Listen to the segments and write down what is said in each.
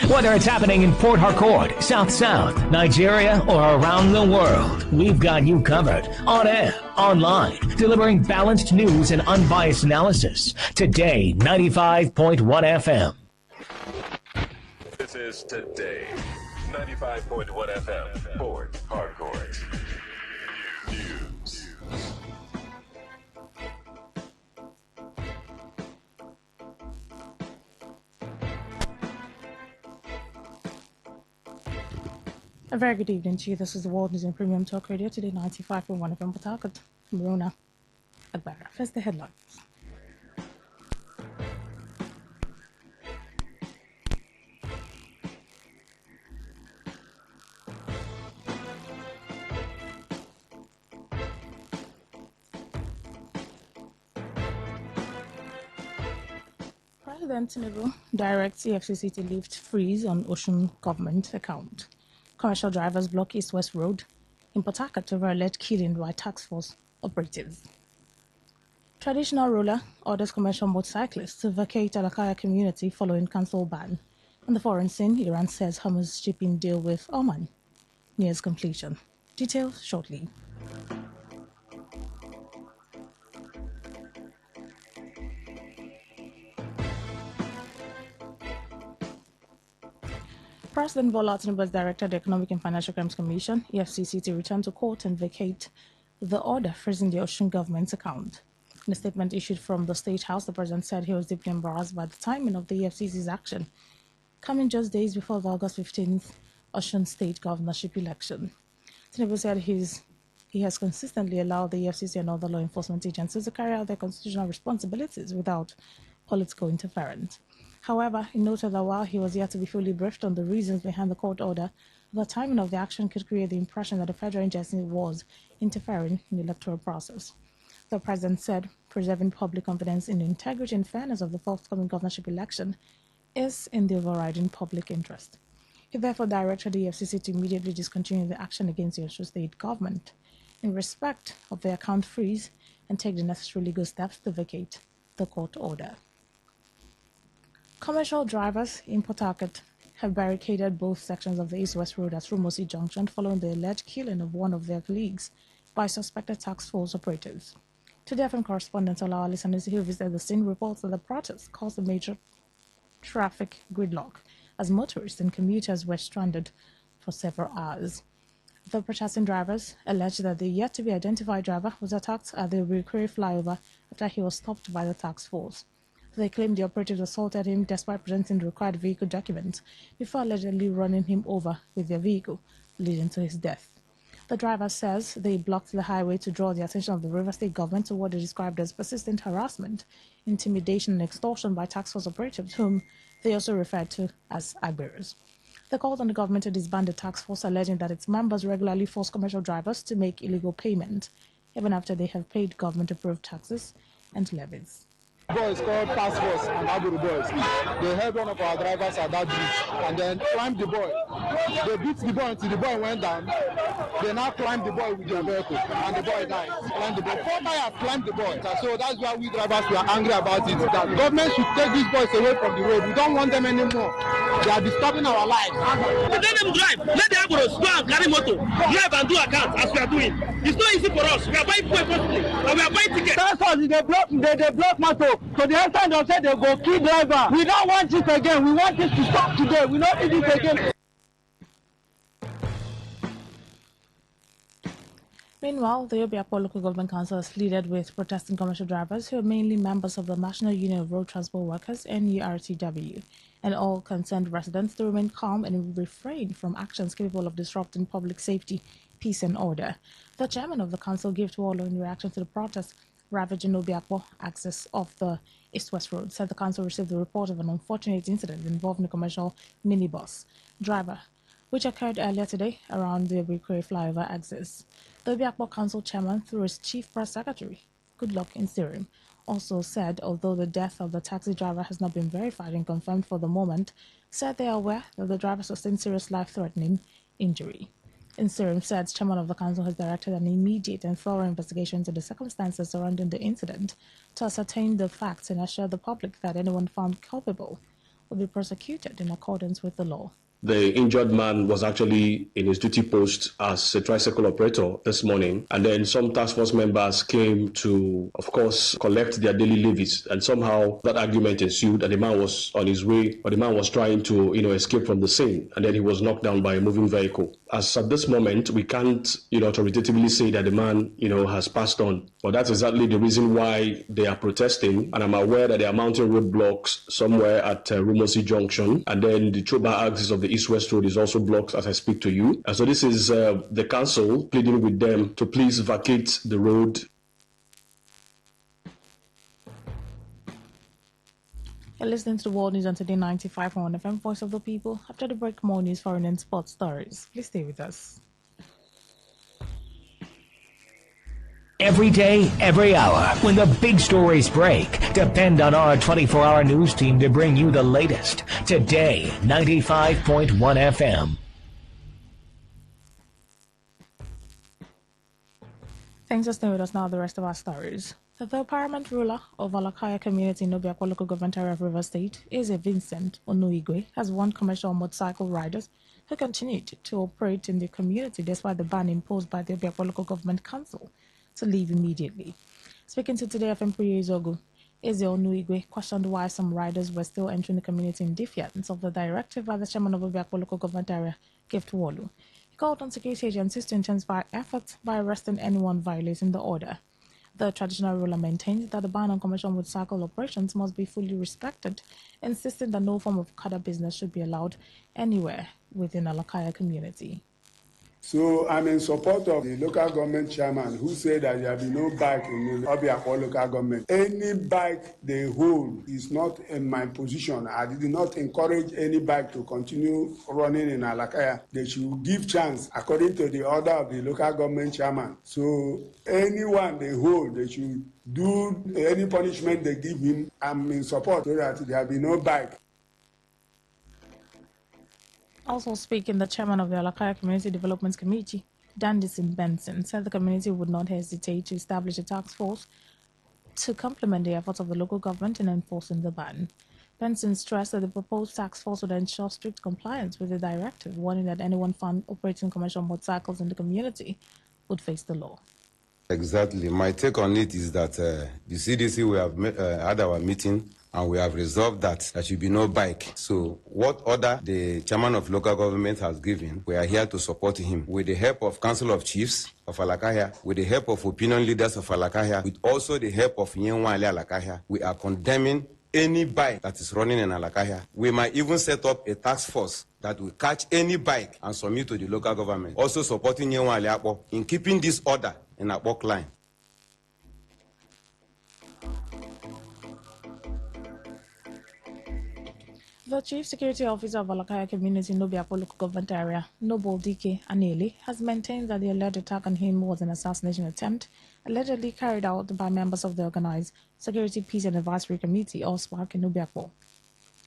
Whether it's happening in Port Harcourt, South, Nigeria, or around the world, we've got you covered. On air, online, delivering balanced news and unbiased analysis. Today, 95.1 FM. This is Today, 95.1 FM, Port Harcourt. News. A very good evening to you. This is the World News and Premium Talk Radio, Today 95.1 FM, Port Harcourt. Marona Agbara. First, the headlines. President Tinubu directs EFCC to lift freeze on Ocean government account. Commercial drivers block East-West Road in Port Harcourt over alleged killing by task force operatives. Traditional ruler orders commercial motorcyclists to vacate Alakaya community following council ban. On the foreign scene, Iran says Hamas shipping deal with Oman nears completion. Details shortly. President Bola Tinubu has directed the Economic and Financial Crimes Commission, EFCC, to return to court and vacate the order freezing the Ocean government's account. In a statement issued from the State House, the president said he was deeply embarrassed by the timing of the EFCC's action, coming just days before the August 15th Ocean State governorship election. Tinubu said he has consistently allowed the EFCC and other law enforcement agencies to carry out their constitutional responsibilities without political interference. However, he noted that while he was yet to be fully briefed on the reasons behind the court order, the timing of the action could create the impression that the federal agency was interfering in the electoral process. The president said preserving public confidence in the integrity and fairness of the forthcoming governorship election is in the overriding public interest. He therefore directed the EFCC to immediately discontinue the action against the Osun state government in respect of the account freeze and take the necessary legal steps to vacate the court order. Commercial drivers in Port Harcourt have barricaded both sections of the East-West Road at Rumosi Junction following the alleged killing of one of their colleagues by suspected task force operatives. Today, FM correspondent Olawa listeners who visited the scene reports that the protest caused a major traffic gridlock as motorists and commuters were stranded for several hours. The protesting drivers alleged that the yet-to-be-identified driver was attacked at the Rikuri flyover after he was stopped by the task force. They claimed the operatives assaulted him despite presenting the required vehicle documents before allegedly running him over with their vehicle, leading to his death. The driver says they blocked the highway to draw the attention of the River State government to what they described as persistent harassment, intimidation, and extortion by task force operatives, whom they also referred to as agbearers. They called on the government to disband the task force, alleging that its members regularly force commercial drivers to make illegal payment, even after they have paid government-approved taxes and levies. Boys called Task Force and Aburu boys. They held one of our drivers at that bridge and then climbed the boy. They beat the boy until the boy went down. They now climbed the boy with their vehicle and the boy died. Climbed the boy. 4 tires climbed the boy. So that's why we drivers were angry about it. That government should take these boys away from the road. We don't want them anymore. They are disturbing our lives. Let them drive. Let the Aburos go and carry motor. Drive and do account as we are doing. It's not easy for us. We are buying fuel constantly and we are buying tickets. That's all. They block motor. So the extent they say they go kill driver. We don't want this again. We want this to stop today. We don't need this again. Meanwhile, the Obiakpo Local Government Council is pleaded with protesting commercial drivers who are mainly members of the National Union of Road Transport Workers, NURTW, and all concerned residents to remain calm and refrain from actions capable of disrupting public safety, peace, and order. The chairman of the council gave Tuolo in reaction to the protest ravaging Obiakpo access of the East-West Road, said the council received the report of an unfortunate incident involving a commercial minibus driver, which occurred earlier today around the Rikuri flyover axis. The Obiakpo Council chairman, through his chief press secretary, Goodluck Insirim, also said although the death of the taxi driver has not been verified and confirmed for the moment, said they are aware that the driver sustained serious life-threatening injury. Insirim said chairman of the council has directed an immediate and thorough investigation into the circumstances surrounding the incident to ascertain the facts and assure the public that anyone found culpable will be prosecuted in accordance with the law. The injured man was actually in his duty post as a tricycle operator this morning, and then some task force members came to, of course, collect their daily levies, and somehow that argument ensued, and the man was on his way, or the man was trying to, escape from the scene, and then he was knocked down by a moving vehicle. As at this moment, we can't, authoritatively say that the man, has passed on, but that's exactly the reason why they are protesting, and I'm aware that they are mounting roadblocks somewhere at Rumosi Junction, and then the Choba axis of the East-West Road is also blocked as I speak to you. And so this is the council pleading with them to please vacate the road. You're listening to the World News on Today 95.1 FM, Voice of the People. After the break, more news, foreign and sports stories. Please stay with us. Every day, every hour, when the big stories break, depend on our 24-hour news team to bring you the latest. Today, 95.1 FM. Thanks for staying with us now, the rest of our stories. The paramount ruler of Alakaya community in Obiakwa local government area of River State, Eze Vincent Onuigwe, has warned commercial motorcycle riders who continued to operate in the community despite the ban imposed by the Obiakwa local government council to leave immediately. Speaking to Today FM Priya Izogu, Eze Onuigwe questioned why some riders were still entering the community in defiance of the directive by the chairman of Obiakwa local government area, Gift Wolu. He called on security agencies to intensify efforts by arresting anyone violating the order. The traditional ruler maintained that the ban on commercial motorcycle operations must be fully respected, insisting that no form of kada business should be allowed anywhere within Alakaya community. So I'm in support of the local government chairman who said that there will be no bike in the Obiakwa local government. Any bike they hold is not in my position. I did not encourage any bike to continue running in Alakaya. They should give chance according to the order of the local government chairman. So anyone they hold, they should do any punishment they give him. I'm in support so that there will be no bike. Also speaking, the chairman of the Alakaya Community Development Committee, Dandison Benson, said the community would not hesitate to establish a task force to complement the efforts of the local government in enforcing the ban. Benson stressed that the proposed task force would ensure strict compliance with the directive, warning that anyone found operating commercial motorcycles in the community would face the law. Exactly. My take on it is that the CDC, we have had our meeting and we have resolved that there should be no bike. So what order the chairman of local government has given, we are here to support him. With the help of Council of Chiefs of Alakaya, with the help of opinion leaders of Alakaya, with also the help of Nyenwale Alakaya, we are condemning any bike that is running in Alakaya. We might even set up a task force that will catch any bike and submit to the local government. Also supporting Nyenwale Akpo in keeping this order in Akpok line. The Chief Security Officer of Alakaya Community in Obiakwa local government area, Noble Dike Aneli, has maintained that the alleged attack on him was an assassination attempt allegedly carried out by members of the Organized Security Peace and Advisory Committee, or SPAC, in Obiakwa.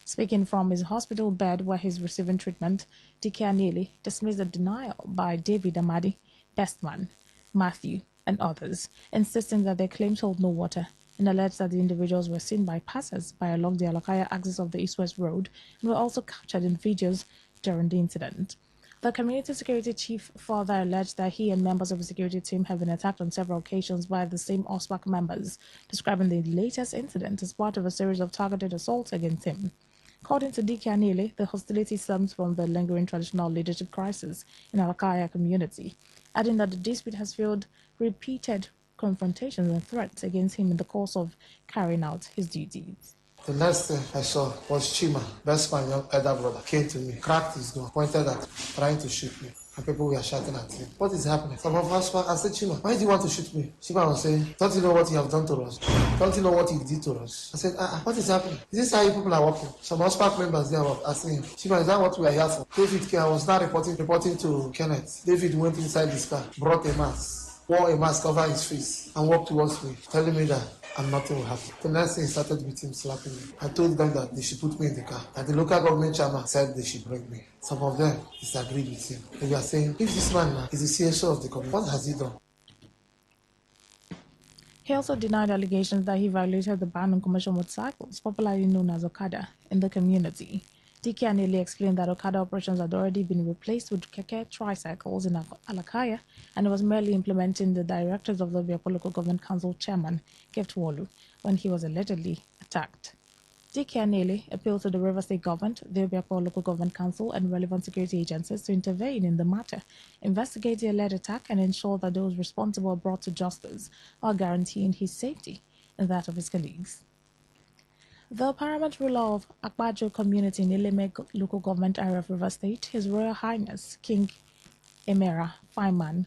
Speaking from his hospital bed where he's receiving treatment, Dike Aneli dismissed the denial by David Amadi, Bestman, Matthew, and others, insisting that their claims hold no water, and alleged that the individuals were seen by passers-by along the Alakaya axis of the East-West Road and were also captured in videos during the incident. The community security chief further alleged that he and members of the security team have been attacked on several occasions by the same OSPAC members, describing the latest incident as part of a series of targeted assaults against him. According to Dike Anele, the hostility stems from the lingering traditional leadership crisis in Alakaya community, adding that the dispute has fueled repeated confrontations and threats against him in the course of carrying out his duties. The next thing I saw was Chima, best my young elder brother, came to me, cracked his gun, pointed at me, trying to shoot me. And people were shouting at him. What is happening? Some of us, I said, Chima, why do you want to shoot me? Chima was saying, don't you know what you have done to us? Don't you know what you did to us? I said, what is happening? Is this how you people are working? Some OSPAC members there were asking him, Chima, is that what we are here for? David came, I was now reporting to Kenneth. David went inside his car, brought a mask, wore a mask over his face, and walked towards me, telling me that and nothing will happen. The next thing he started with him slapping me. I told them that they should put me in the car. And the local government chairman said they should bring me. Some of them disagreed with him. They were saying, if this man now is the CSO of the company, what has he done? He also denied allegations that he violated the ban on commercial motorcycles, popularly known as Okada, in the community. DK Anele explained that Okada operations had already been replaced with Keke tricycles in Alakaya, and it was merely implementing the directives of the Obiakpo Local Government Council chairman, Gift Wolu, when he was allegedly attacked. DK Anele appealed to the River State Government, the Obiakpo Local Government Council, and relevant security agencies to intervene in the matter, investigate the alleged attack, and ensure that those responsible are brought to justice, while guaranteeing his safety and that of his colleagues. The paramount ruler of Akbajo community in Ileme local government area of River State, His Royal Highness King Emera Fineman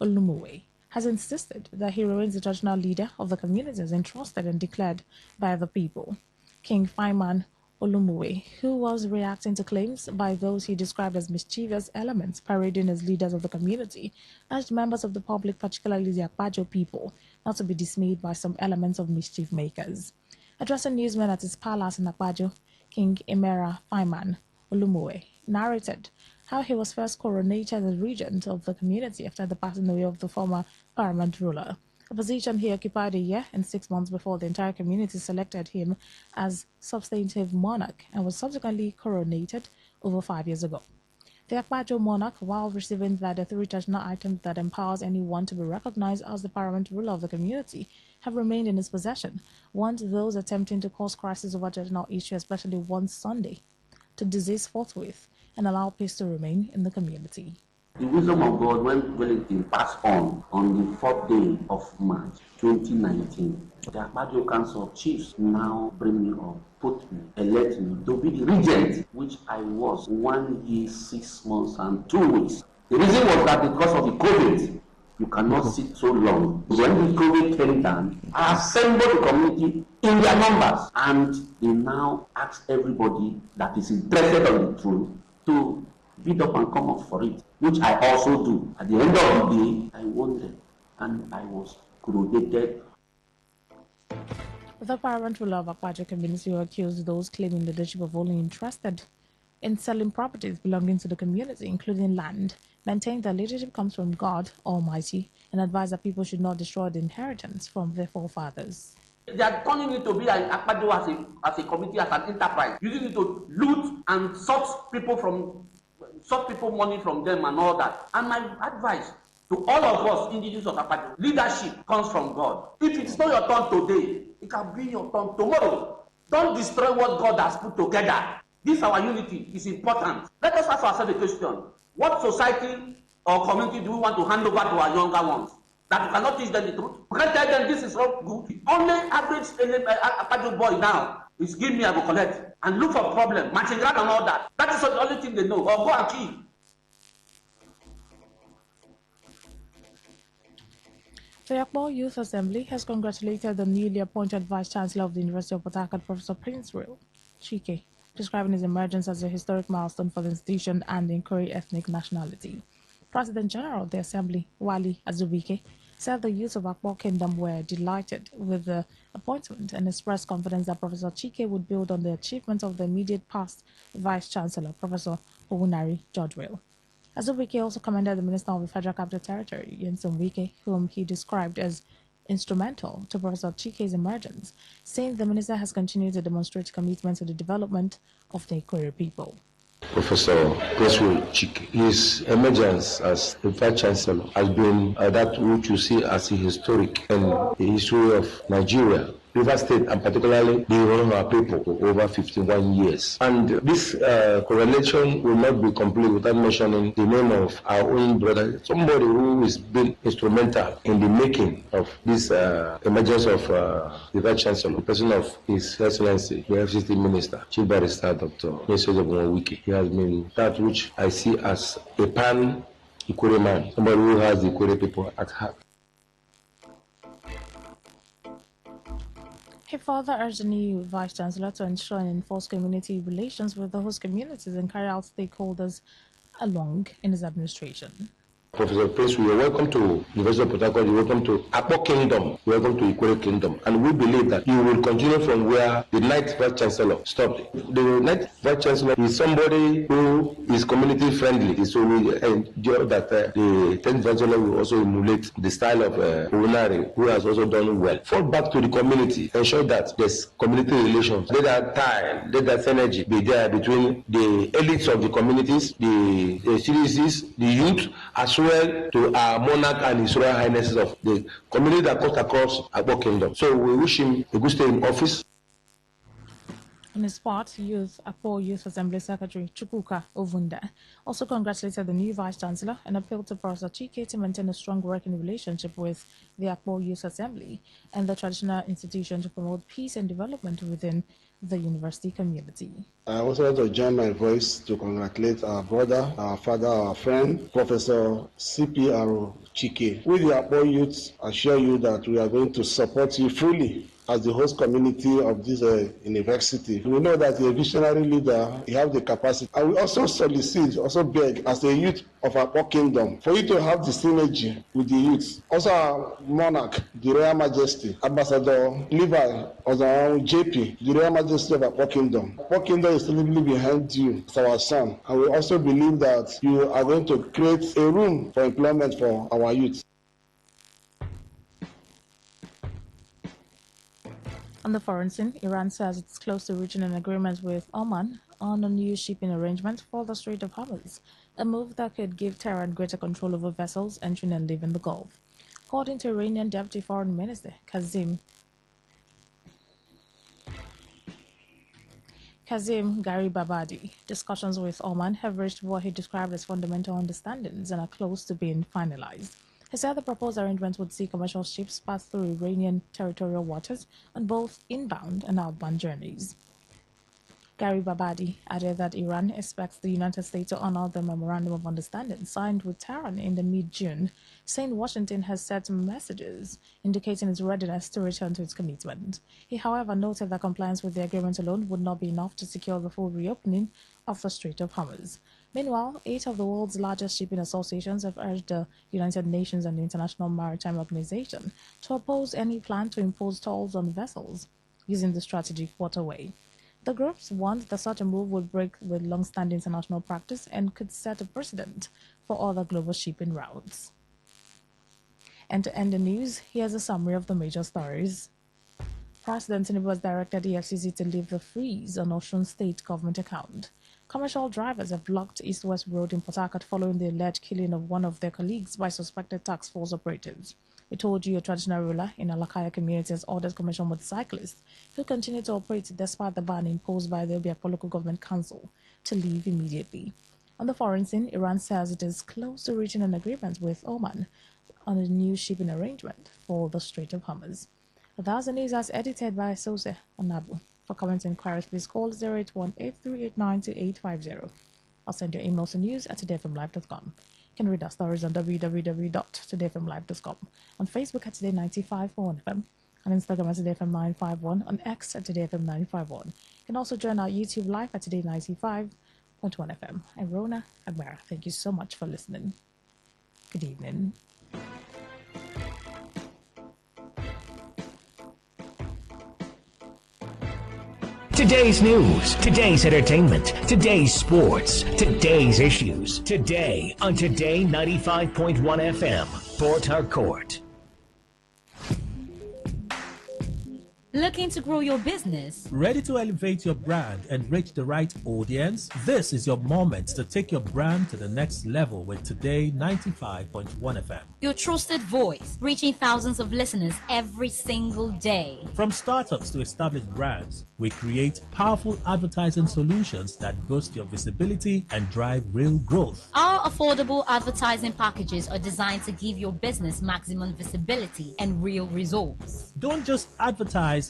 Olumuwe, has insisted that he remains the traditional leader of the community as entrusted and declared by the people. King Fineman Olumuwe, who was reacting to claims by those he described as mischievous elements parading as leaders of the community, urged members of the public, particularly the Akbajo people, not to be dismayed by some elements of mischief makers. Addressing newsmen at his palace in Akbajo, King Emera Fineman Olumuwe narrated how he was first coronated as regent of the community after the passing away of the former paramount ruler, a position he occupied a year and 6 months before the entire community selected him as substantive monarch, and was subsequently coronated over 5 years ago. The Akbajo monarch, while receiving the three traditional items that empowers anyone to be recognized as the paramount ruler of the community, have remained in his possession, warned those attempting to cause crisis over traditional issues, especially one Sunday, to desist forthwith and allow peace to remain in the community. The wisdom of God, when it passed on the 4th day of March 2019, the Akbajo Council of Chiefs now bring me up, put me, elect me to be the regent, which I was 1 year, 6 months, and 2 weeks. The reason was that because of the COVID, you cannot sit so long. When the COVID came down, I assembled the community in their numbers, and they now ask everybody that is interested on the throne to bid up and come up for it, which I also do. At the end of the day, I won them, and I was coronated. The paramount ruler of Akbajo community who accused those claiming leadership of only interested in selling properties belonging to the community, including land, maintained that leadership comes from God Almighty and advised that people should not destroy the inheritance from their forefathers. They are turning it to be like Akbajo as a community, as an enterprise, using it to loot and sort people money from them and all that. And my advice to all of us indigenous of Akbajo, leadership comes from God. If it's not your turn today, it can be your turn tomorrow. Don't destroy what God has put together. This our unity is important. Let us ask ourselves a question. What society or community do we want to hand over to our younger ones? That we cannot teach them the truth? We can tell them this is not good. The only average Akbajo boy now is give me, I go collect. And look for problem, matching grant and all that. That is the only thing they know. Or go and kill. The Akbar Youth Assembly has congratulated the newly appointed Vice-Chancellor of the University of Port Harcourt, Professor Prince Real Chike, describing his emergence as a historic milestone for the institution and the Nkori ethnic nationality. President General of the Assembly, Wali Azubike, said the youth of Akbar Kingdom were delighted with the appointment and expressed confidence that Professor Chike would build on the achievements of the immediate past Vice-Chancellor, Professor Owunari Georgewell. Azubike also commended the Minister of the Federal Capital Territory, Nyesom Wike, whom he described as instrumental to Professor Chike's emergence, saying the minister has continued to demonstrate commitment to the development of the Nkori people. Professor Goswell Chike, his emergence as the Vice Chancellor has been that which you see as a historic in the history of Nigeria, River State, and particularly the Oromo people for over 51 years. And this correlation will not be complete without mentioning the name of our own brother, somebody who has been instrumental in the making of this emergence of the Vice Chancellor, the person of His Excellency, the FCT Minister, Chief Barrister Dr. Nyesom Wike. He has been that which I see as a pan-Ikore man, somebody who has the Ikore people at heart. He further urged the new Vice-Chancellor to ensure and enforce community relations with the host communities and carry out stakeholders along in his administration. Professor Prince, you're welcome to University of Port Harcourt, you're welcome to Akpo Kingdom, you're welcome to Ikwere Kingdom. And we believe that you will continue from where the 9th Vice Chancellor stopped. The 9th Vice Chancellor is somebody who is community friendly. So we enjoy that the 10th Vice Chancellor will also emulate the style of Unari, who has also done well. Fall back to the community, ensure that there's community relations. Let that time, let that synergy be there between the elites of the communities, the citizens, the youth, as well to our monarch and his royal highnesses of the community that cut across Akpo Kingdom. So we wish him a good stay in office. On his part, Akpo Youth Assembly Secretary Chukwuka Ovunda also congratulated the new Vice Chancellor and appealed to Professor Chike to maintain a strong working relationship with the Akpo Youth Assembly and the traditional institution to promote peace and development within the university community. I also want to join my voice to congratulate our brother, our father, our friend, Professor CPR Chike. We, the Akpo Youth, assure you that we are going to support you fully as the host community of this university. We know that you're a visionary leader, you have the capacity. And we also solicit, also beg, as a youth of Akpo Kingdom, for you to have the synergy with the youth. Also our monarch, the Royal Majesty, Ambassador Levi, also JP, the Royal Majesty of Akpo Kingdom. Akpo Kingdom is literally behind you as our son. And we also believe that you are going to create a room for employment for our youth. On the foreign scene, Iran says it's close to reaching an agreement with Oman on a new shipping arrangement for the Strait of Hormuz, a move that could give Tehran greater control over vessels entering and leaving the Gulf. According to Iranian Deputy Foreign Minister Kazim Garibabadi, discussions with Oman have reached what he described as fundamental understandings and are close to being finalized. He said the proposed arrangement would see commercial ships pass through Iranian territorial waters on both inbound and outbound journeys. Garibabadi added that Iran expects the United States to honor the Memorandum of Understanding signed with Tehran in the mid-June, saying Washington has sent messages indicating its readiness to return to its commitment. He, however, noted that compliance with the agreement alone would not be enough to secure the full reopening of the Strait of Hormuz. Meanwhile, 8 of the world's largest shipping associations have urged the United Nations and the International Maritime Organization to oppose any plan to impose tolls on vessels using the strategic waterway. The groups warned that such a move would break with long-standing international practice and could set a precedent for other global shipping routes. And to end the news, here's a summary of the major stories. President Tinubu has directed the EFCC to lift the freeze on Osun State government account. Commercial drivers have blocked East-West Road in Port Harcourt following the alleged killing of one of their colleagues by suspected tax force operatives. We told you a traditional ruler in Alakaya community has ordered commercial motorcyclists who continue to operate despite the ban imposed by the Obiakpo Local Government Council to leave immediately. On the foreign scene, Iran says it is close to reaching an agreement with Oman on a new shipping arrangement for the Strait of Hormuz. That's the news as edited by Sose Onabu. For comments and inquiries, please call 081-8389-2850. I'll send your emails to news@todayfmlive.com. You can read our stories on www.todayfmlive.com, on Facebook at Today95.1fm, on Instagram at TodayFM951, on X at TodayFM951. You can also join our YouTube live at Today95.1fm. I'm Rona Agbera. Thank you so much for listening. Good evening. Today's news, today's entertainment, today's sports, today's issues. Today on Today 95.1 FM, Port Harcourt. Looking to grow your business? Ready to elevate your brand and reach the right audience? This is your moment to take your brand to the next level with Today 95.1 FM. Your trusted voice, reaching thousands of listeners every single day. From startups to established brands, we create powerful advertising solutions that boost your visibility and drive real growth. Our affordable advertising packages are designed to give your business maximum visibility and real results. Don't just advertise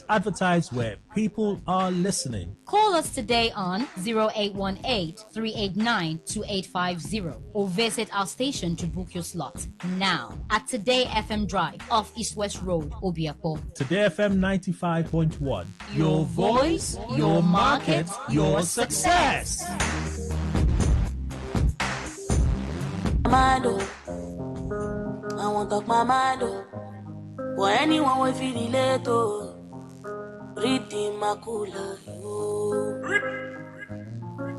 where people are listening. Call us today on 0818-389-2850 or visit our station to book your slot now at Today FM Drive off East West Road, Obiakpo. Today FM 95.1. Your voice, your market, your success. I want talk my mind, oh. For anyone will feel relate, oh. Read the macula, oh.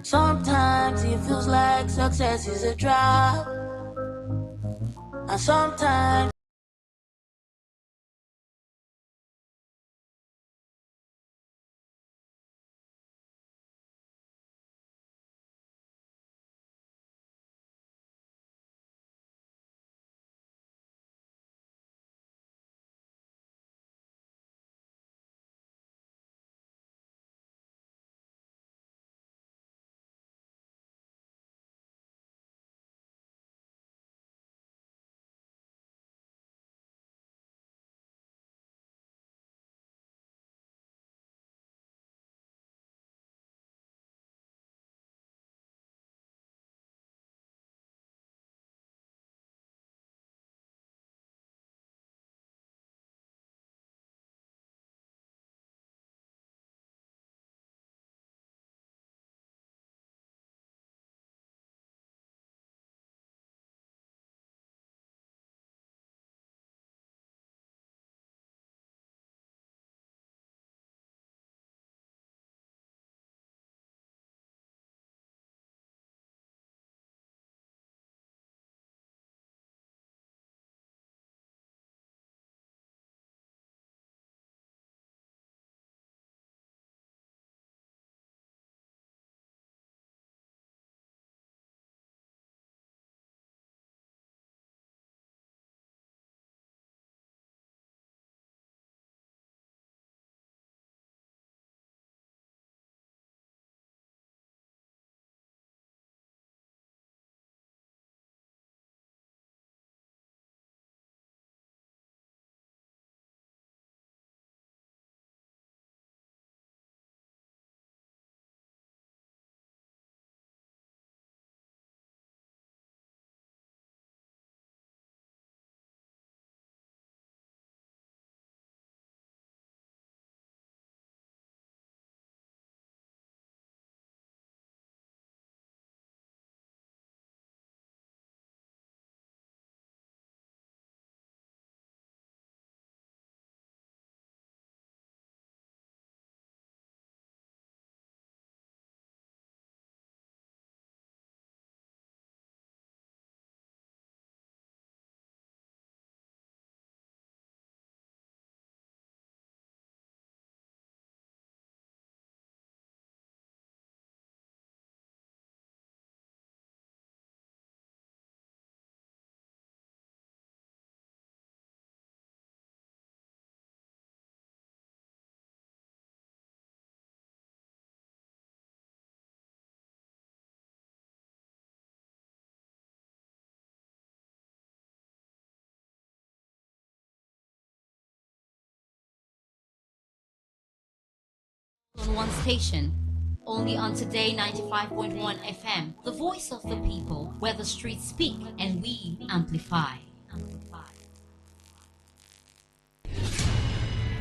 Sometimes it feels like success is a trap, and sometimes on one station. Only on Today 95.1 FM, the voice of the people, where the streets speak and we amplify.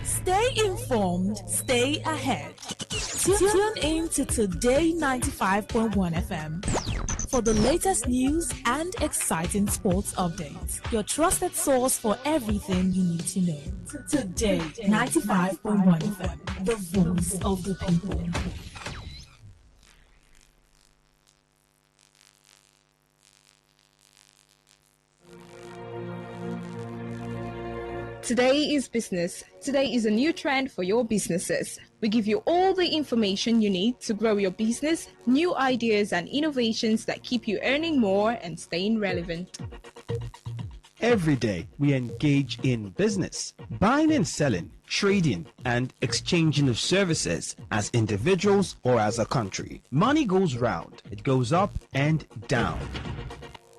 Stay informed, stay ahead. Tune in to Today 95.1 FM for the latest news and exciting sports updates. Your trusted source for everything you need to know. Today 95.1 FM, the voice of the people. Today is business. Today is a new trend for your businesses. We give you all the information you need to grow your business, new ideas and innovations that keep you earning more and staying relevant. Every day, we engage in business, buying and selling, trading, and exchanging of services as individuals or as a country. Money goes round, it goes up and down.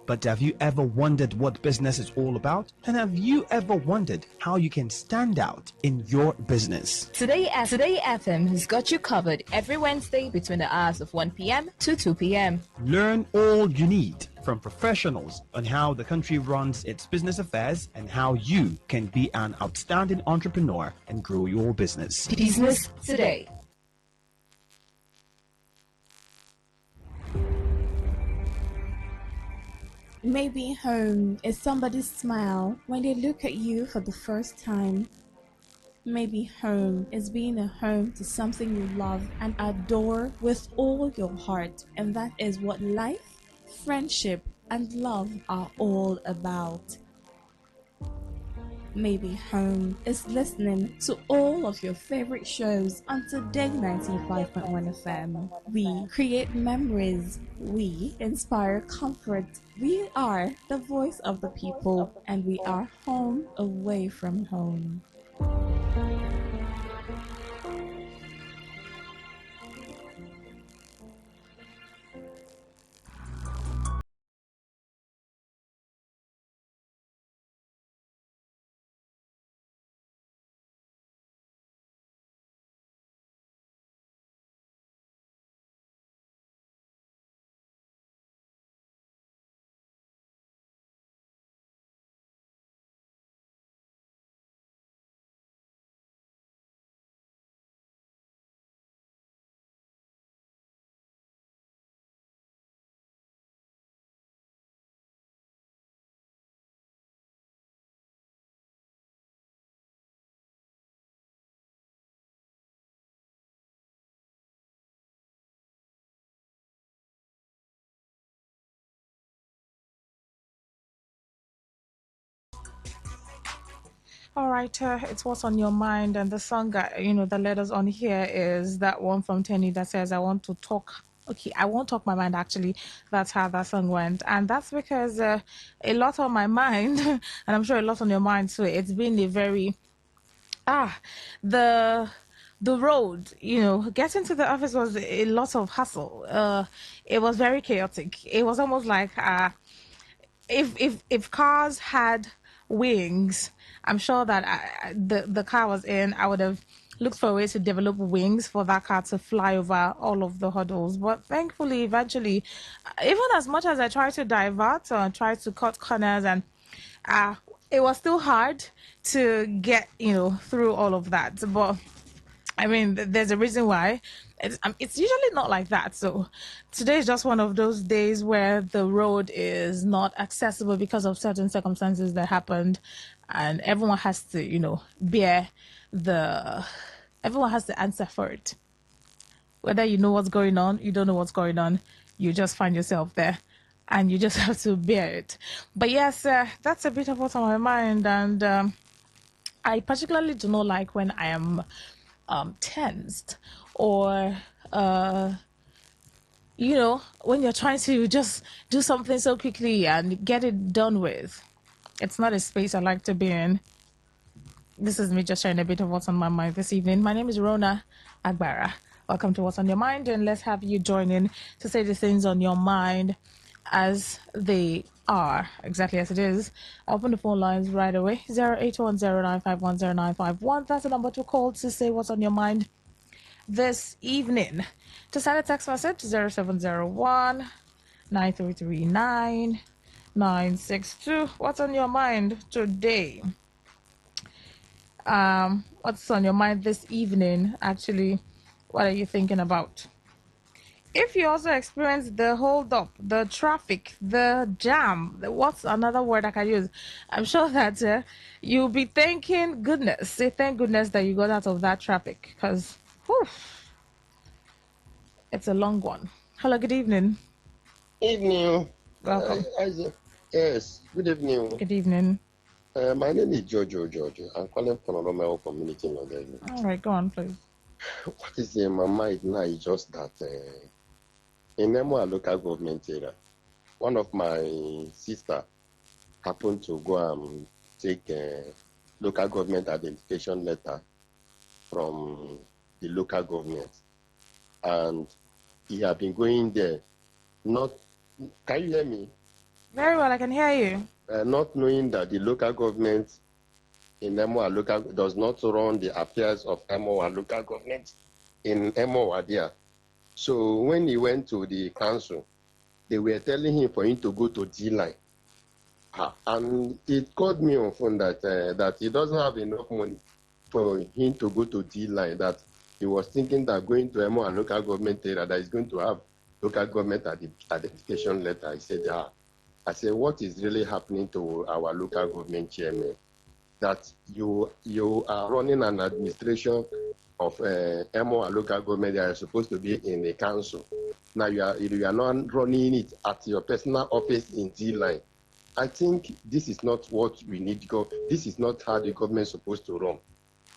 But have you ever wondered what business is all about? And have you ever wondered how you can stand out in your business? Today FM has got you covered every Wednesday between the hours of 1 p.m. to 2 p.m. Learn all you need from professionals on how the country runs its business affairs and how you can be an outstanding entrepreneur and grow your business. Business Today. Maybe home is somebody's smile when they look at you for the first time. Maybe home is being a home to something you love and adore with all your heart, and that is what life, friendship, and love are all about. Maybe home is listening to all of your favorite shows on Today 95.1 FM. We create memories. We inspire comfort. We are the voice of the people, and we are home away from home. All right, it's what's on your mind, and the song that led us on here is that one from Tenny that says, "I want to talk." Okay, I won't talk my mind. Actually, that's how that song went, and that's because a lot on my mind, and I'm sure a lot on your mind too. It's been a very the the road. Getting to the office was a lot of hustle. It was very chaotic. It was almost like if cars had wings, I'm sure that the car was in, I would have looked for a way to develop wings for that car to fly over all of the hurdles. But thankfully, eventually, even as much as I tried to divert or tried to cut corners, and uh, it was still hard to get through all of that. But I mean, there's a reason why. It's usually not like that. So today is just one of those days where the road is not accessible because of certain circumstances that happened, and everyone has to, bear the. Everyone has to answer for it. Whether you know what's going on, you don't know what's going on, you just find yourself there, and you just have to bear it. But yes, that's a bit of what's on my mind, and I particularly do not like when I am tensed or when you're trying to just do something so quickly and get it done with. It's not a space I like to be in. This is me just sharing a bit of what's on my mind this evening. My name is Rona Agbara. Welcome to What's on Your Mind, and let's have you join in to say the things on your mind as they are, exactly as it is. I'll open the phone lines right away. 08109510951. That's the number to call to say what's on your mind this evening. To send a text message, 0701 9339 962. What's on your mind today? What's on your mind this evening? Actually, what are you thinking about? If you also experience the hold up, the traffic, the jam, what's another word I can use? I'm sure that you'll be thanking goodness. Say thank goodness that you got out of that traffic, because it's a long one. Hello, good evening. Evening. Welcome. Yes, good evening. Good evening. My name is Jojo. I'm calling from a normal community in London. All right, go on, please. What is in my mind now is just that in Emoa local government area, one of my sister happened to go and take a local government identification letter from the local government. And he had been going there, can you hear me? Very well, I can hear you. Not knowing that the local government in Emoa local does not run the affairs of Emoa local government in Emoa there. So when he went to the council, they were telling him for him to go to D-line. And it called me on phone that he doesn't have enough money for him to go to D-line, that he was thinking that going to Emoa local government area that is going to have local government identification letter. I said, I say, what is really happening to our local government chairman? That you are running an administration of MO and local government that are supposed to be in the council. Now you are not running it at your personal office in D-line. I think this is not what we need to go. This is not how the government is supposed to run.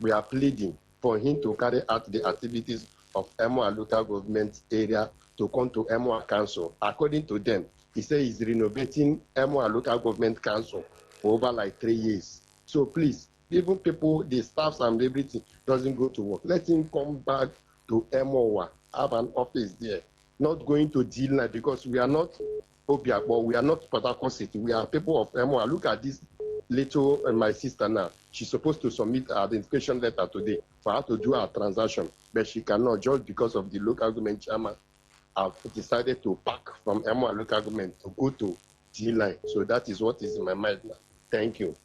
We are pleading for him to carry out the activities of MO and local government area to come to MO council. According to them, he said he's renovating MO and local government council for over like 3 years. So please, even people, the staffs and everything doesn't go to work. Let him come back to MO, have an office there, not going to D-line, because we are not Obiakbo, we are not Port Harcourt City. We are people of MO. Look at this little my sister now. She's supposed to submit her identification letter today for her to do her transaction, but she cannot just because of the local government chairman have decided to pack from MO local government to go to D-line. So that is what is in my mind now. Thank you.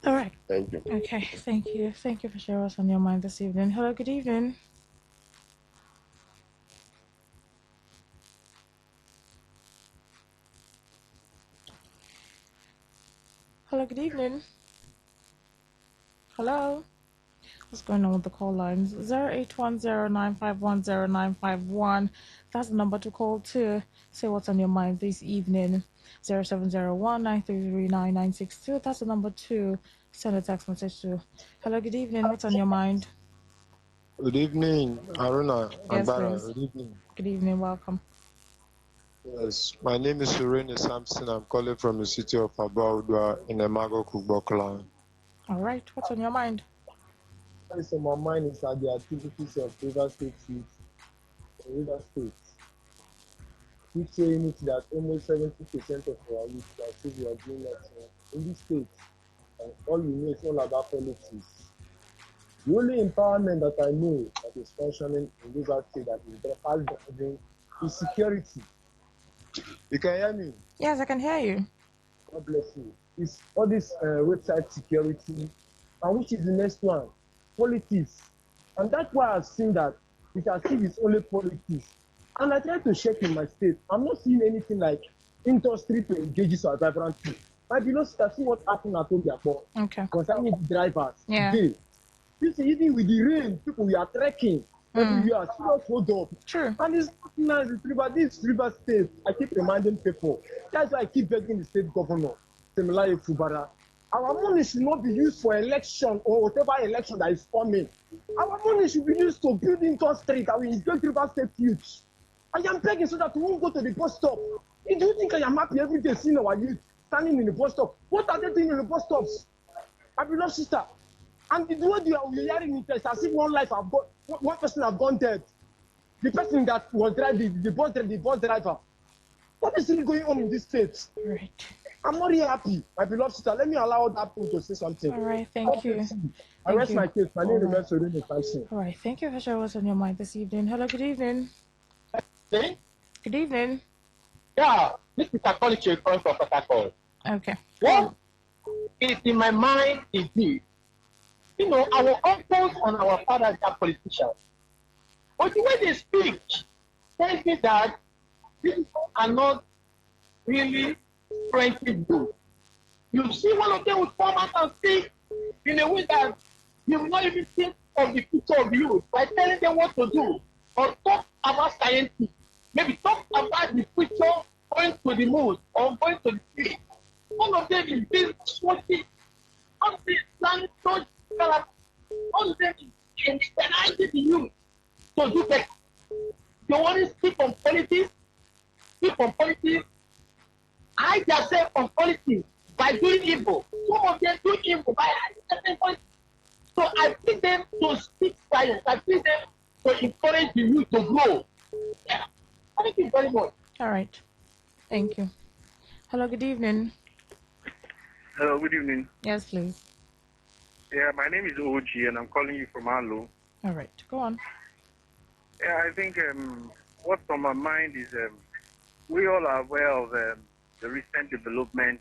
All right. Thank you. Okay, thank you. Thank you for sharing what's on your mind this evening. Hello, good evening. Hello, good evening. Hello. What's going on with the call lines? 0810-951-0951. That's the number to call to say what's on your mind this evening. 0701-933-9962. That's the number to send a text message to. Hello, good evening. What's on your mind? Good evening, Aruna Yes, Ambara. please. Good evening. Good evening. Welcome. Yes, my name is Serena Sampson. I'm calling from the city of Abaudwa in Emago Kugbokla. All right. What's on your mind? What is on my mind is that the activities of River State Youth in River State. Keep saying it that almost 70% of our youth are still we are doing that in this state. And all we know is all about politics. The only empowerment that I know that is functioning in River State that is being is security. You can hear me? Yes, I can hear you. God bless you. It's all this website security, and which is the next one? Politics. And that's why I've seen that it's as if it's only politics. And I try to check in my state. I'm not seeing anything like industry to engage our vibrant team. I do not see what happened at Obiakbo. Okay. Concerning the drivers. Yeah. Today, you see, even with the rain, people we are trekking everywhere, serious hold up. True. And it's not nice. This river state, I keep reminding people. That's why I keep begging the state governor, Temilaye Fubara. Our money should not be used for election or whatever election that is coming. Our money should be used to build industry that will engage River State youth. I am begging so that we won't go to the bus stop. Do you think I am happy every day seeing our youth standing in the bus stop? What are they doing in the bus stops? I beloved sister. And the way you are hearing it, as if one person has gone dead. The person that was driving, the bus driver. What is really going on in this state? Right. I'm not really happy, my beloved sister. Let me allow that person to say something. All right, thank you. I rest my case. My name is Serena Sampson. All right, thank you for sharing what's on your mind this evening. Hello, good evening. Hey? Good evening. Yeah, this is Akolichi calling from Port Harcourt. Okay. What is in my mind is this. You know, our uncles and our fathers are politicians. But the way they speak tells me that these are not really friendly good. You see one of them will come out and speak in a way that you will not even think of the future of you by telling them what to do or talk about science. Maybe talk about the future going to the moon or going to the sea. One of them is this sweaty, all this land, all of them is encouraging the youth to do better. They want to speak on politics, hide themselves on politics by doing evil. Some of them do evil by hiding politics. So I plead them to speak science. I plead them to encourage the youth to grow. Yeah. Thank you very much. All right. Thank you. Hello, good evening. Hello, good evening. Yes, please. Yeah, my name is OG and I'm calling you from Alo. All right, go on. Yeah, I think what's on my mind is we all are aware of the recent development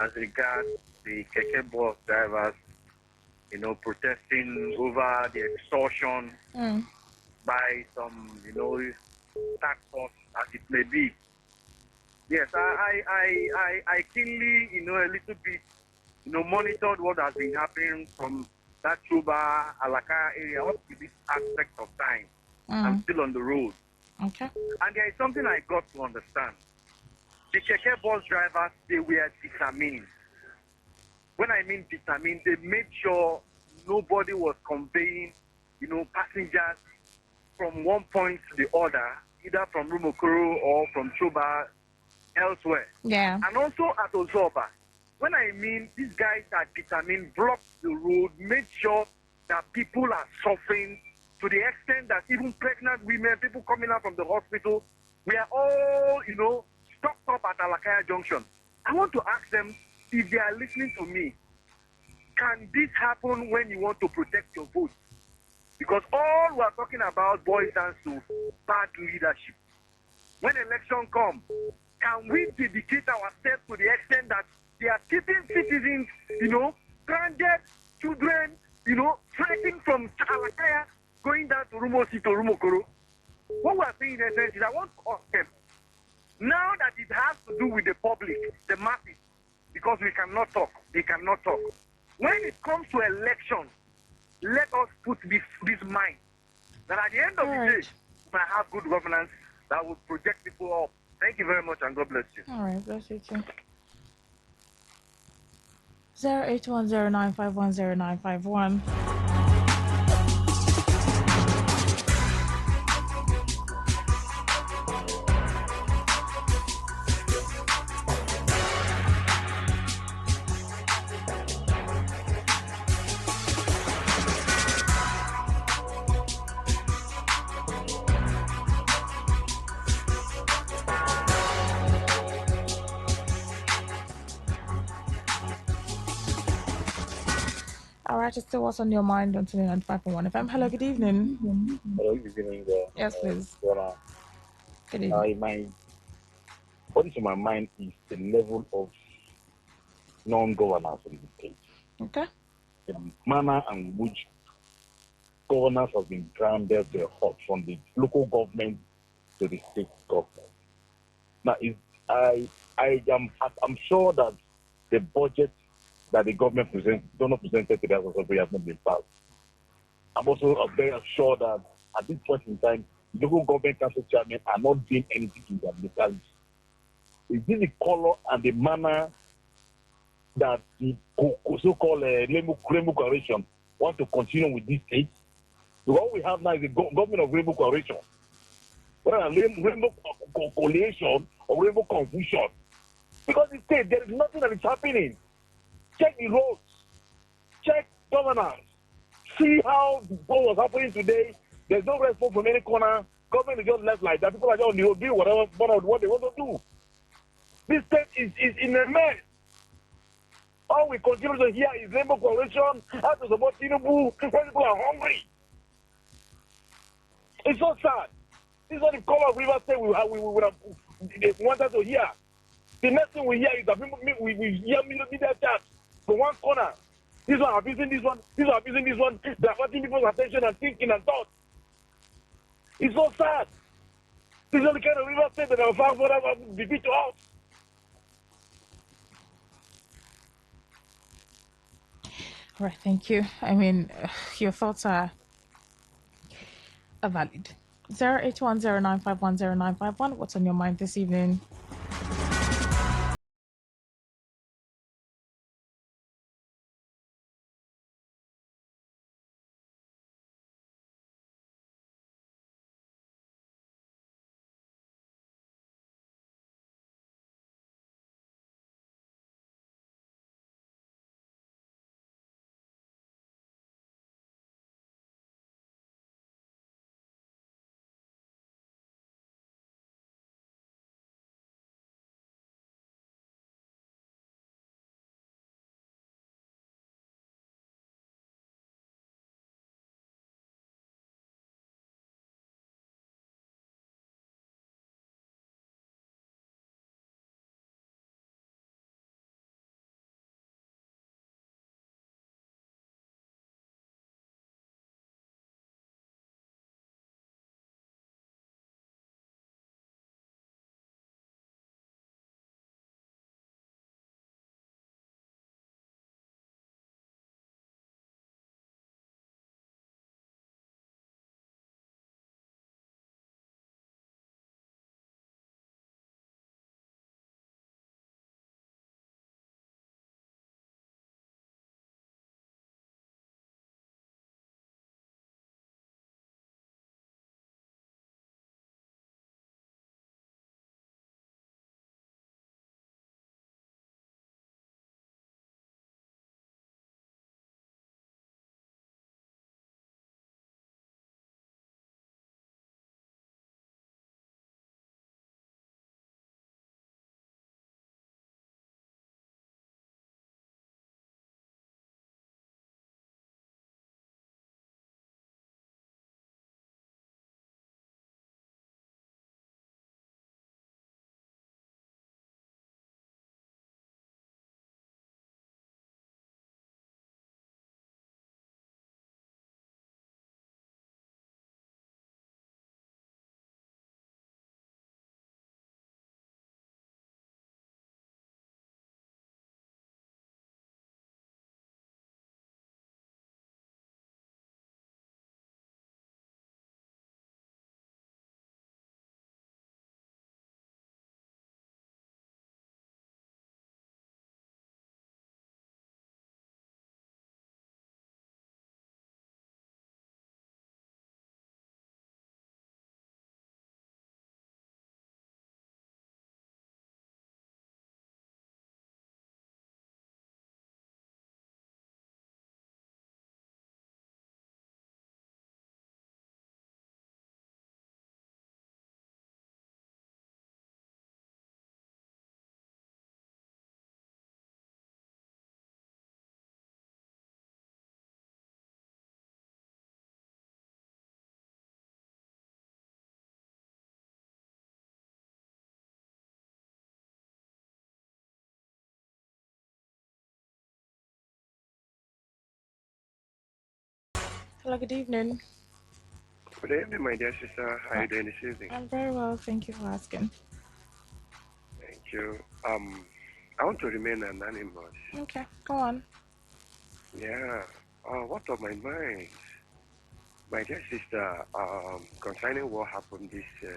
as regards the Keke bus drivers, you know, protesting over the extortion by some, you know, tax force as it may be. Yes, I keenly, a little bit, monitored what has been happening from that Chuba, Alaka area up to this aspect of time. I'm still on the road. Okay. And there is something I got to understand. The Keke bus drivers, they were determined. When I mean determined, they made sure nobody was conveying, passengers from one point to the other, either from Rumokoro or from Chuba elsewhere. Yeah. And also at Ozoba. When I mean these guys are determined, blocked the road, made sure that people are suffering to the extent that even pregnant women, people coming out from the hospital, we are all, stocked up at Alakaya Junction. I want to ask them if they are listening to me, can this happen when you want to protect your vote? Because all we are talking about boils down to bad leadership. When election comes, can we dedicate ourselves to the extent that they are keeping citizens, stranded, children, fighting from Alakaya, going down to Rumosi to Rumokoro? What we are saying in essence is I want to ask them, now that it has to do with the public, the masses, because we cannot talk, they cannot talk. When it comes to elections, let us put this mind that at the end of the day, we might have good governance that will project people up. Thank you very much and God bless you. All right, bless you too. 08109510951. All right, it's still what's on your mind on 95.1 FM. Hello, good evening. Hello, good evening. Yes, please. Good evening. What is in my mind is the level of non-governance in the state. Okay. The manner in which governance has been grounded up from the local government to the state government. Now, I'm sure that the budget that the government presented to the House of Assembly has not been passed. I'm also very sure that at this point in time, the local government council chairmen are not doing anything in their localities. Is this the color and the manner that the so-called Rainbow Coalition want to continue with this state? So what we have now is the government of Rainbow Coalition. Rather than Rainbow Coalition or Rainbow Confusion. Because the state, there is nothing that is happening. Check the roads. Check governance. See how what was happening today. There's no response from any corner. Government is just left like that. People are just on the do whatever what they want to do. This state is in a mess. All we continue to hear is Rainbow Coalition, how to support Tinubu, when people are hungry. It's so sad. This is what the color of River State we would have wanted to hear. The next thing we hear is that we hear media chats from one corner. This one abusing this one, this one abusing this one. They're diverting people's attention and thinking and thought. It's so sad. This is the kind of River State that our father have defeat to us. All right, thank you. I mean, your thoughts are valid. 08109510951. What's on your mind this evening? Hello, good evening. Good evening, my dear sister. How are you doing this evening? I'm very well, thank you for asking. Thank you. I want to remain anonymous. Okay, go on. Yeah. What's on my mind? My dear sister, concerning what happened this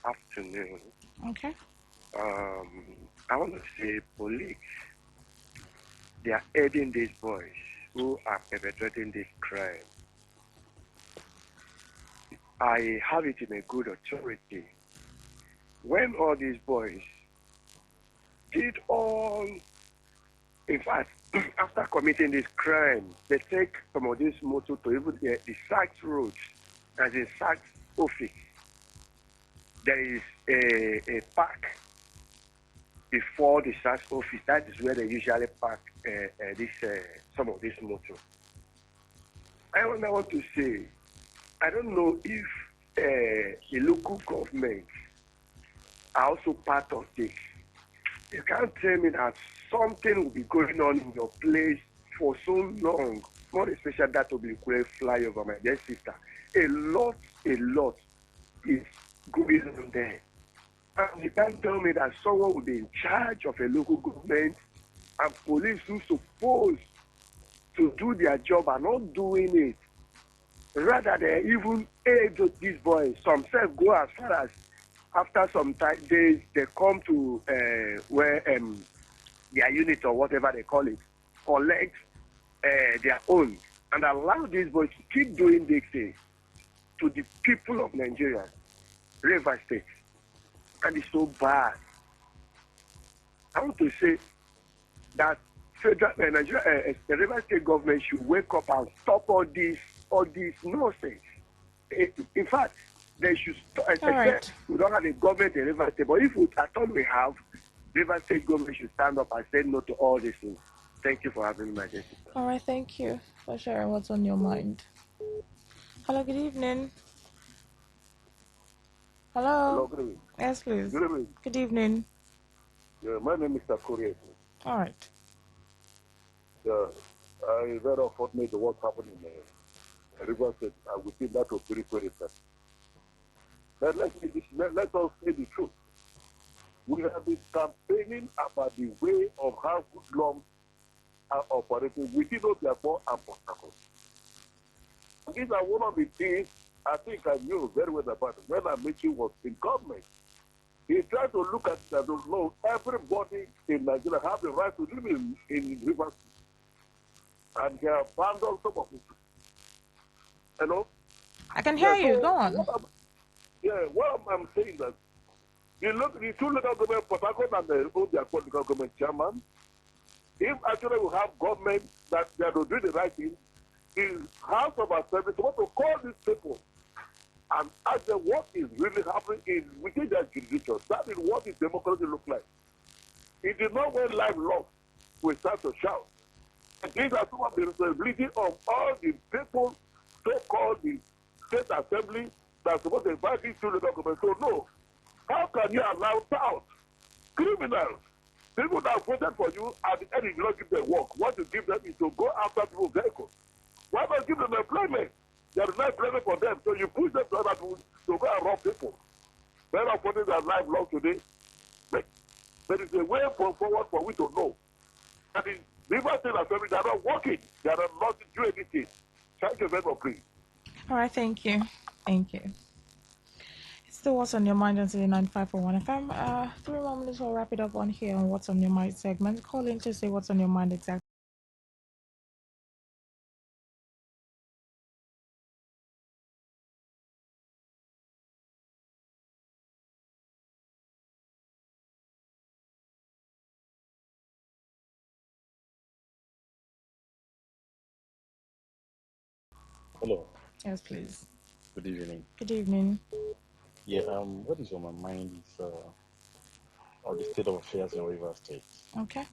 afternoon, Okay. I want to say police, they are aiding these boys who are perpetrating this crime. I have it in a good authority. When all these boys did all, in fact, after committing this crime, they take some of this motor to even the sacked roads, as in sacked office. There is a park before the sacked office. That is where they usually park some of this motor. I want to say, I don't know if the local government are also part of this. You can't tell me that something will be going on in your place for so long, not especially that will be great flyover, my dear sister. A lot is going on there. And you can't tell me that someone will be in charge of a local government and police who's supposed to do their job are not doing it. Rather, they even aid these boys. Some self go as far as after some days, they come to where their unit or whatever they call it, collect their own and allow these boys to keep doing this thing to the people of Nigeria, River State. And it's so bad. I want to say that federal Nigeria, the River State government should wake up and stop all this nonsense. In fact, they should stop. Right. We don't have a government in River State, but if we, at all we have, River State government should stand up and say no to all these things. Thank you for having me, my dear sister. All right, thank you for sharing what's on your mind. Hello, good evening. Hello. Hello, good evening. Yes, please. Good evening. Good evening. Yeah, my name is Mr. Korea. All right. Yeah, I very unfortunate what happened in River State. We think that was very, very sad. But let us say the truth. We have been campaigning about the way of how good laws are operating within Obiakpor and Port Harcourt. These are one of the things I think I knew very well about it when Amici was in government. He tried to look at it and know everybody in Nigeria have the right to live in Rivers. And he abandoned some of it. Hello? I can hear you. So Go on. What I'm saying that the two local government, Port Harcourt and the Obiakpor local government chairman, if actually we have government that they are doing the right thing, the House of Assembly supposed to call these people and ask them what is really happening within their jurisdiction. That is what the democracy looks like. It is not when life lost we start to shout. And these are some of the responsibility of all the people, so-called the state assembly, that are supposed to invite these two local governments. So no, how can you allow out criminals, people that voted for you, at the end you do not give them work? What you give them is to go after people's vehicles. Why not give them employment? There is no employment for them, so you push them to other people to go and rob people. They're not putting their life long today. But there is a way forward for we to know. And the River State Assembly, they are not working. They are not doing anything. Thank you very much, please. All right, thank you. Thank you. It's still What's on Your Mind on Today95.1 FM. 3 more minutes, we'll wrap it up on here on What's on Your Mind segment. Call in to say what's on your mind exactly. Hello. Yes, please. Good evening. Good evening. Yeah, what is on my mind is of the state of affairs in Rivers State. Okay.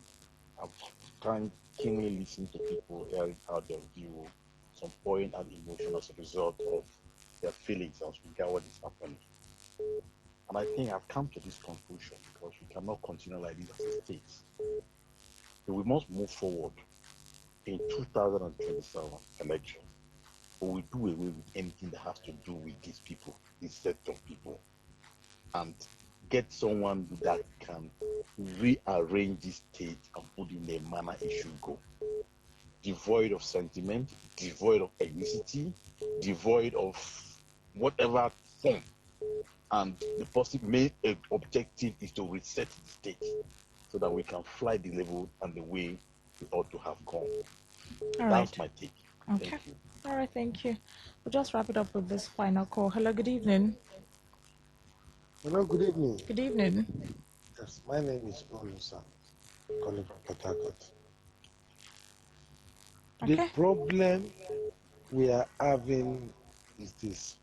I've keenly listened to people airing out their view, some pouring out emotion as a result of their feelings as regard what is happening. And I think I've come to this conclusion because we cannot continue like this as a state. So we must move forward in 2027 election. or we do away with anything that has to do with these people, this set of people, and get someone that can rearrange this state and put in the manner it should go. Devoid of sentiment, devoid of ethnicity, devoid of whatever form. And the main objective is to reset the state so that we can fly the level and the way we ought to have gone. That's my take. Okay. Thank you. All right, thank you. We'll just wrap it up with this final call. Hello, good evening. Hello, good evening. Good evening. Yes, my name is Olusa, calling from Port Harcourt. Okay. The problem we are having is this.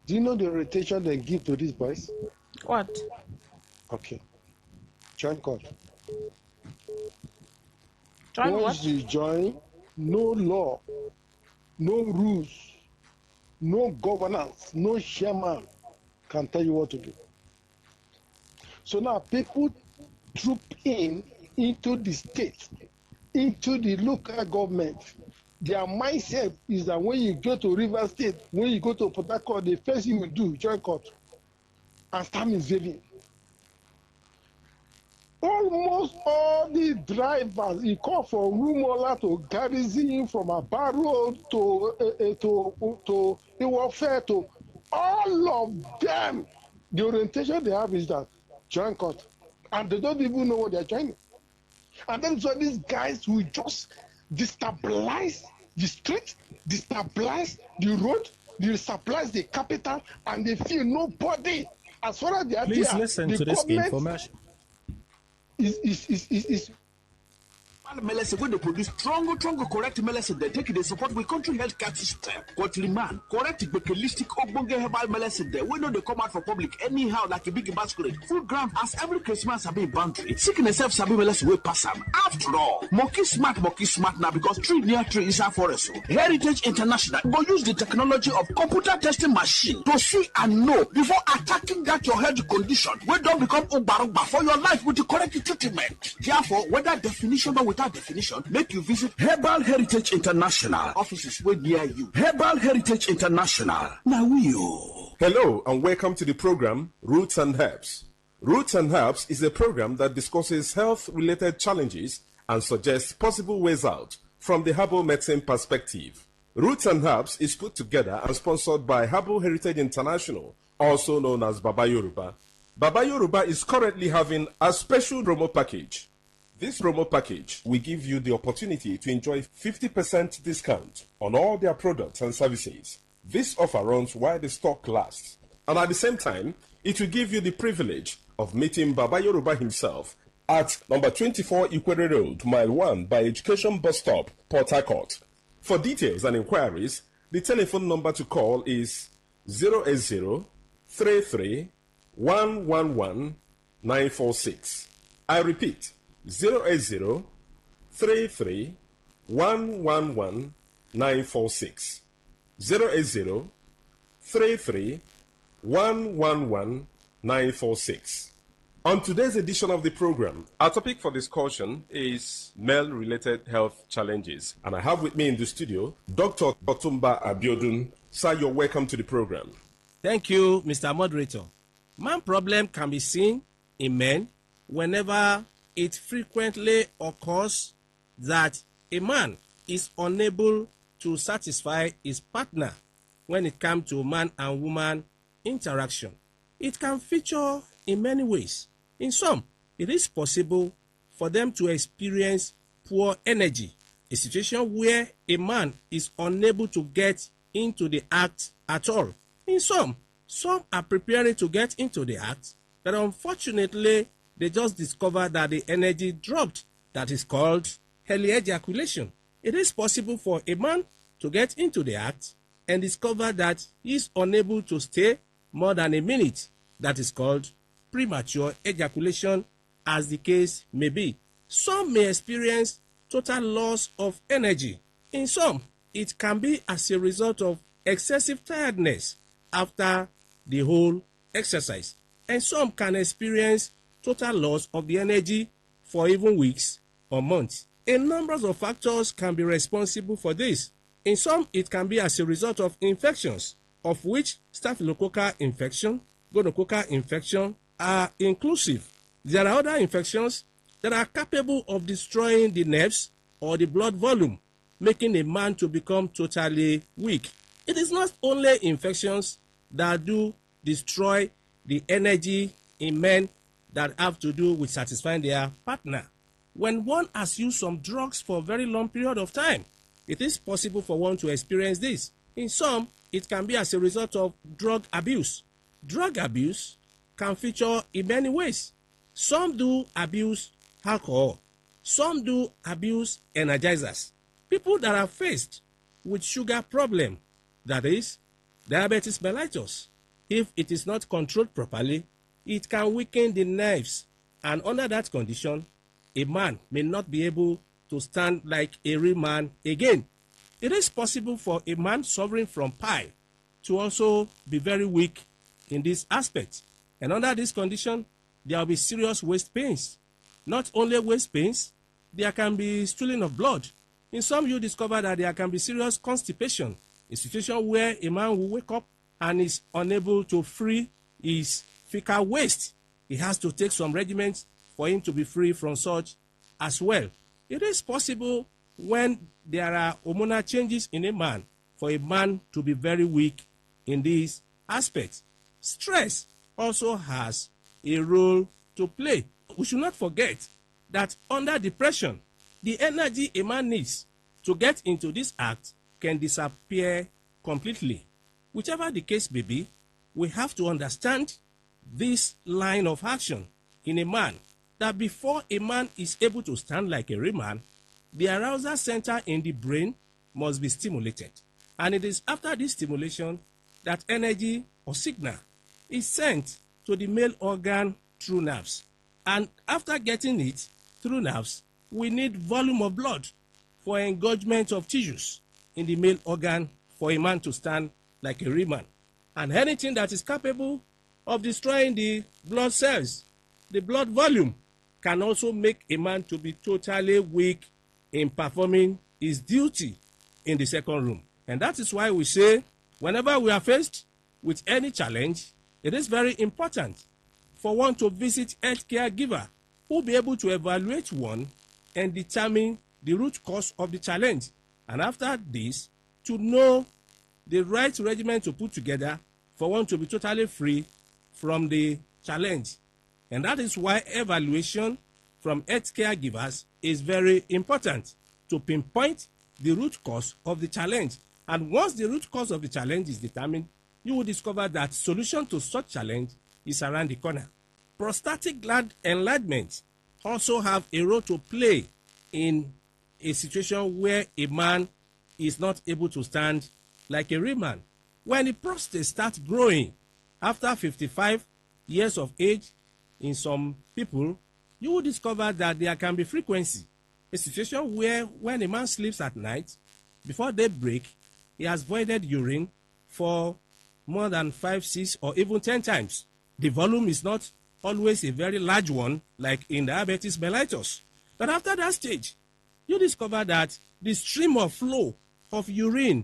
Do you know the rotation they give to these boys? What? Okay. Join court. Join Once what? you join, no law, no rules, no governance, no chairman can tell you what to do. So now people troop into the state, into the local government. Their mindset is that when you go to River State, when you go to Port Harcourt, the first thing you do, join court and start misbehaving. Almost all the drivers, you call from Rumola to Garrison, from Aba Road to Iwofe, to all of them, the orientation they have is that join court. And they don't even know what they're joining. And then so these guys will just destabilize the street, destabilize the road, destabilize the capital, and they feel nobody. As far as they are Please there, listen the to this government information. is Medicine when they produce strong, correct medicine, they take it, they support with country health care system. Quality man, correct, holistic, ogbonge herbal medicine, they we know they come out for public anyhow like a big basket. Full ground as every Christmas have been boundary. Sickness self sabi medicine will pass them. After all, monkey smart now because tree near tree is our forest. Heritage International go use the technology of computer testing machine to see and know before attacking that your health condition. We don't become ubaruba for your life with the correct treatment. Therefore, whether definition or without definition, make you visit Herbal Heritage International offices way near you. Herbal Heritage International. Now you. Hello and welcome to the program Roots and Herbs. Roots and Herbs is a program that discusses health-related challenges and suggests possible ways out from the herbal medicine perspective. Roots and Herbs is put together and sponsored by Herbal Heritage International, also known as Baba Yoruba. Baba Yoruba is currently having a special promo package. This promo package will give you the opportunity to enjoy 50% discount on all their products and services. This offer runs while the stock lasts, and at the same time, it will give you the privilege of meeting Baba Yoruba himself at number 24 Ikwere Road, Mile 1 by Education Bus Stop, Port Harcourt. For details and inquiries, the telephone number to call is 080-33-111-946. I repeat, 080-33-111-946. 080-33-111-946. On today's edition of the program, our topic for discussion is male-related health challenges. And I have with me in the studio, Dr. Otumba Abiodun. Sir, you're welcome to the program. Thank you, Mr. Moderator. Man problem can be seen in men whenever it frequently occurs that a man is unable to satisfy his partner when it comes to man and woman interaction. It can feature in many ways. In some, it is possible for them to experience poor energy, a situation where a man is unable to get into the act at all. In some are preparing to get into the act, but unfortunately, they just discover that the energy dropped. That is called early ejaculation. It is possible for a man to get into the act and discover that he is unable to stay more than a minute. That is called premature ejaculation, as the case may be. Some may experience total loss of energy. In some, it can be as a result of excessive tiredness after the whole exercise. And some can experience total loss of the energy for even weeks or months. A number of factors can be responsible for this. In some, it can be as a result of infections, of which staphylococcal infection, gonococcal infection are inclusive. There are other infections that are capable of destroying the nerves or the blood volume, making a man to become totally weak. It is not only infections that do destroy the energy in men that have to do with satisfying their partner. When one has used some drugs for a very long period of time, it is possible for one to experience this. In some, it can be as a result of drug abuse. Drug abuse can feature in many ways. Some do abuse alcohol. Some do abuse energizers. People that are faced with sugar problem, that is, diabetes mellitus, if it is not controlled properly, it can weaken the nerves, and under that condition, a man may not be able to stand like a real man again. It is possible for a man suffering from PI to also be very weak in this aspect. And under this condition, there will be serious waist pains. Not only waist pains, there can be stooling of blood. In some, you discover that there can be serious constipation, a situation where a man will wake up and is unable to free his fecal waste. He has to take some regimens for him to be free from such as well. It is possible when there are hormonal changes in a man for a man to be very weak in these aspects. Stress also has a role to play. We should not forget that under depression, the energy a man needs to get into this act can disappear completely. Whichever the case may be, we have to understand this line of action in a man, that before a man is able to stand like a real man, the arousal center in the brain must be stimulated. And it is after this stimulation that energy or signal is sent to the male organ through nerves. And after getting it through nerves, we need volume of blood for engorgement of tissues in the male organ for a man to stand like a real man. And anything that is capable of destroying the blood cells, the blood volume, can also make a man to be totally weak in performing his duty in the second room. And that is why we say, whenever we are faced with any challenge, it is very important for one to visit a healthcare giver who will be able to evaluate one and determine the root cause of the challenge. And after this, to know the right regimen to put together for one to be totally free from the challenge. And that is why evaluation from healthcare givers is very important to pinpoint the root cause of the challenge. And once the root cause of the challenge is determined, you will discover that solution to such challenge is around the corner. Prostatic gland enlargement also have a role to play in a situation where a man is not able to stand like a real man. When the prostate starts growing after 55 years of age, in some people, you will discover that there can be frequency. A situation where when a man sleeps at night, before daybreak, he has voided urine for more than 5, 6, or even 10 times. The volume is not always a very large one, like in diabetes mellitus. But after that stage, you discover that the stream of flow of urine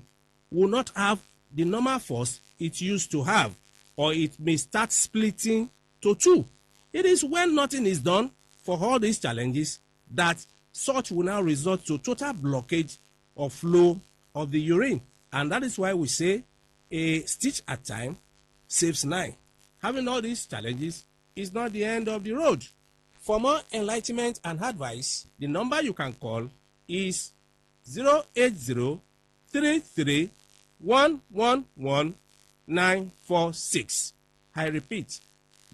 will not have the normal force it used to have, or it may start splitting to two. It is when nothing is done for all these challenges that such will now result to total blockage of flow of the urine. And that is why we say a stitch at time saves 9. Having all these challenges is not the end of the road. For more enlightenment and advice, the number you can call is 080-33-111-946. I repeat,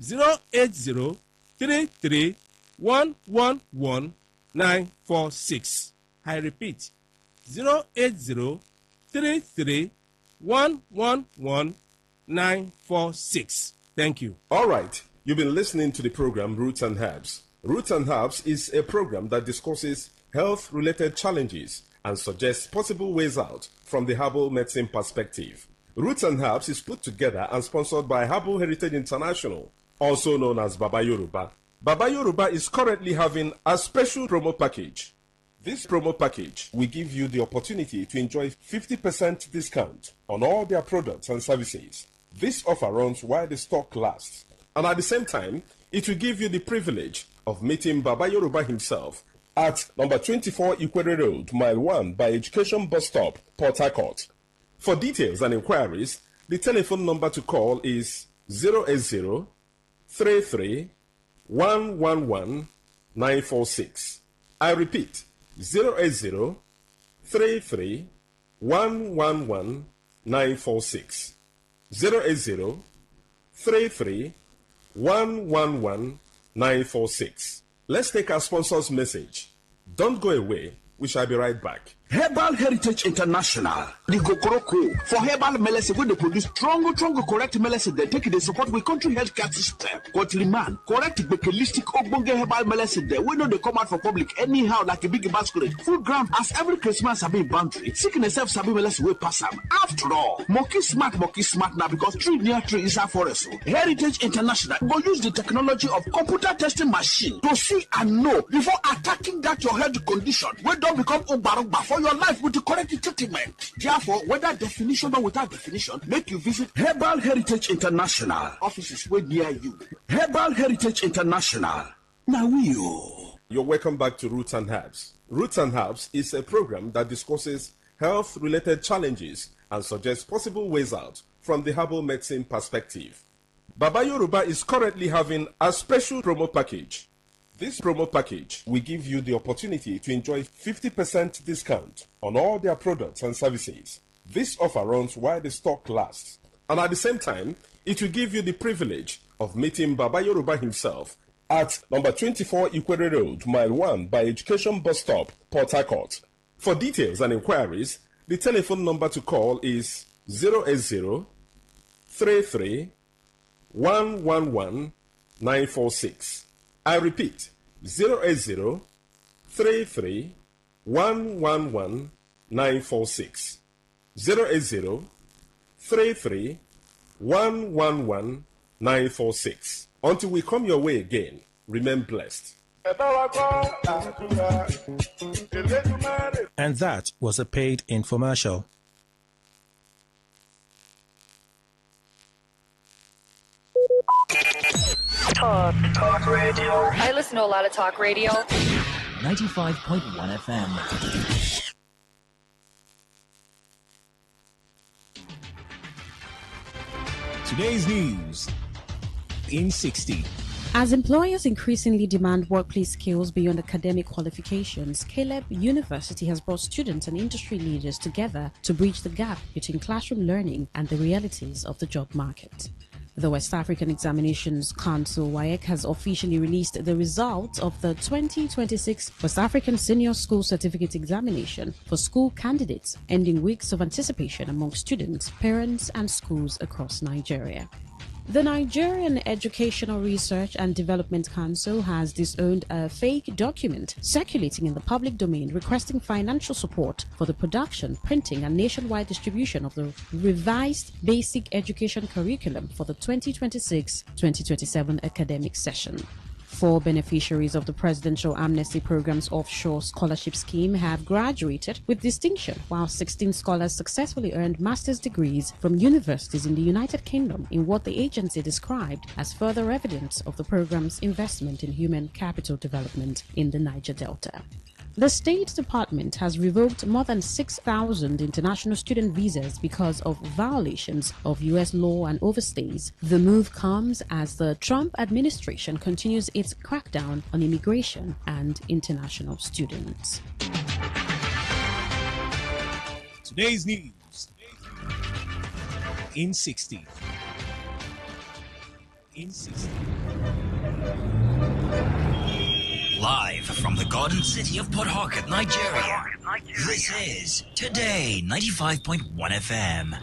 080-33-111-946. I repeat, 080-33-111-946. Thank you. All right. You've been listening to the program Roots and Herbs. Roots and Herbs is a program that discusses health-related challenges and suggests possible ways out from the herbal medicine perspective. Roots and Herbs is put together and sponsored by Herbal Heritage International, also known as Baba Yoruba. Baba Yoruba is currently having a special promo package. This promo package will give you the opportunity to enjoy 50% discount on all their products and services. This offer runs while the stock lasts, and at the same time, it will give you the privilege of meeting Baba Yoruba himself at number 24 Ikwere Road, Mile 1 by Education Bus Stop, Port Harcourt. For details and inquiries, the telephone number to call is 080 33 111 946. I repeat, 080 33 111 946. 080 33 111 946. Let's take our sponsor's message. Don't go away. We shall be right back. Herbal Heritage International, the Gokoroko for herbal medicine where they produce strong, correct medicine. They take it, they support with country healthcare system. Man, correct bekelistic ogbonge herbal medicine. They we know they come out for public anyhow like a big basket. Full ground as every Christmas have been boundary. Sickness self sabi medicine will pass them. After all, monkey smart now because tree near tree is a forest. Heritage International will use the technology of computer testing machine to see and know before attacking that your health condition. We don't become Obarogba for your life with the correct treatment. Therefore, whether definition or without definition, make you visit Herbal Heritage International. Offices way near you. Herbal Heritage International. Now You're welcome back to Roots and Herbs. Roots and Herbs is a program that discusses health-related challenges and suggests possible ways out from the herbal medicine perspective. Baba Yoruba is currently having a special promo package. This promo package will give you the opportunity to enjoy 50% discount on all their products and services. This offer runs while the stock lasts, and at the same time, it will give you the privilege of meeting Baba Yoruba himself at number 24 Ikwere Road, Mile 1 by Education Bus Stop, Port Harcourt. For details and inquiries, the telephone number to call is 080 33 111 946. I repeat, 080 33 111 946. 080 33 111 946. Until we come your way again, remain blessed. And that was a paid infomercial. Talk radio. I listen to a lot of talk radio. 95.1 FM. Today's news in 60. As employers increasingly demand workplace skills beyond academic qualifications, Caleb University has brought students and industry leaders together to bridge the gap between classroom learning and the realities of the job market. The West African Examinations Council, WAEC, has officially released the results of the 2026 West African Senior School Certificate Examination for school candidates, ending weeks of anticipation among students, parents, and schools across Nigeria. The Nigerian Educational Research and Development Council has disowned a fake document circulating in the public domain requesting financial support for the production, printing, and nationwide distribution of the revised basic education curriculum for the 2026-2027 academic session. 4 beneficiaries of the Presidential Amnesty Program's offshore scholarship scheme have graduated with distinction, while 16 scholars successfully earned master's degrees from universities in the United Kingdom in what the agency described as further evidence of the program's investment in human capital development in the Niger Delta. The State Department has revoked more than 6,000 international student visas because of violations of U.S. law and overstays. The move comes as the Trump administration continues its crackdown on immigration and international students. Today's news in 60. Live from the Garden City of Port Harcourt, Nigeria. This is Today 95.1 FM.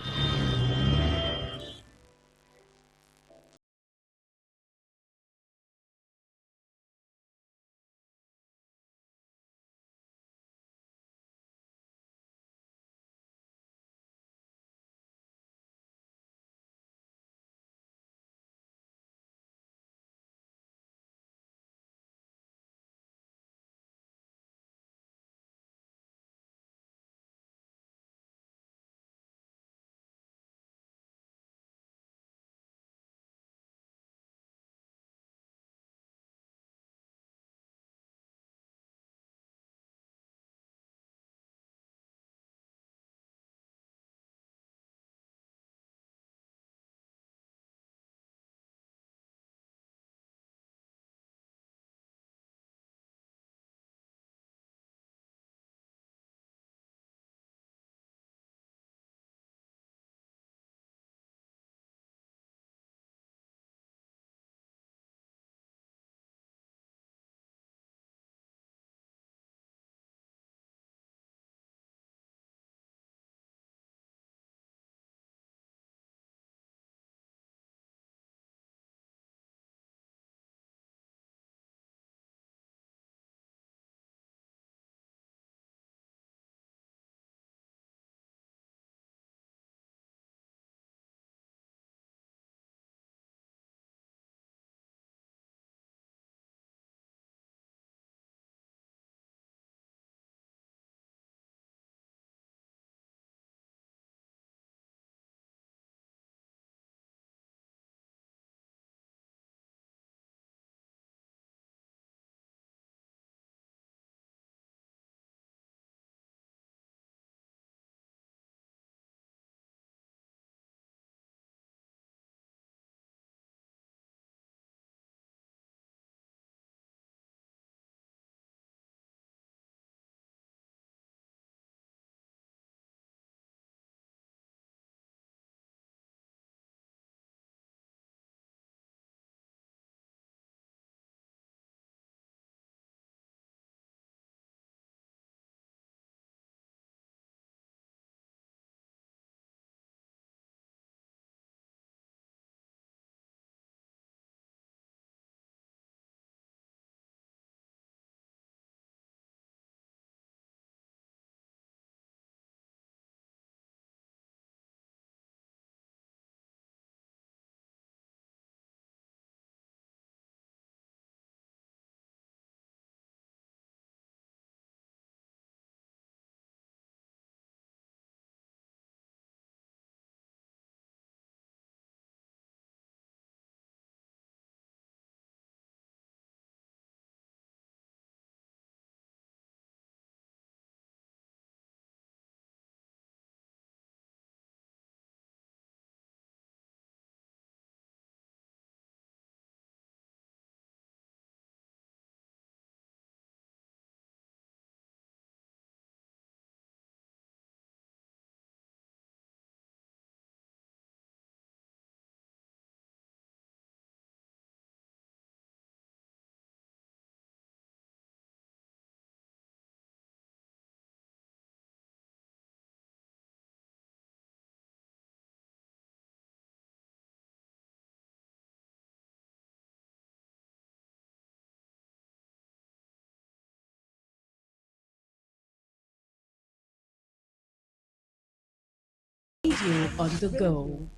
Radio on the go.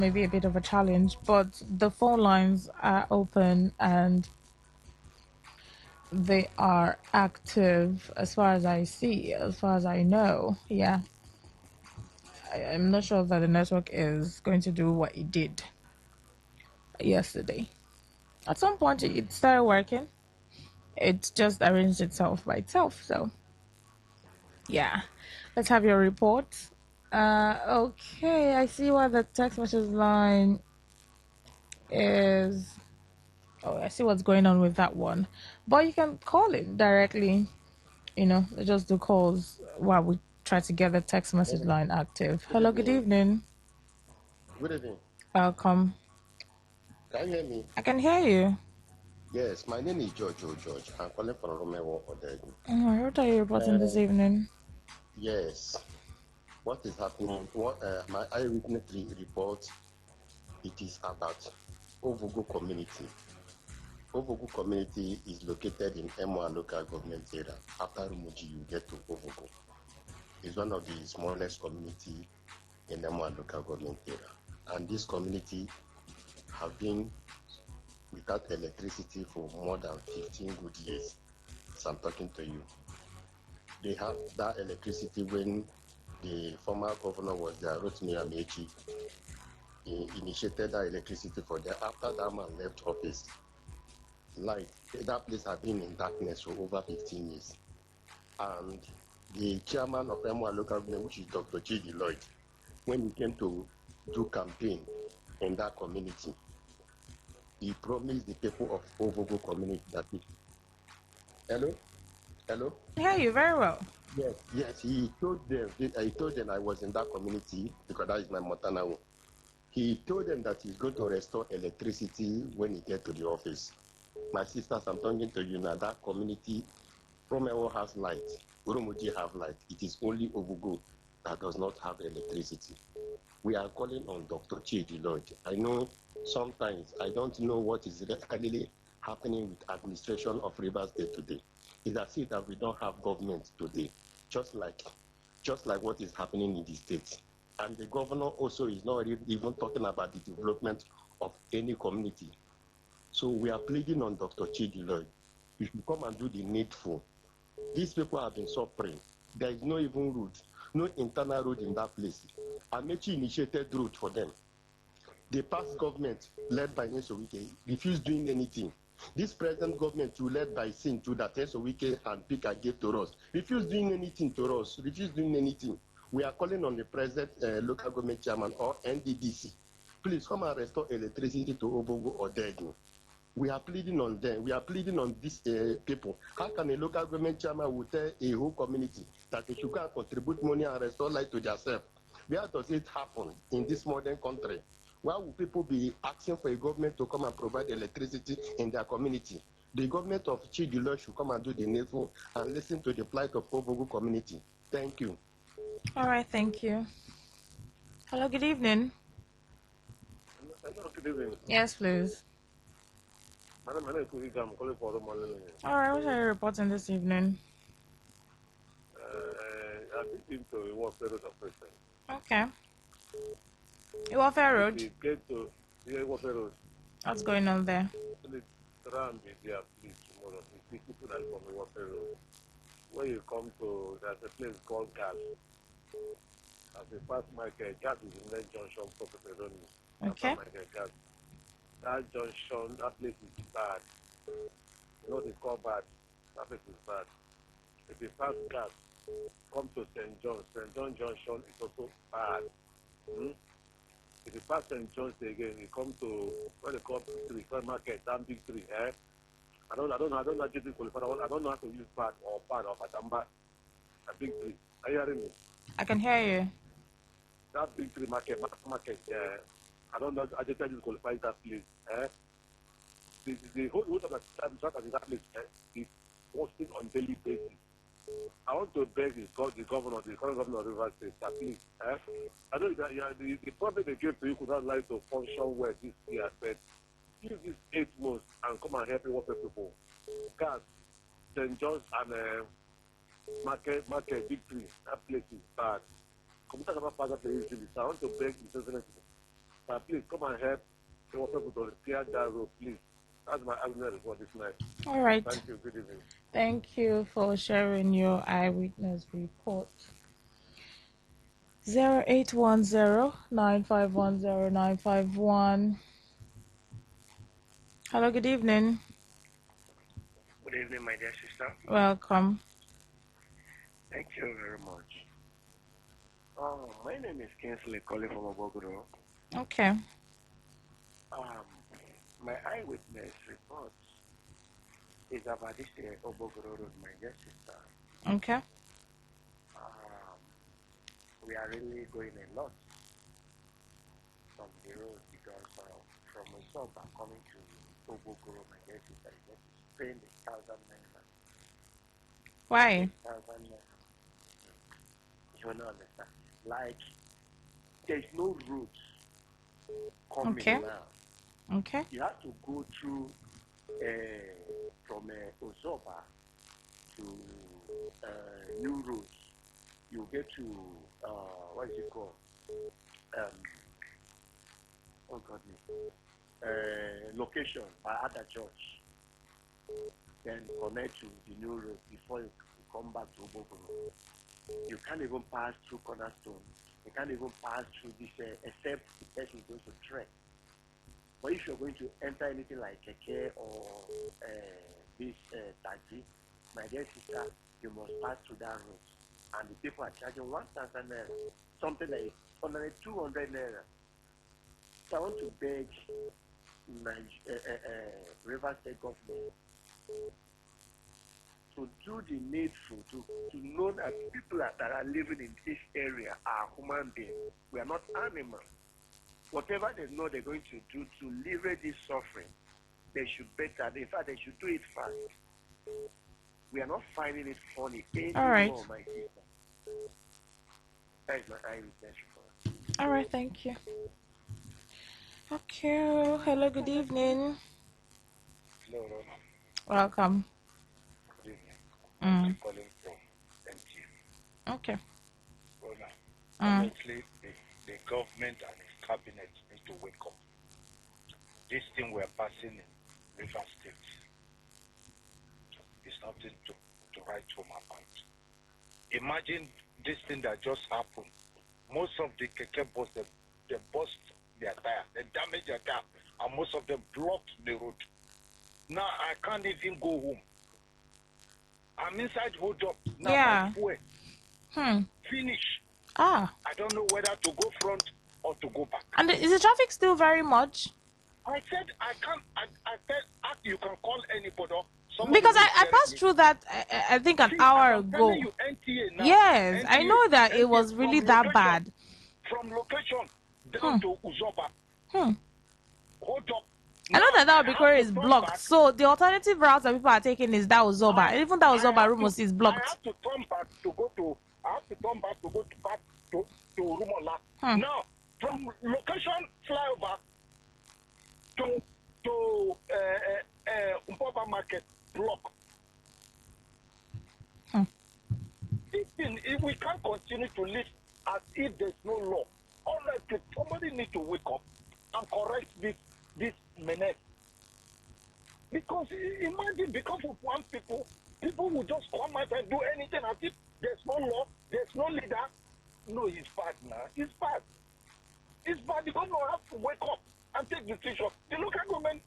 maybe a bit of a challenge, but the phone lines are open and they are active as far as I see, as far as I know. Yeah. I'm not sure that the network is going to do what it did yesterday. At some point, it started working. It just arranged itself by itself. So, yeah. Let's have your report. Okay. I see what the text message line is. Oh, I see what's going on with that one. But you can call it directly. They just do calls while we try to get the text message line active. Hello, good evening. Good evening. Welcome. Can you hear me? I can hear you. Yes, my name is George. I'm calling from Romeo Odegu. What are you reporting this evening? Yes. What is happening? My eyewitness report, it is about Ovugu community. Ovugu community is located in Emwa local government area. After Rumuji, you get to Ovugu. It's one of the smallest community in Emwa local government area. And this community have been without electricity for more than 15 good years. So I'm talking to you. They have that electricity when the former governor was there, Rotimi Amechi. He initiated that electricity for them. After that man left office, that place had been in darkness for over 15 years. And the chairman of Emwa local government, which is Dr. Chidi Lloyd, when he came to do campaign in that community, he promised the people of Ovogo community that Hello? I hear you very well. Yes, he told them I was in that community because that is my maternal home. He told them that he's going to restore electricity when he gets to the office. My sisters, I'm talking to you now, that community, Romeo has light, Urumuji have light. It is only Ovugo that does not have electricity. We are calling on Dr. Chidi Lloyd. I know sometimes I don't know what is really happening with administration of Rivers State today. It's as if that we don't have government today, just like what is happening in the states. And the governor also is not even talking about the development of any community. So we are pleading on Dr. Chidi Lloyd. You should come and do the needful. These people have been suffering. There is no even road, no internal road in that place. Amechi initiated road for them. The past government, led by Nsowike, refused doing anything. This present government, led by Sin, that Nsowike and Pika gave to us, refused doing anything to us, refused doing anything. We are calling on the present local government chairman or NDDC. Please come and restore electricity to Obogo or Degu. We are pleading on them. We are pleading on these people. How can a local government chairman will tell a whole community that they should go and contribute money and restore light to themselves? Where does it happen in this modern country? Why will people be asking for a government to come and provide electricity in their community? The government of Chidilo should come and do the needful and listen to the plight of Obogo community. Thank you. All right, thank you. Hello, good evening. Hello, good evening. Yes, please. My name is Kurika. I'm calling for Romeo. All right, what are you reporting this evening? I've been into Warfare Road operation. Okay. Warfare Road? If you get to Warfare Road. What's going on there? Please there, please, tomorrow. You see people that from the Warfare Road. When you come to, there's a place called Gas. As a fast market, Gas is in that junction for Pepperoni. Okay. Gas. That junction, that place is bad. You know they call bad. That place is bad. If you pass Gas, come to St. John's. St. John Junction is also bad. If you pass St. John's again, you come to what they call Big 3 market, that Big 3. I don't know how to use pad or patamba. A Big 3. Are you hearing me? I can hear you. That Big 3 market, I don't know. I just tell you to qualify that place. The whole of the truck in that place is posting on daily basis. I want to beg the current governor of Rivers State that please. I know that the problem they gave to you could not like to function well this year, but use these 8 months and come and help work people. Gas, St. John's and market, Big 3, that place is bad. Computer about father place. I want to beg the president Please come and help the people to clear that road, please. That's my argument for this night. All right. Thank you. Good evening. Thank you for sharing your eyewitness report. 0810-9510951. Hello, good evening. Good evening, my dear sister. Welcome. Thank you very much. My name is Kinsley calling from Obogoro. Okay. My eyewitness report is about this Obogoro Road, my dear sister. Okay. We are really going a lot from the road because from Usoba coming to Obogoro, my dear sister, you have to spend 1,000 naira. Why? 1,000 naira. You will not understand. Like, there's no route coming now. Okay. You have to go through from Usoba to New Roads. You get to what is it called? Location by other church. Then connect to the New Road before you come back to Obogoro. You can't even pass through Cornerstone. You can't even pass through this except the person is going to trek. But if you're going to enter anything like Keke or this taxi, my dear sister, you must pass through that route. And the people are charging 1,000 naira, something like 200 naira. So I want to beg River State government to do the needful, to know that people that are living in this area are human beings. We are not animals. Whatever they know they're going to do to alleviate this suffering, they should better. In fact, they should do it fast. We are not finding it funny anymore, All right. my sister. That is my eyewitness report. All right, thank you. Okay. Hello, good evening. Hello, Rona. Welcome. Good evening. I'm calling from MT. Okay. Rona, honestly, the government and its cabinet need to wake up. This thing we are passing in River State is nothing to write home about. Imagine this thing that just happened. Most of the keke bus, they bust their tire, they damage their tire, and most of them blocked the road. Now I can't even go home. I'm inside hold up. Now Yeah. Finish. I don't know whether to go front or to go back. And is the traffic still very much? I said I can't. I said you can call anybody. Because I passed through that, I think, an hour ago. You, NTA now. Yes, NTA, I know that it was NTA really that location, bad. From location down to Uzoba. Hold up. I know that Obikore is blocked, back. So the alternative route that people are taking is that Uzoba. Even that Uzoba Rumos is blocked. I have to turn back to go to. Back to Rumola. Now from location flyover to Umpoba Market block. This thing, if we can't continue to live as if there's no law, honestly, somebody needs to wake up and correct this menace. Because imagine, because of one people will just come out and do anything as if there's no law, there's no leader. No, it's bad now. It's bad. It's bad. The government have to wake up and take decision. The local government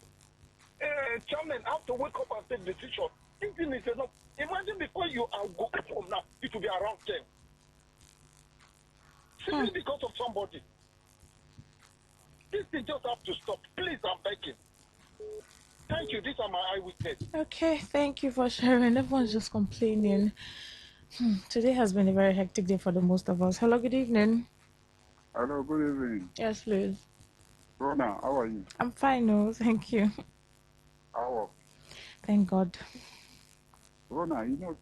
chairman have to wake up and take decision. This thing is enough. Imagine before you are going from now, it will be around 10. Simply because of somebody. This thing just have to stop. Please, I'm begging. Thank you. These are my eyewitness. Okay, thank you for sharing. Everyone's just complaining. Today has been a very hectic day for the most of us. Hello, good evening. Hello, good evening. Yes, please. Rona, how are you? I'm fine, no, thank you. How? Thank God. Rona, you know,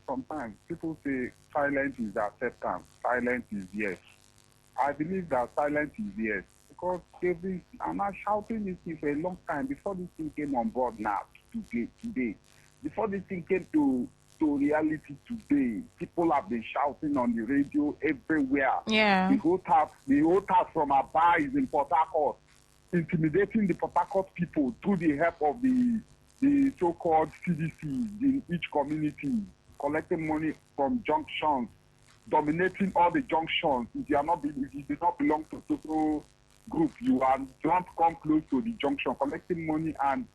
sometimes people say silence is acceptance, silence is yes. I believe that silence is yes. Because I'm not shouting this thing for a long time before this thing came on board now, today. Before this thing came to to reality today. People have been shouting on the radio everywhere. Yeah. The whole task from Aba is in Port Harcourt, intimidating the Port Harcourt people through the help of the so-called CDCs in each community, collecting money from junctions, dominating all the junctions. If you do not belong to social group, don't come close to the junction, collecting money and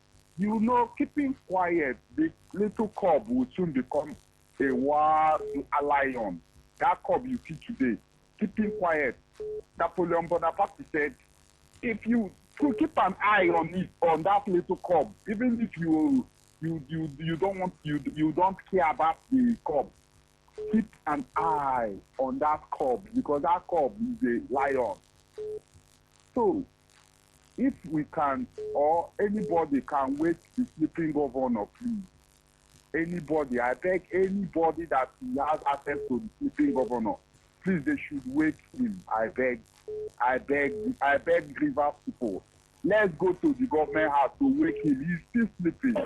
keeping quiet. The little cub will soon become a wild lion. That cub you see today, keeping quiet. Napoleon Bonaparte said, if you keep an eye on that little cub, even if you don't care about the cub, keep an eye on that cub because that cub is a lion. So, if we can, or anybody can wake the sleeping governor, please. Anybody, I beg anybody that has access to the sleeping governor, please, they should wake him. I beg Rivers people. Let's go to the government house to wake him. He's still sleeping.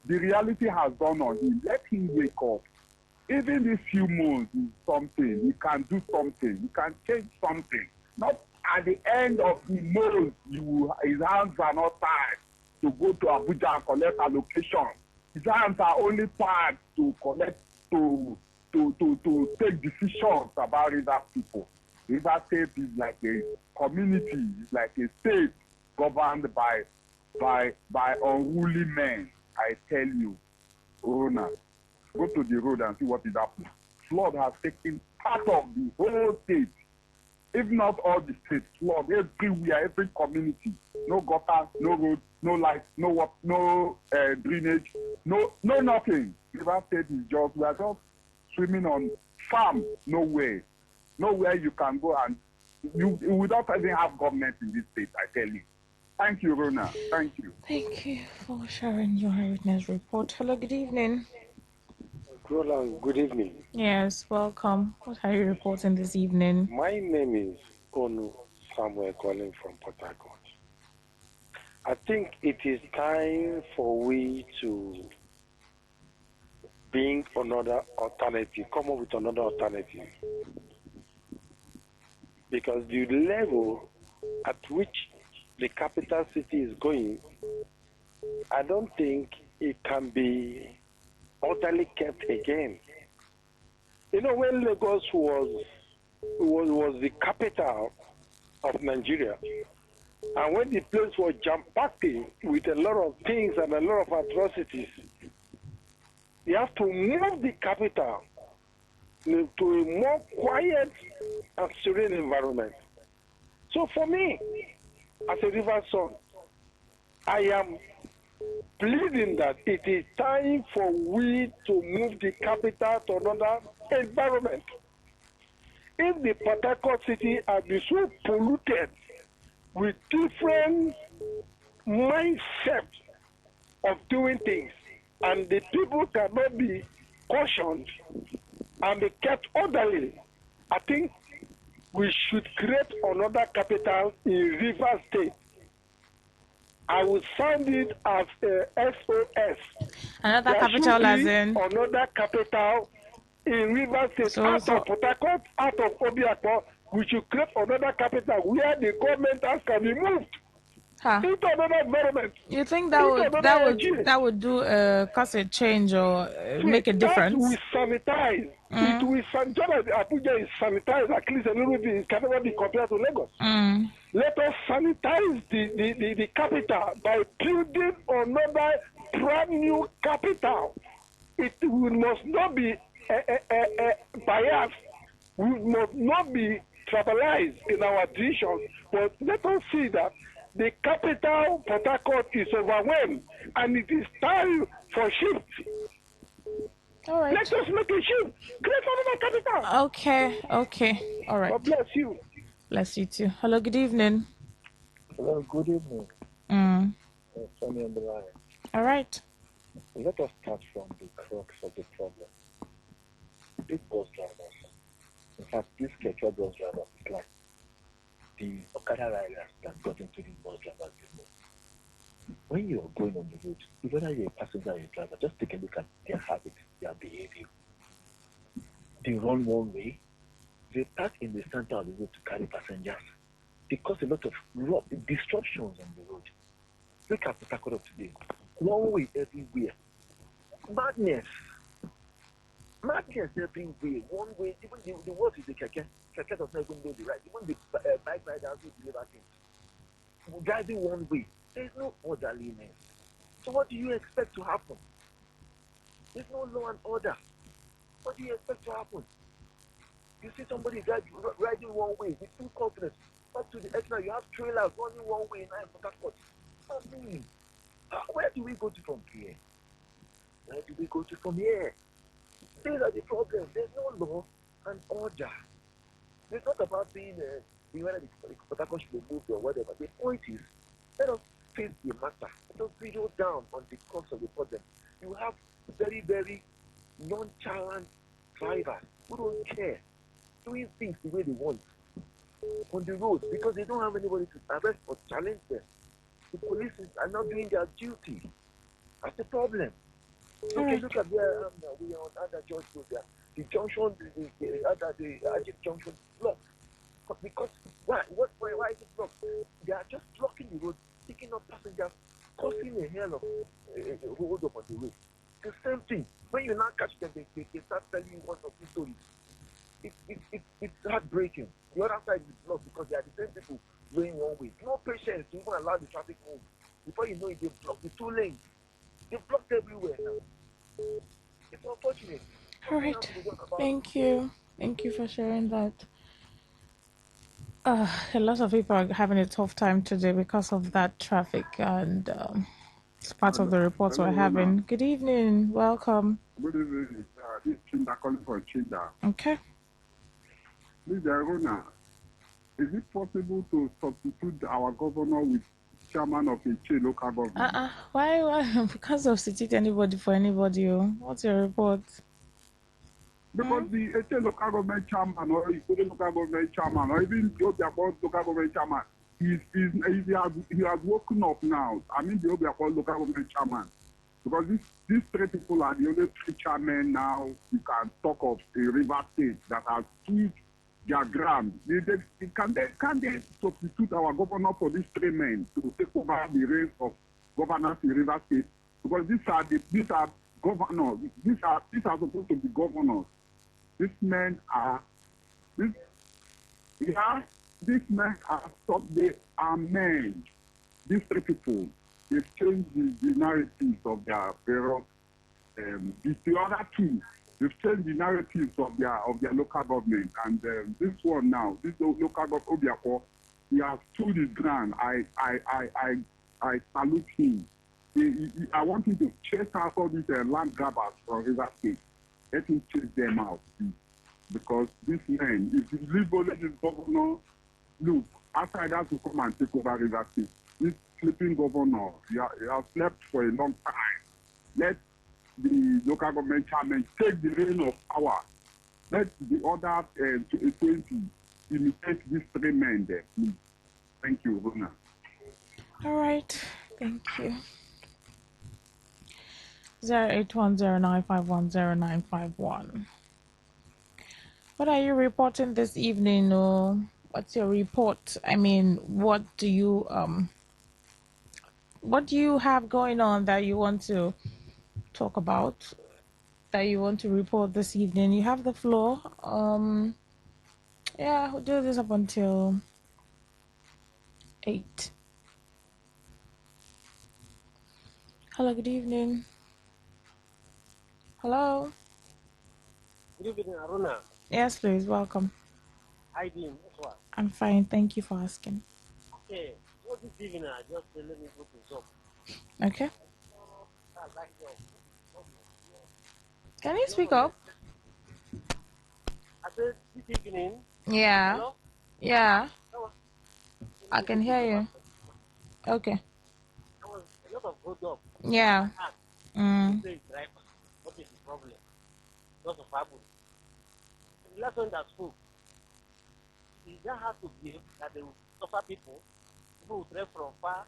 The reality has dawned on him. Let him wake up. Even these few months is something. He can do something. He can change something. Not at the end of the month, his hands are not tied to go to Abuja and collect allocation. His hands are only tied to collect, to take decisions about Rivers people. Rivers State is like a community, it's like a state governed by unruly men. I tell you, Rona, go to the road and see what is happening. Flood has taken part of the whole state, if not all the states. Flood everywhere, every community. No gutter, no road, no light, no water, no drainage, no nothing. River State is we are just swimming on farm, nowhere you can go, and you without even have government in this state. I tell you. Thank you, Rona. Thank you. Thank you for sharing your eyewitness report. Hello, good evening. Roland, good evening. Yes, welcome. What are you reporting this evening? My name is Onu Samuel calling from Port Harcourt. I think it is time for we to bring another alternative, come up with another alternative. Because the level at which the capital city is going, I don't think it can be orderly kept again. You know, when Lagos was the capital of Nigeria, and when the place was jam-packed with a lot of things and a lot of atrocities, you have to move the capital to a more quiet and serene environment. So for me, as a river son, I am pleading that it is time for we to move the capital to another environment. If the Port Harcourt city has been so polluted with different mindsets of doing things, and the people cannot be cautioned and be kept orderly, I think we should create another capital in Rivers State. I will sound it as a SOS. Another capital as in? Another capital in Rivers State, out of Port Harcourt, out of Obiakpo. We should create another capital where the government house can be moved into another environment. You think that would do cause a change or make a difference? That will sanitize. It will sanitize. Abuja is sanitized at least a little bit. It can never be compared to Lagos. Let us sanitize the capital by building another brand new capital. It must not be biased. We must not be tribalized in our decisions. But let us see that the capital, Port Harcourt, is overwhelmed, and it is time for shift. All right. Let us make a shift. Create another capital. Okay. All right. God bless you. Bless you too. Hello, good evening. Hello, good evening. Sunny on the line. All right. Let us start from the crux of the problem. These bus drivers, in fact, these Keke bus drivers, like the Okada riders that got into the bus drivers business. when you're going on the road, whether you're a passenger or a driver, just take a look at their habits, their behavior. They run one way, they park in the center of the road to carry passengers. They cause a lot of disruptions on the road. Look at Port Harcourt today. One way everywhere. Madness. Madness everywhere. One way. Even the worst is the keke. Keke does not even know the right. Even the bike riders who deliver things. Driving one way. There is no orderliness. So what do you expect to happen? There's no law and order. What do you expect to happen? You see somebody riding one way with full confidence. Up to the extra, you have trailers running one way now in Port Harcourt. I mean, where do we go to from here? Where do we go to from here? These are the problems. There's no law and order. It's not about being whether the Port Harcourt should be moved or whatever. The point is, let us face the matter. Let us video down on the cause of the problem. You have very, very nonchalant drivers who don't care, doing things the way they want on the road because they don't have anybody to arrest or challenge them. The police are not doing their duty. That's the problem. Okay, look at where we are on other George Road there. The junction, the Ajit junction blocked. Because why is it blocked? They are just blocking the road, picking up passengers, causing a hell of a hold up on the road. The same thing. When you now catch them, they start telling you one of these stories. It's heartbreaking. The other side is blocked because they are the same people going one way. No patience to even allow the traffic move. Before you know it, they block the two lanes. They blocked everywhere now. It's unfortunate. All right. Thank you. Thank you for sharing that. A lot of people are having a tough time today because of that traffic, and it's part of the reports we're having. Good evening. Welcome. Good evening. This is Chinda calling for Chinda. Okay. Mr. Rona, is it possible to substitute our governor with chairman of a local government? Why? Because of substitute anybody for anybody. What's your report? Because the local government chairman or the local government chairman or even the Obiakpon local government chairman, he has woken up now. I mean the Obiakpon local government chairman. Because these three people are the only three chairmen now you can talk of a river state that has stood their ground. Can they substitute our governor for these three men to take over the reins of governors in river state? Because these are governors. These are supposed to be governors. These men are men men. These three people, they've changed the narratives of their various the other two, they've changed the narratives of their local government. And this one now, this local government Obiakpon, he has stood his ground. I salute him. I want him to chase out all these land grabbers from River State. Let him chase them out, please. Because these men, if you leave only this governor, look, outsiders will come and take over River State. This sleeping governor, he has slept for a long time. Let the local government chairman take the reign of power. Let the other 20 imitate these three men there, please. Thank you, Rona. All right. Thank you. 08109510951. What are you reporting this evening? What's your report? I mean, what do you have going on that you want to talk about, that you want to report this evening? You have the floor. Yeah, we'll do this up until 8. Hello, good evening. Hello. Good evening, Aruna. Yes, please. Welcome. How you doing? I'm fine. Thank you for asking. Okay. What this evening, just let me go to job. Okay. Can you speak up? I said this evening. Yeah. Hello? Yeah. I can hear you. Okay. There was a lot of hold up. Yeah. Driver. What is the problem? Lots of Bible. The last one that spoke, it just has to be that they will suffer people. People will drive from far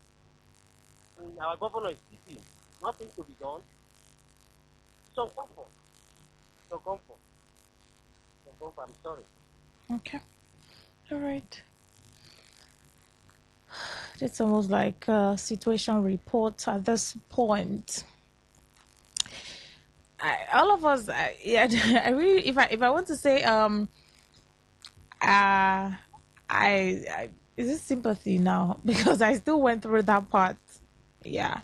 our governor is sitting, nothing to be done. It's uncomfortable. It's uncomfortable. It's uncomfortable. I'm sorry. Okay. All right. It's almost like a situation report at this point. All of us, yeah, I really, if I want to say, I is this sympathy now because I still went through that part. Yeah,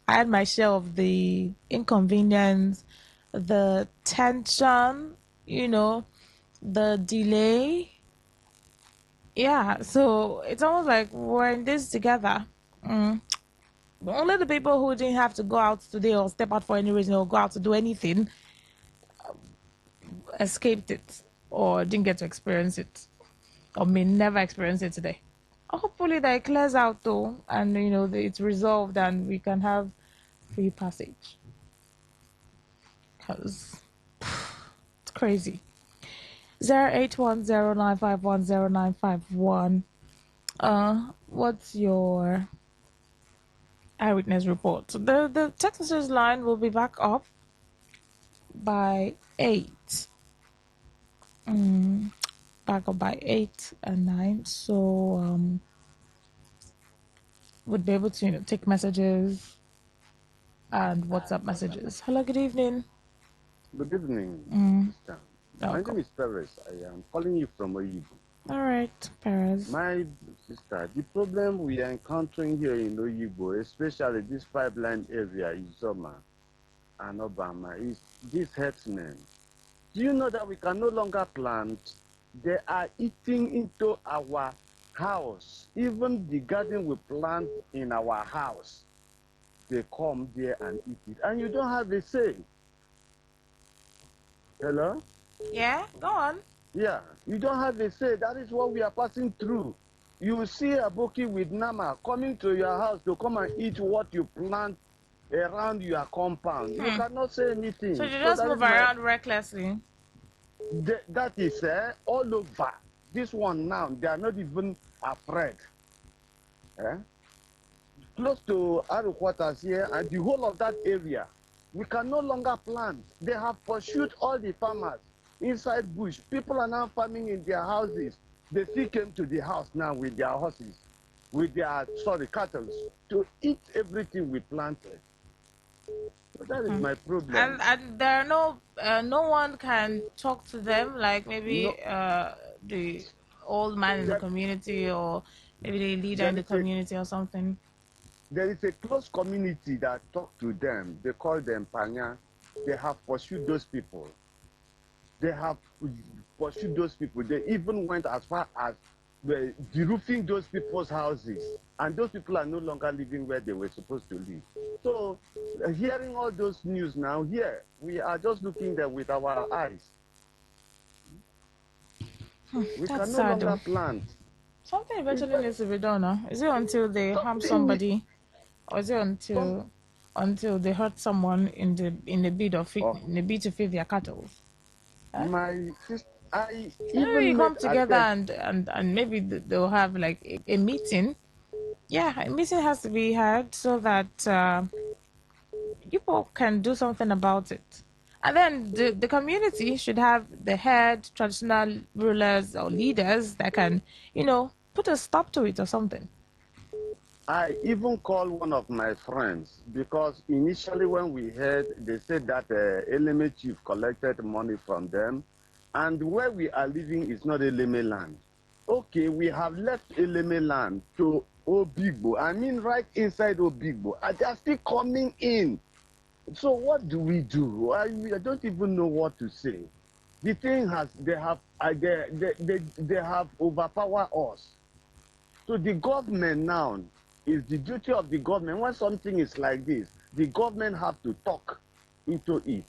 I had my share of the inconvenience, the tension, the delay. Yeah, so it's almost like we're in this together. Mm. Only the people who didn't have to go out today or step out for any reason or go out to do anything escaped it or didn't get to experience it or may never experience it today. Hopefully that it clears out though and it's resolved and we can have free passage because it's crazy. 0810951091. What's your eyewitness report? So the text message line will be back up by 8. Back up by 8 and 9. So would be able to take messages and WhatsApp messages. Hello, good evening. Good evening, Mm. sister. My Welcome. name is Perez. I am calling you from Oyibo. All right, Perez. My sister, the problem we are encountering here in Oyibo, especially this pipeline area, Izoma and Obama, is these herdsmen. Do you know that we can no longer plant? They are eating into our house. Even the garden we plant in our house, they come there and eat it. And you don't have a say. Hello? Yeah, go on. Yeah, you don't have a say. That is what we are passing through. You see a bookie with Nama coming to your house to come and eat what you plant around your compound. You cannot say anything. So you just move around recklessly. That is all over. This one now, they are not even afraid. Close to Aru quarters here and the whole of that area, we can no longer plant. They have pursued all the farmers inside bush. People are now farming in their houses. They still came to the house now with their horses, with their, cattle, to eat everything we planted. So that is my problem. And there are no one can talk to them, like maybe the old man in the community or maybe the leader in the community or something. There is a close community that talk to them. They call them Panya. They have pursued those people. They have pursued those people. They even went as far as deroofing those people's houses. And those people are no longer living where they were supposed to live. So hearing all those news now, here, we are just looking there with our eyes. We can no longer plant. Something eventually needs to be done, huh? Is it until they harm somebody? Or is it until they hurt someone in the bid to feed their cattle? Huh? My sister, I maybe even you come together attempt. and maybe they'll have like a meeting. Yeah, a meeting has to be had so that people can do something about it. And then the community should have the head, traditional rulers or leaders that can, put a stop to it or something. I even called one of my friends because initially when we heard, they said that Eleme chief collected money from them and where we are living is not Eleme land. Okay, we have left Eleme land to Obigbo. I mean right inside Obigbo. And they are still coming in. So what do we do? I don't even know what to say. The thing they have overpowered us. So the government now, is the duty of the government. When something is like this, the government have to talk into it.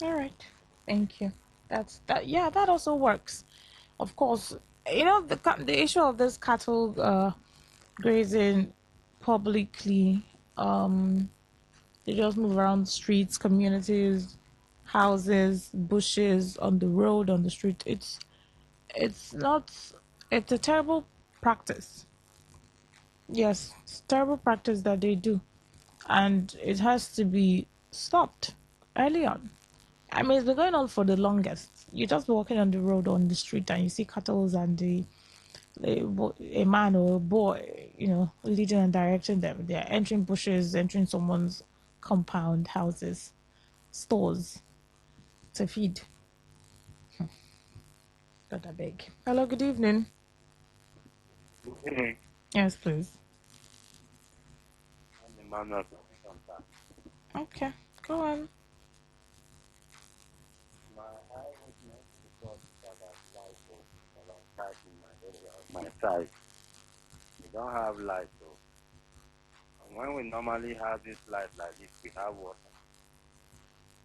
All right, thank you. Yeah, that also works. Of course, the issue of this cattle grazing publicly. They just move around streets, communities, houses, bushes, on the road, on the street. It's not. It's a terrible practice. Yes, it's terrible practice that they do, and it has to be stopped early on. I mean, it's been going on for the longest. You're just walking on the road on the street and you see cattle and a man or a boy, leading and directing them. They're entering bushes, entering someone's compound, houses, stores to feed. God, I beg. Hello, good evening. Mhm. Yes, please. I'm the man of sometimes. Okay, go on. My eyewitness report that has light alongside in my area, my side. We don't have light though. And when we normally have this light like this, we have water.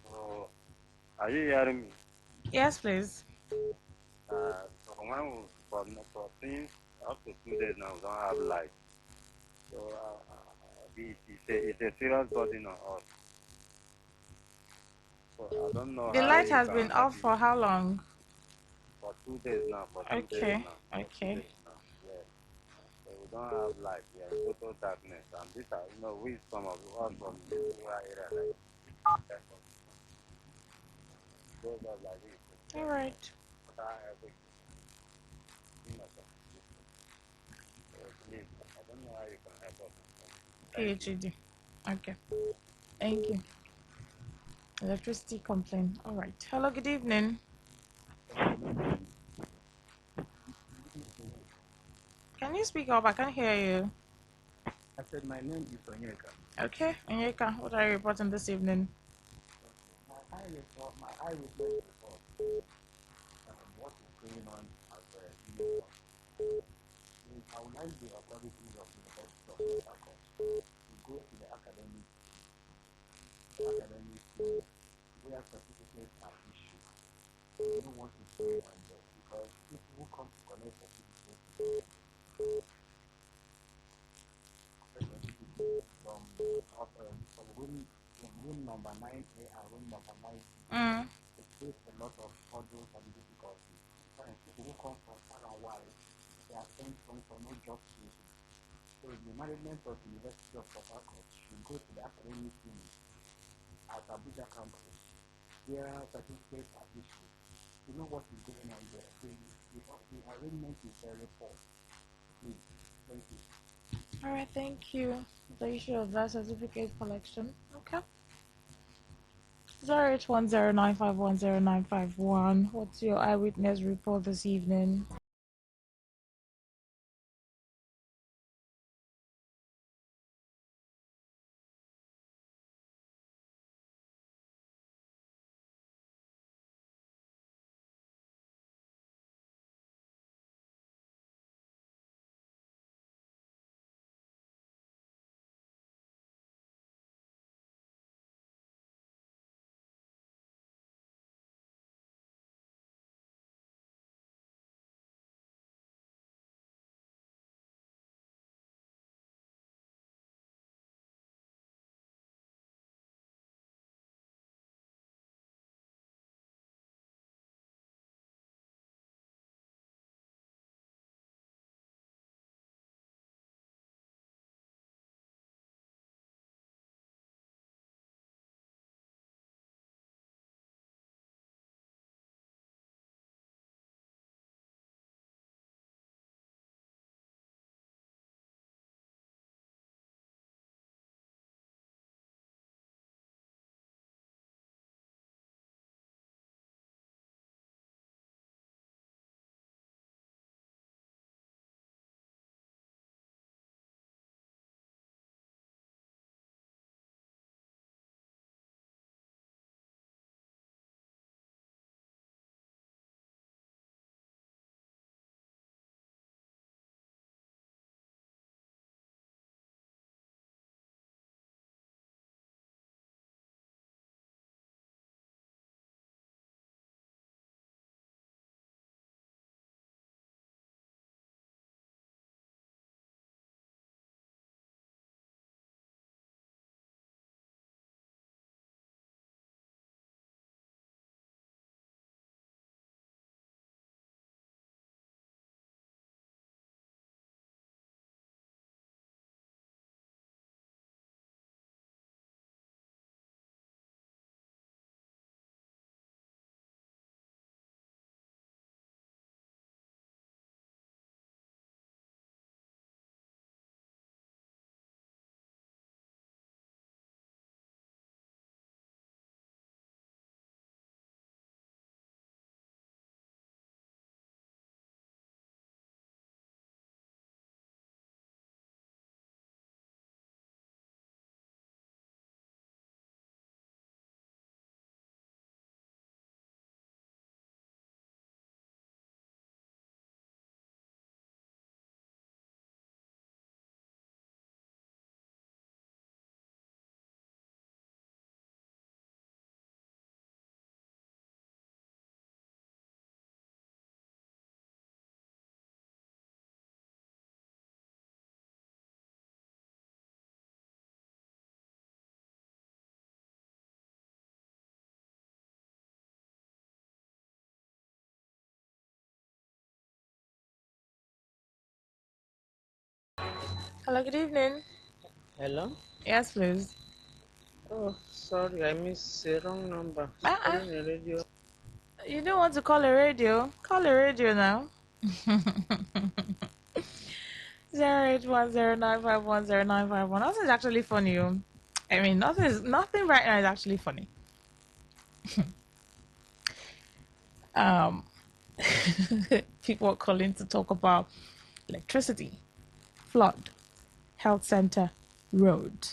So, are you hearing me? Yes, please. So when we, for things up to 2 days now, we don't have light. So it's a serious burden on us. So I don't know The how light you has can been help off me for how long? for 2 days now. For 2 days Okay, now. For 2 okay. days now. Yeah. So we don't have light. We are in total darkness. And these are, we some of us from the rural area like those are like this. All right. Everything. So please, I don't know how you can help us. Thank you. PhD. Okay. Thank you. Electricity complaint. All right. Hello, good evening. Can you speak up? I can't hear you. I said my name is Onyeka. Okay, Onyeka, what are you reporting this evening? My eyewitness report, what is going on at the uniform. I would like the authorities of the University of Port Harcourt to go to the academic team where certificates are issued. We know what is going on there because people who come to collect certificates from room number 9A and room number 9B. It creates a lot of hurdles and difficulties. Sometimes people who come from far and wide, they are sent from for no job creation. So the management of the University of Port Harcourt should go to the academic team at Abuja campus where certificates are issued. You know what is going on there. The arrangement is very poor. Please, thank you. All right, thank you. The issue of that certificate collection. Okay. 0810951091. What's your eyewitness report this evening? Hello, good evening. Hello? Yes, please. Oh, sorry, I missed the wrong number. Uh-uh. Calling the radio. You don't want to call a radio? Call a radio now. 08109510951. Nothing is actually funny. I mean, nothing right now is actually funny. Um, people are calling to talk about electricity, flood, health center, road.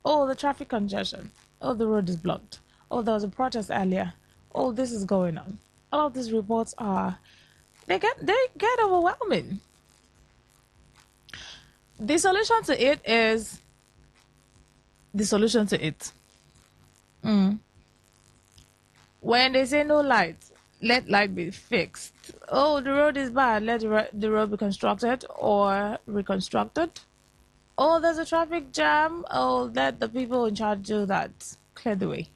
Oh, the traffic congestion. Oh, the road is blocked. Oh, there was a protest earlier. Oh, this is going on. All of these reports are they get overwhelming. The solution to it is the solution to it. Mm. When they say no light, let light be fixed. Oh, the road is bad. Let the road be constructed or reconstructed. Oh, there's a traffic jam. Oh, let the people in charge do that. Clear the way.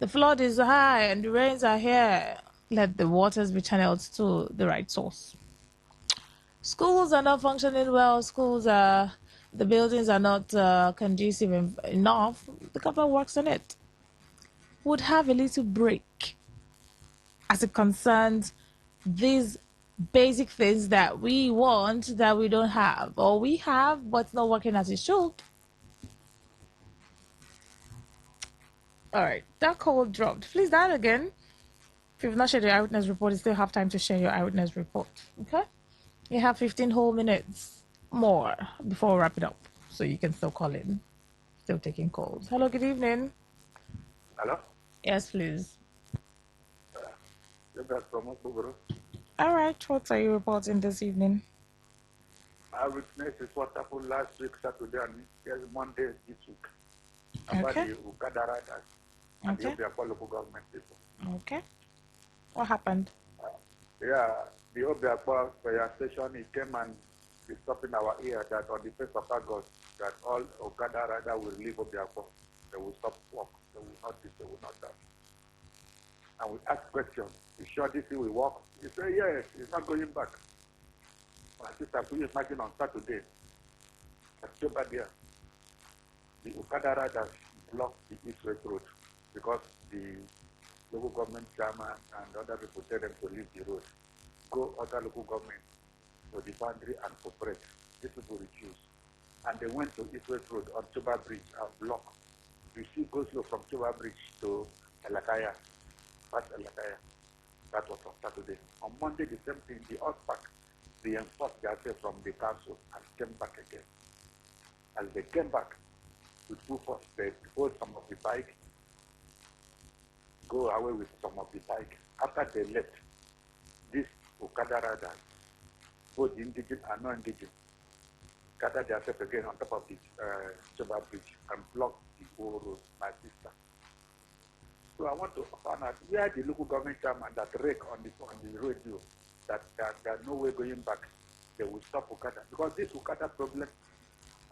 The flood is high and the rains are here. Let the waters be channeled to the right source. Schools are not functioning well. The buildings are not conducive enough. The government works on it. Would have a little break as it concerns these basic things that we want that we don't have, or we have but it's not working as it should. All right, that call dropped. Please dial again. If you've not shared your eyewitness report, you still have time to share your eyewitness report. Okay? You have 15 whole minutes more before we wrap it up. So you can still call in. Still taking calls. Hello, good evening. Hello? Yes, please. Yes, that's from Okpogoro. All right, what are you reporting this evening? My witness is what happened last week, Saturday, and yes, Monday this week. About Okay. the Ukada riders and the Okay. Obiakwa local government people. Okay. What happened? Yeah, the Obiakwa fire station, it came and it's up in our ear that on the 1st of August, that all Okada riders will leave Obiakwa. They will stop work. They will not this, they will not that. And we ask questions. You sure this thing will work? He say, yes, it's not going back. My sister, could you imagine on Saturday, October there, the Okada riders blocked the East-West Road because the local government chairman and other people tell them to leave the road. Go other local government to the boundary and cooperate. These people refused. And they went to East-West Road on Toba Bridge and blocked. You see, go slow from Toba Bridge to Elakaya, past Elakaya. That was on Saturday. On Monday, the same thing, the OSPAC, they enforced themselves from the council and came back again. As they came back, with full force, they hold some of the bike, go away with some of the bike. After they left, these Okada riders, both indigenous and non-indigenous, gathered themselves again on top of the Choba Bridge and blocked the whole road, my sister. So I want to find out where the local government chairman that rake on the radio that there's no way going back. They will stop Okada. Because this Okada problem,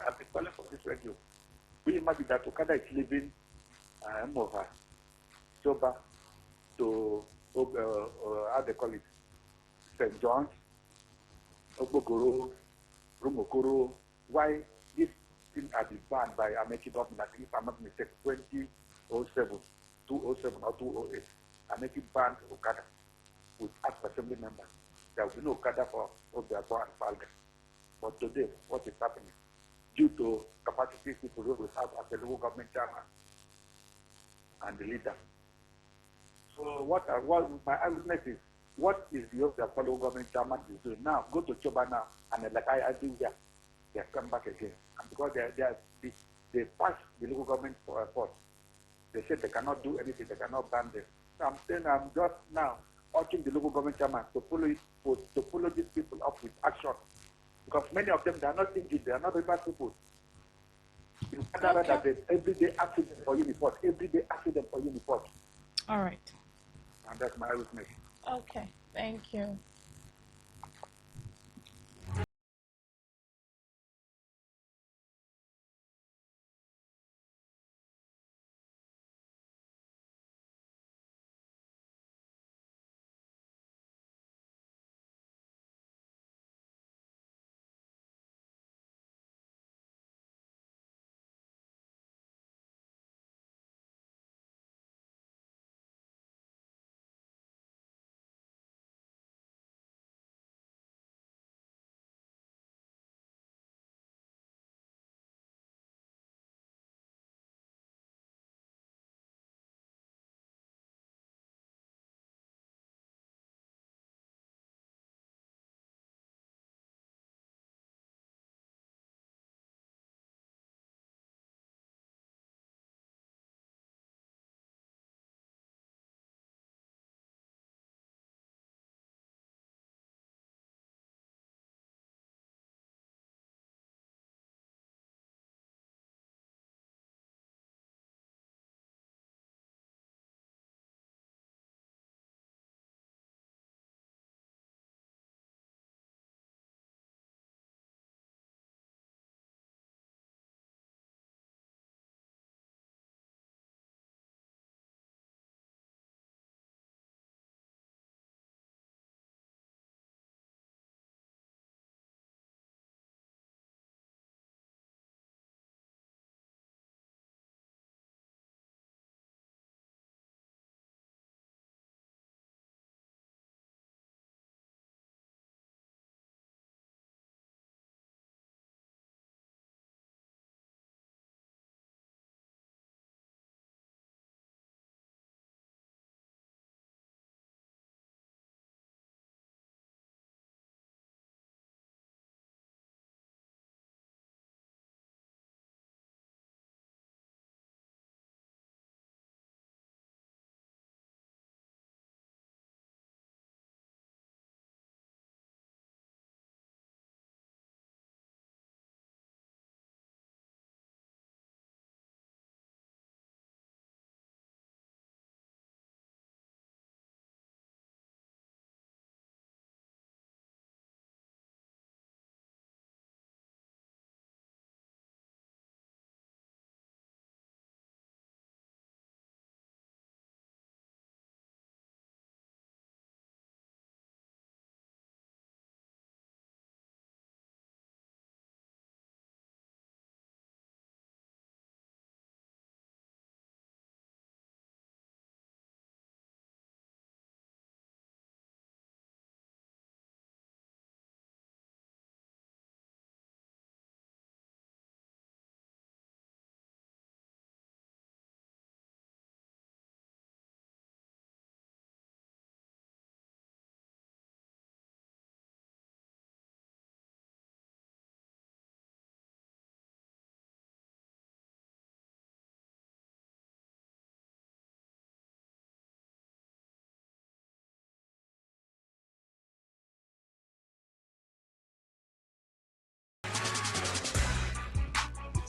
I've been calling for this radio. We imagine that Okada is leaving Mova, Choba, to, how they call it, St. John's, Ogbogoro, Rumokoro. Why this thing has been banned by Ameki government, I think if I'm not mistaken, 2007, 207 or 208. Ameki banned Okada with ask assembly members. There will be no Okada for Obiakwa and Falga. But today, what is happening? Due to capacity people who we have as a local government chairman and the leader. So what my argument is, what is the local government chairman is doing now? Go to Choba now, and like I do there, they come back again. And because they passed the local government for a force, they said they cannot do anything, they cannot ban them. So I'm saying I'm just now urging the local government chairman to follow these people up with action. Because many of them, they are not thinking, they are not river people. You can't that every day accident for uniform, every day accident for uniform. All right. And that's my witness. Okay. Thank you.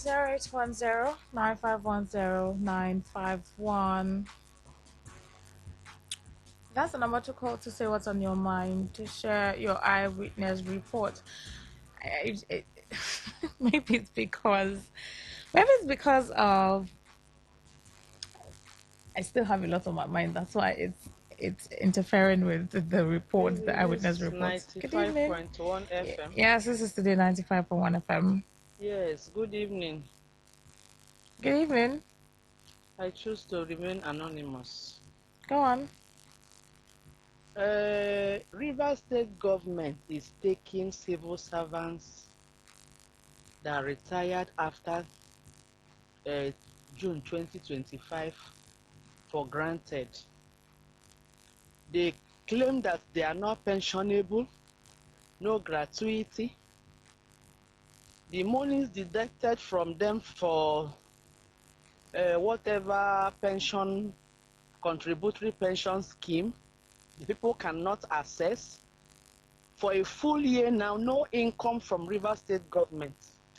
0810-9510-951. That's the number to call to say what's on your mind, to share your eyewitness report. Maybe it's because of I still have a lot on my mind. That's why it's interfering with the report, the eyewitness report. Good evening. 95.1 FM. Yes, this is Today 95.1 FM. Yes, good evening. Good evening. I choose to remain anonymous. Go on. River State government is taking civil servants that retired after June 2025 for granted. They claim that they are not pensionable, no gratuity. The monies deducted from them for whatever pension, contributory pension scheme, the people cannot access. For a full year now, no income from River State government.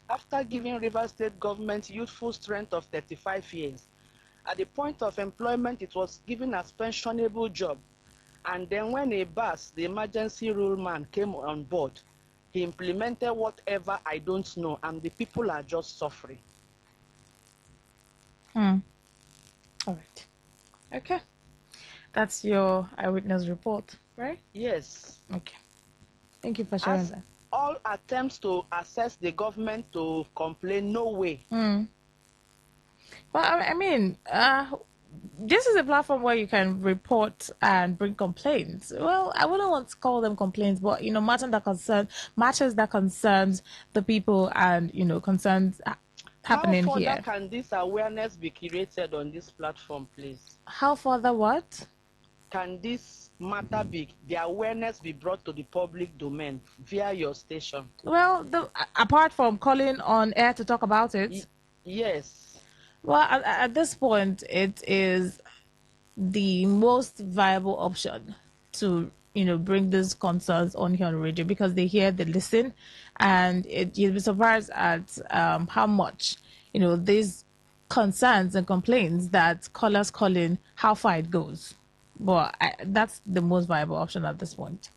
After giving River State government youthful strength of 35 years, at the point of employment, it was given as pensionable job. And then when a bus, the emergency rule man, came on board, he implemented whatever I don't know, and the people are just suffering. All right. Okay. That's your eyewitness report, right? Yes. Okay. Thank you for sharing that. All attempts to access the government to complain, no way. Well, I mean, this is a platform where you can report and bring complaints. Well, I wouldn't want to call them complaints, but matters that concerns the people and concerns happening How further here. can this awareness be created on this platform, please? How further what? Can this matter the awareness be brought to the public domain via your station? Well, apart from calling on air to talk about it. Yes. Well, at this point, it is the most viable option to bring these concerns on here on radio, because they hear, they listen, and you'll be surprised at how much these concerns and complaints that callers call in, how far it goes. But that's the most viable option at this point.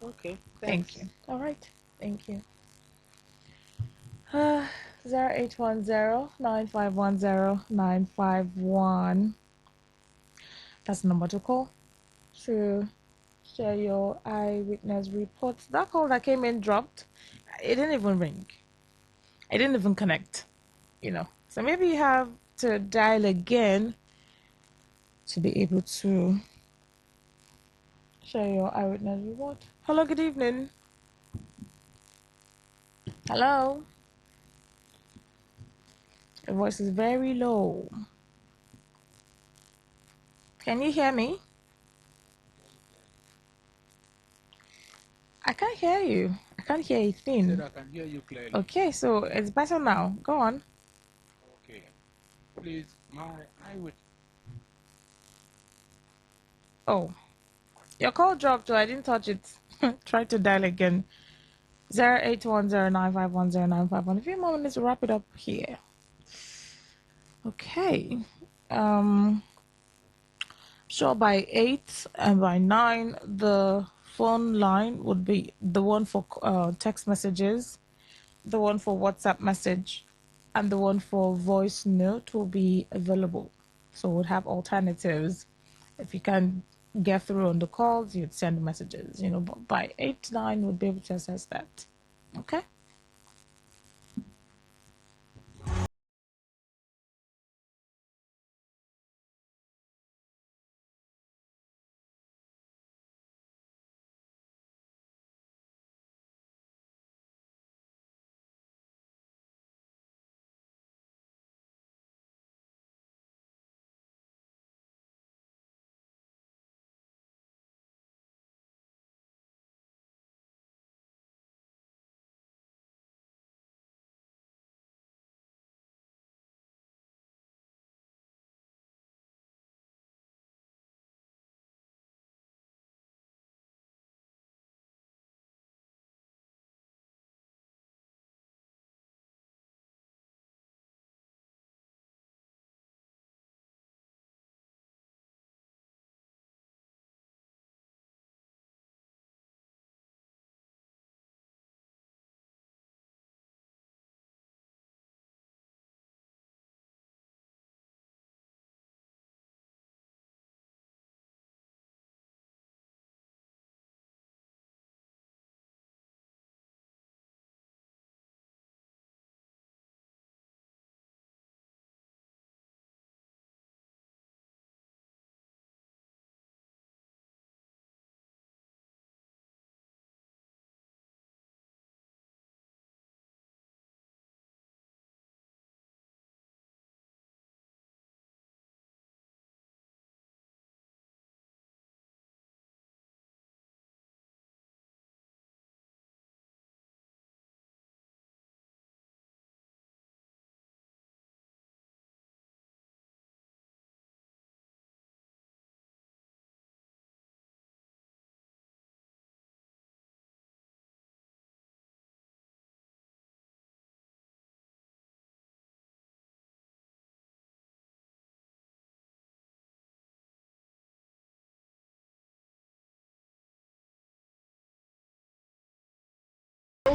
Okay, thank you. All right, thank you. 0810-9510-951. That's the number to call to share your eyewitness reports. That call that came in dropped. It didn't even ring. It didn't even connect. So maybe you have to dial again to be able to share your eyewitness report. Hello, good evening. Hello. Your voice is very low. Can you hear me? I can't hear you. I can't hear a thing. Said I can hear you clearly. Okay, so it's better now. Go on. Okay. Please, I would. Oh, your call dropped, so I didn't touch it. Try to dial again. 0810-9510951. A few more minutes to wrap it up here. Okay. Sure, by 8 and by 9, the phone line would be the one for text messages, the one for WhatsApp message, and the one for voice note will be available. So we'll have alternatives. If you can get through on the calls, you'd send messages. But by 8, 9, we'll be able to assess that. Okay?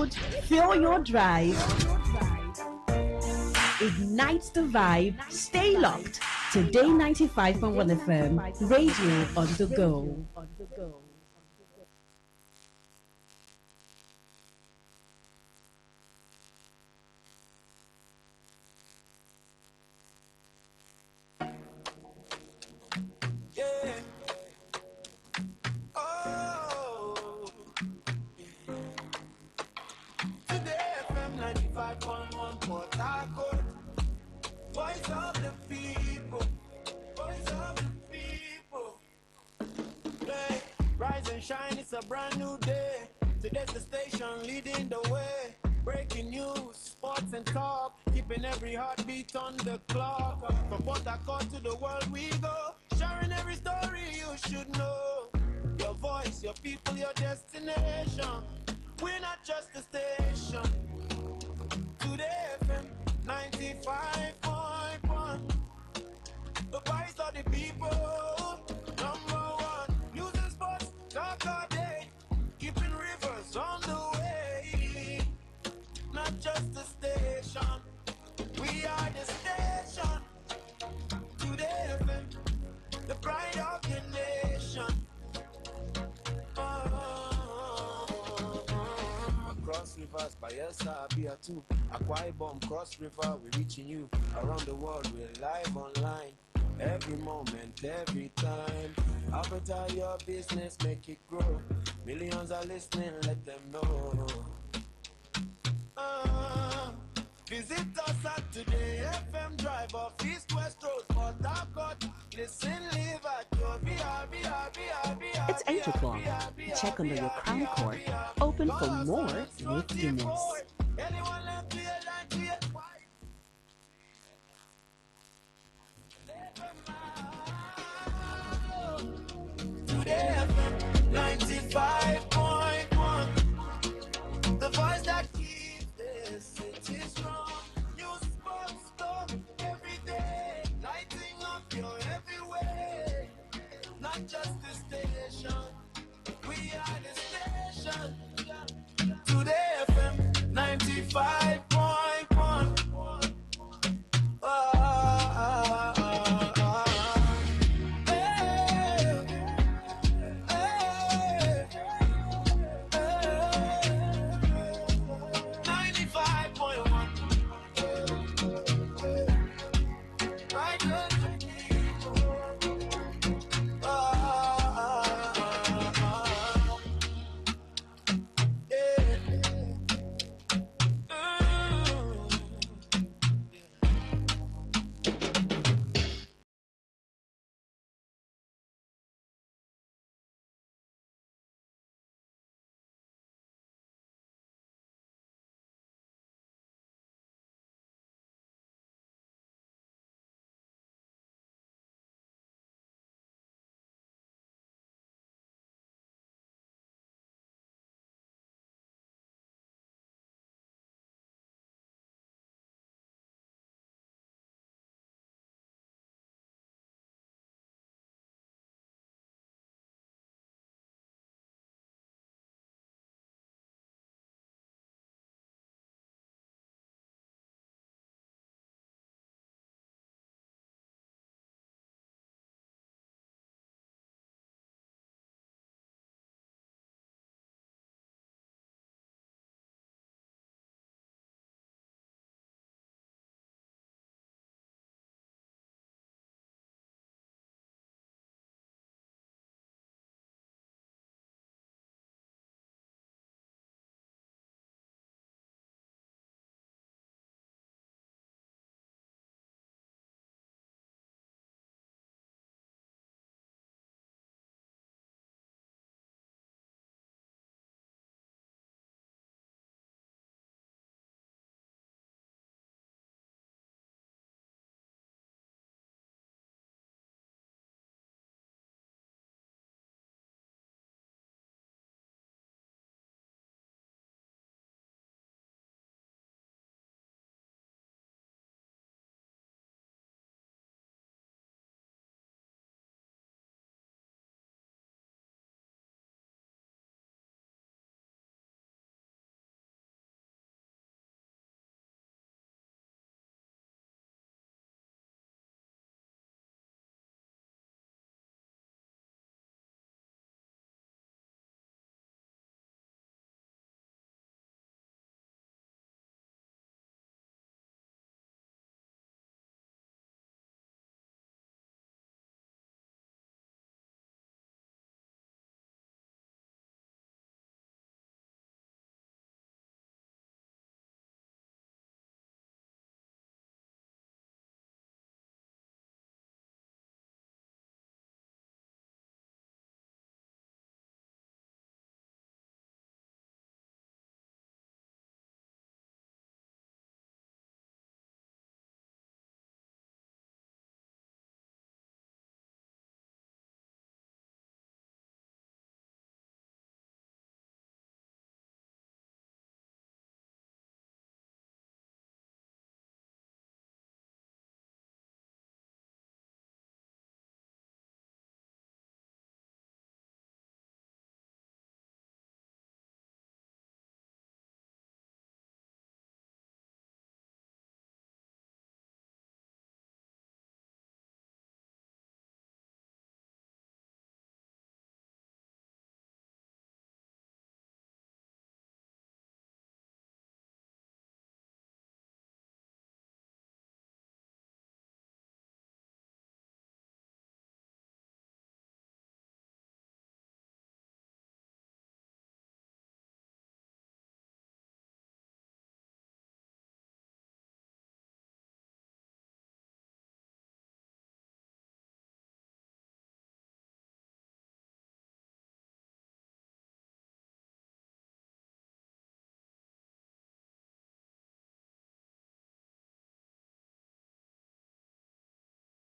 loud, fill your drive. Ignite the vibe. Stay locked. Today 95.1 FM. Radio on the go. Yeah. Oh. Today FM 95.1 Port Harcourt. Voice of the people. Voice of the people. Hey, rise and shine, it's a brand new day. Today's the station leading the way. Breaking news, sports and talk, keeping every heartbeat on the clock. From Port Harcourt to the world we go, sharing every story you should know. Your voice, your people, your destination. We're not just a station. Today FM 95.1. The voice of the people. Number one. News and sports, talk all day. Keeping rivers on the way. Not just a station. We are the station. Today FM, the pride of the nation. Cross rivers, Bayelsa, Abia too. Akwa Ibom, cross river, we're reaching you. Around the world, we're live online. Every moment, every time. Alberta, your business, make it grow. Millions are listening, let them know. Visit us at Today FM Drive off East West Road, Port Harcourt. Listen, live at your It's 8 o'clock. Check under your crown court. Open for more with Guinness. Anyone left here like here? Today FM 95.1. The voice that keeps this city strong. News, sports, talk every day. Lighting up your every way. Not just the station. We are the station. Today FM 95.1.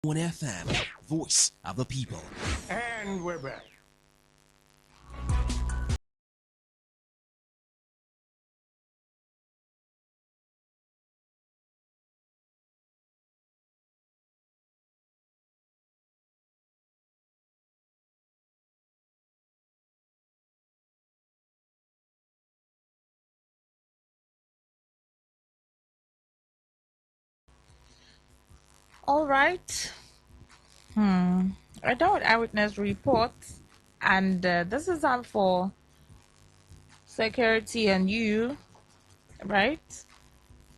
1FM, voice of the people. And we're back. All right. I don't eyewitness reports, and this is for security and you, right?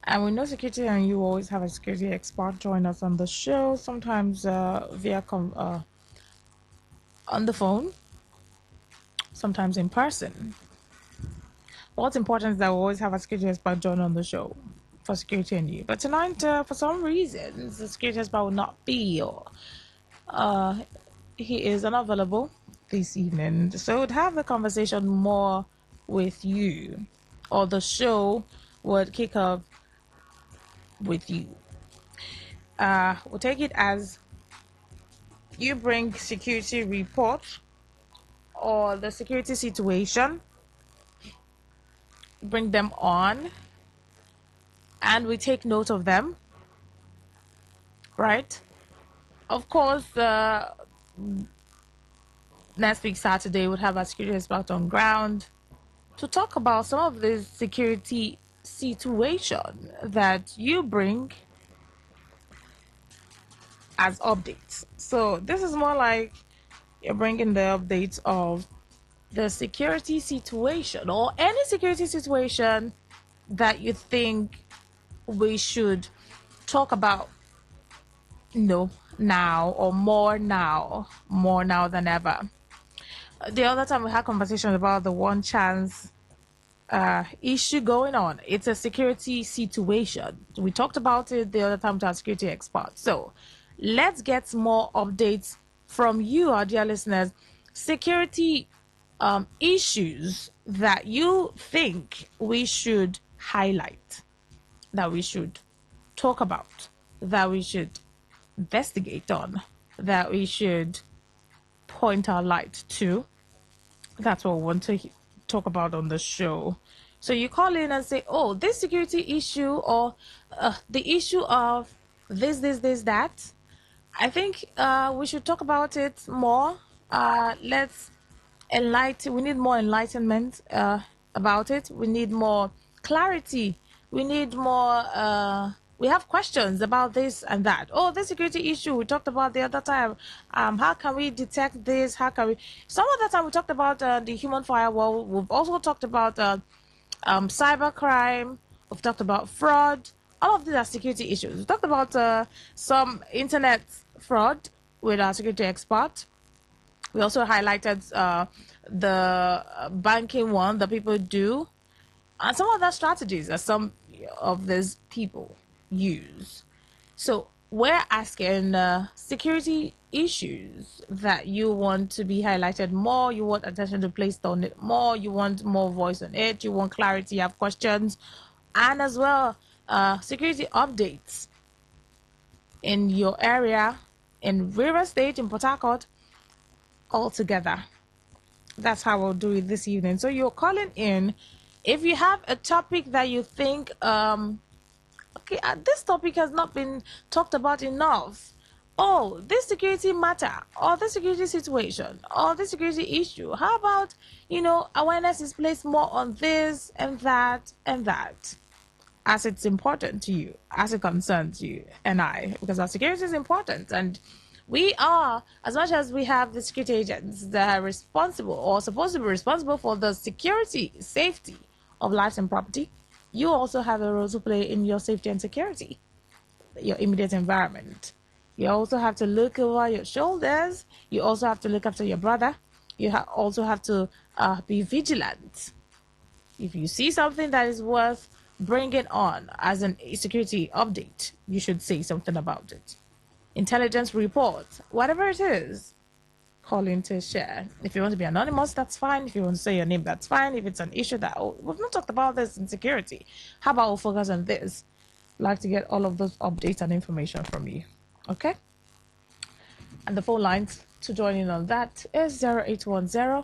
And we know security and you always have a security expert join us on the show, sometimes via on the phone, sometimes in person. What's important is that we always have a security expert join on the show for security and you. But tonight, for some reason, the security expert will not be, or he is unavailable this evening. So we'd have the conversation more with you, or the show would kick off with you. We'll take it as you bring security report or the security situation, bring them on, and we take note of them, right? Of course, next week Saturday we'll have a security expert on ground to talk about some of the security situation that you bring as updates. So this is more like you're bringing the updates of the security situation or any security situation that you think we should talk about, now or more now than ever. The other time we had conversations about the one chance issue going on. It's a security situation. We talked about it the other time to our security expert. So let's get more updates from you, our dear listeners. Security issues that you think we should highlight, that we should talk about, that we should investigate on, that we should point our light to. That's what we want to talk about on the show. So you call in and say, oh, this security issue or the issue of this, that. I think we should talk about it more. Let's enlighten. We need more enlightenment about it. We need more clarity. We need more. We have questions about this and that. Oh, the security issue we talked about the other time. How can we detect this? How can we? Some of the time we talked about the human firewall. We've also talked about cyber crime. We've talked about fraud. All of these are security issues. We talked about some internet fraud with our security expert. We also highlighted the banking one that people do, and some other strategies that some of these people use. So we're asking security issues that you want to be highlighted more, you want attention to placed on it more, you want more voice on it, you want clarity, you have questions, and as well security updates in your area, in River State, in Port Harcourt, all together. That's how we'll do it this evening. So you're calling in if you have a topic that you think this topic has not been talked about enough. Oh, this security matter or this security situation or this security issue. How about, awareness is placed more on this and that, as it's important to you, as it concerns you and I, because our security is important. And we are, as much as we have the security agents that are responsible or supposed to be responsible for the security, safety of lives and property, you also have a role to play in your safety and security, your immediate environment. You also have to look over your shoulders. You also have to look after your brother. You also have to be vigilant. If you see something that is worth bringing on as a security update, you should say something about it. Intelligence report, whatever it is, call in to share. If you want to be anonymous, that's fine. If you want to say your name, that's fine. If it's an issue that, we've not talked about this in security, how about we'll focus on this? I'd like to get all of those updates and information from you. Okay? And the phone lines to join in on that is 0810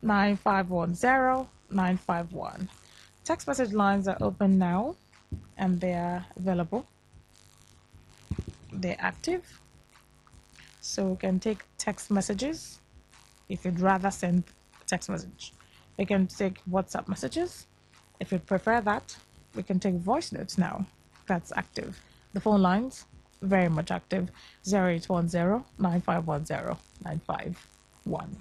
9510 951. Text message lines are open now and they are available. They're active. So we can take text messages if you'd rather send a text message. We can take WhatsApp messages. If you'd prefer that, we can take voice notes now. That's active. The phone lines, very much active. 0810 9510 951.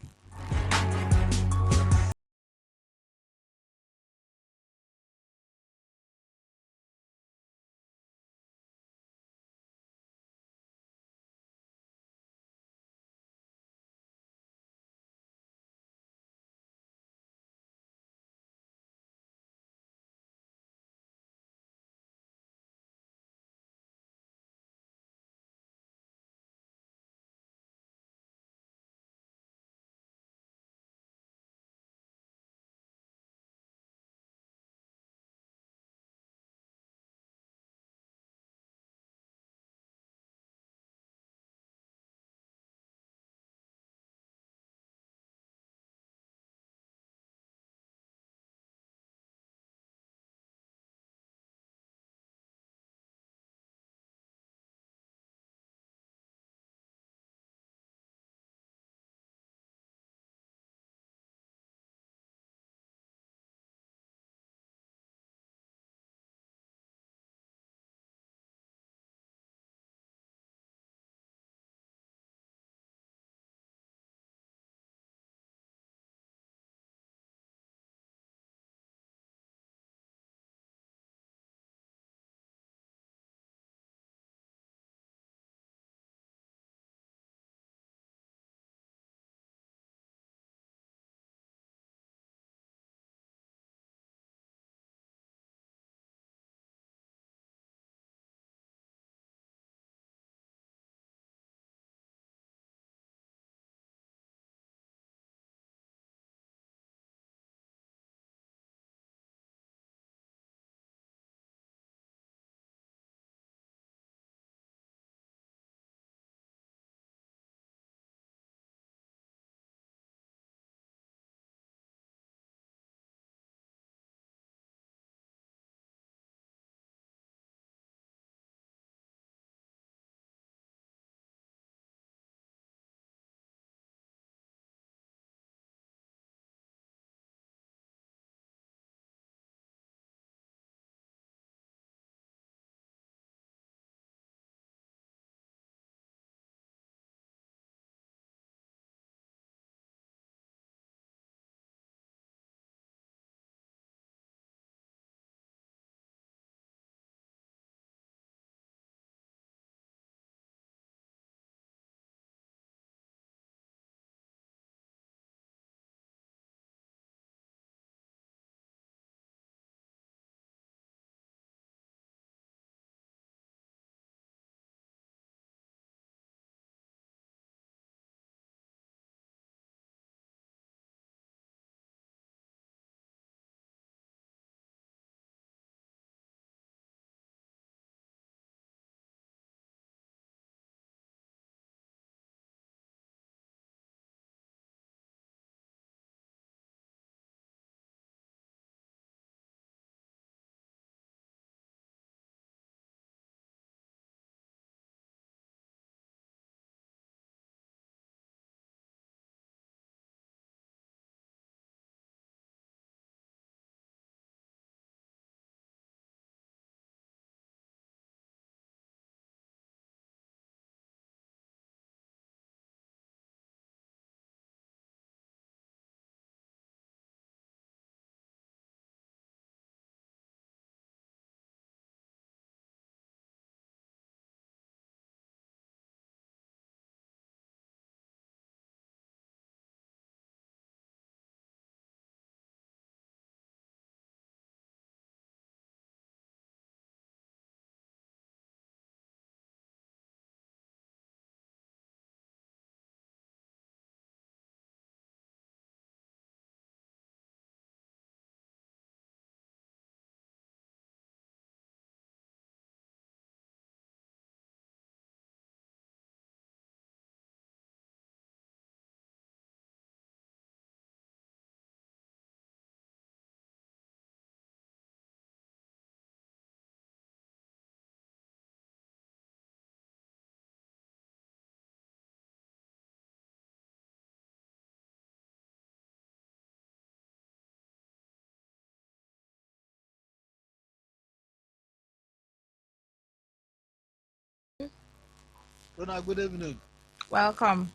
Rona, good evening. Welcome.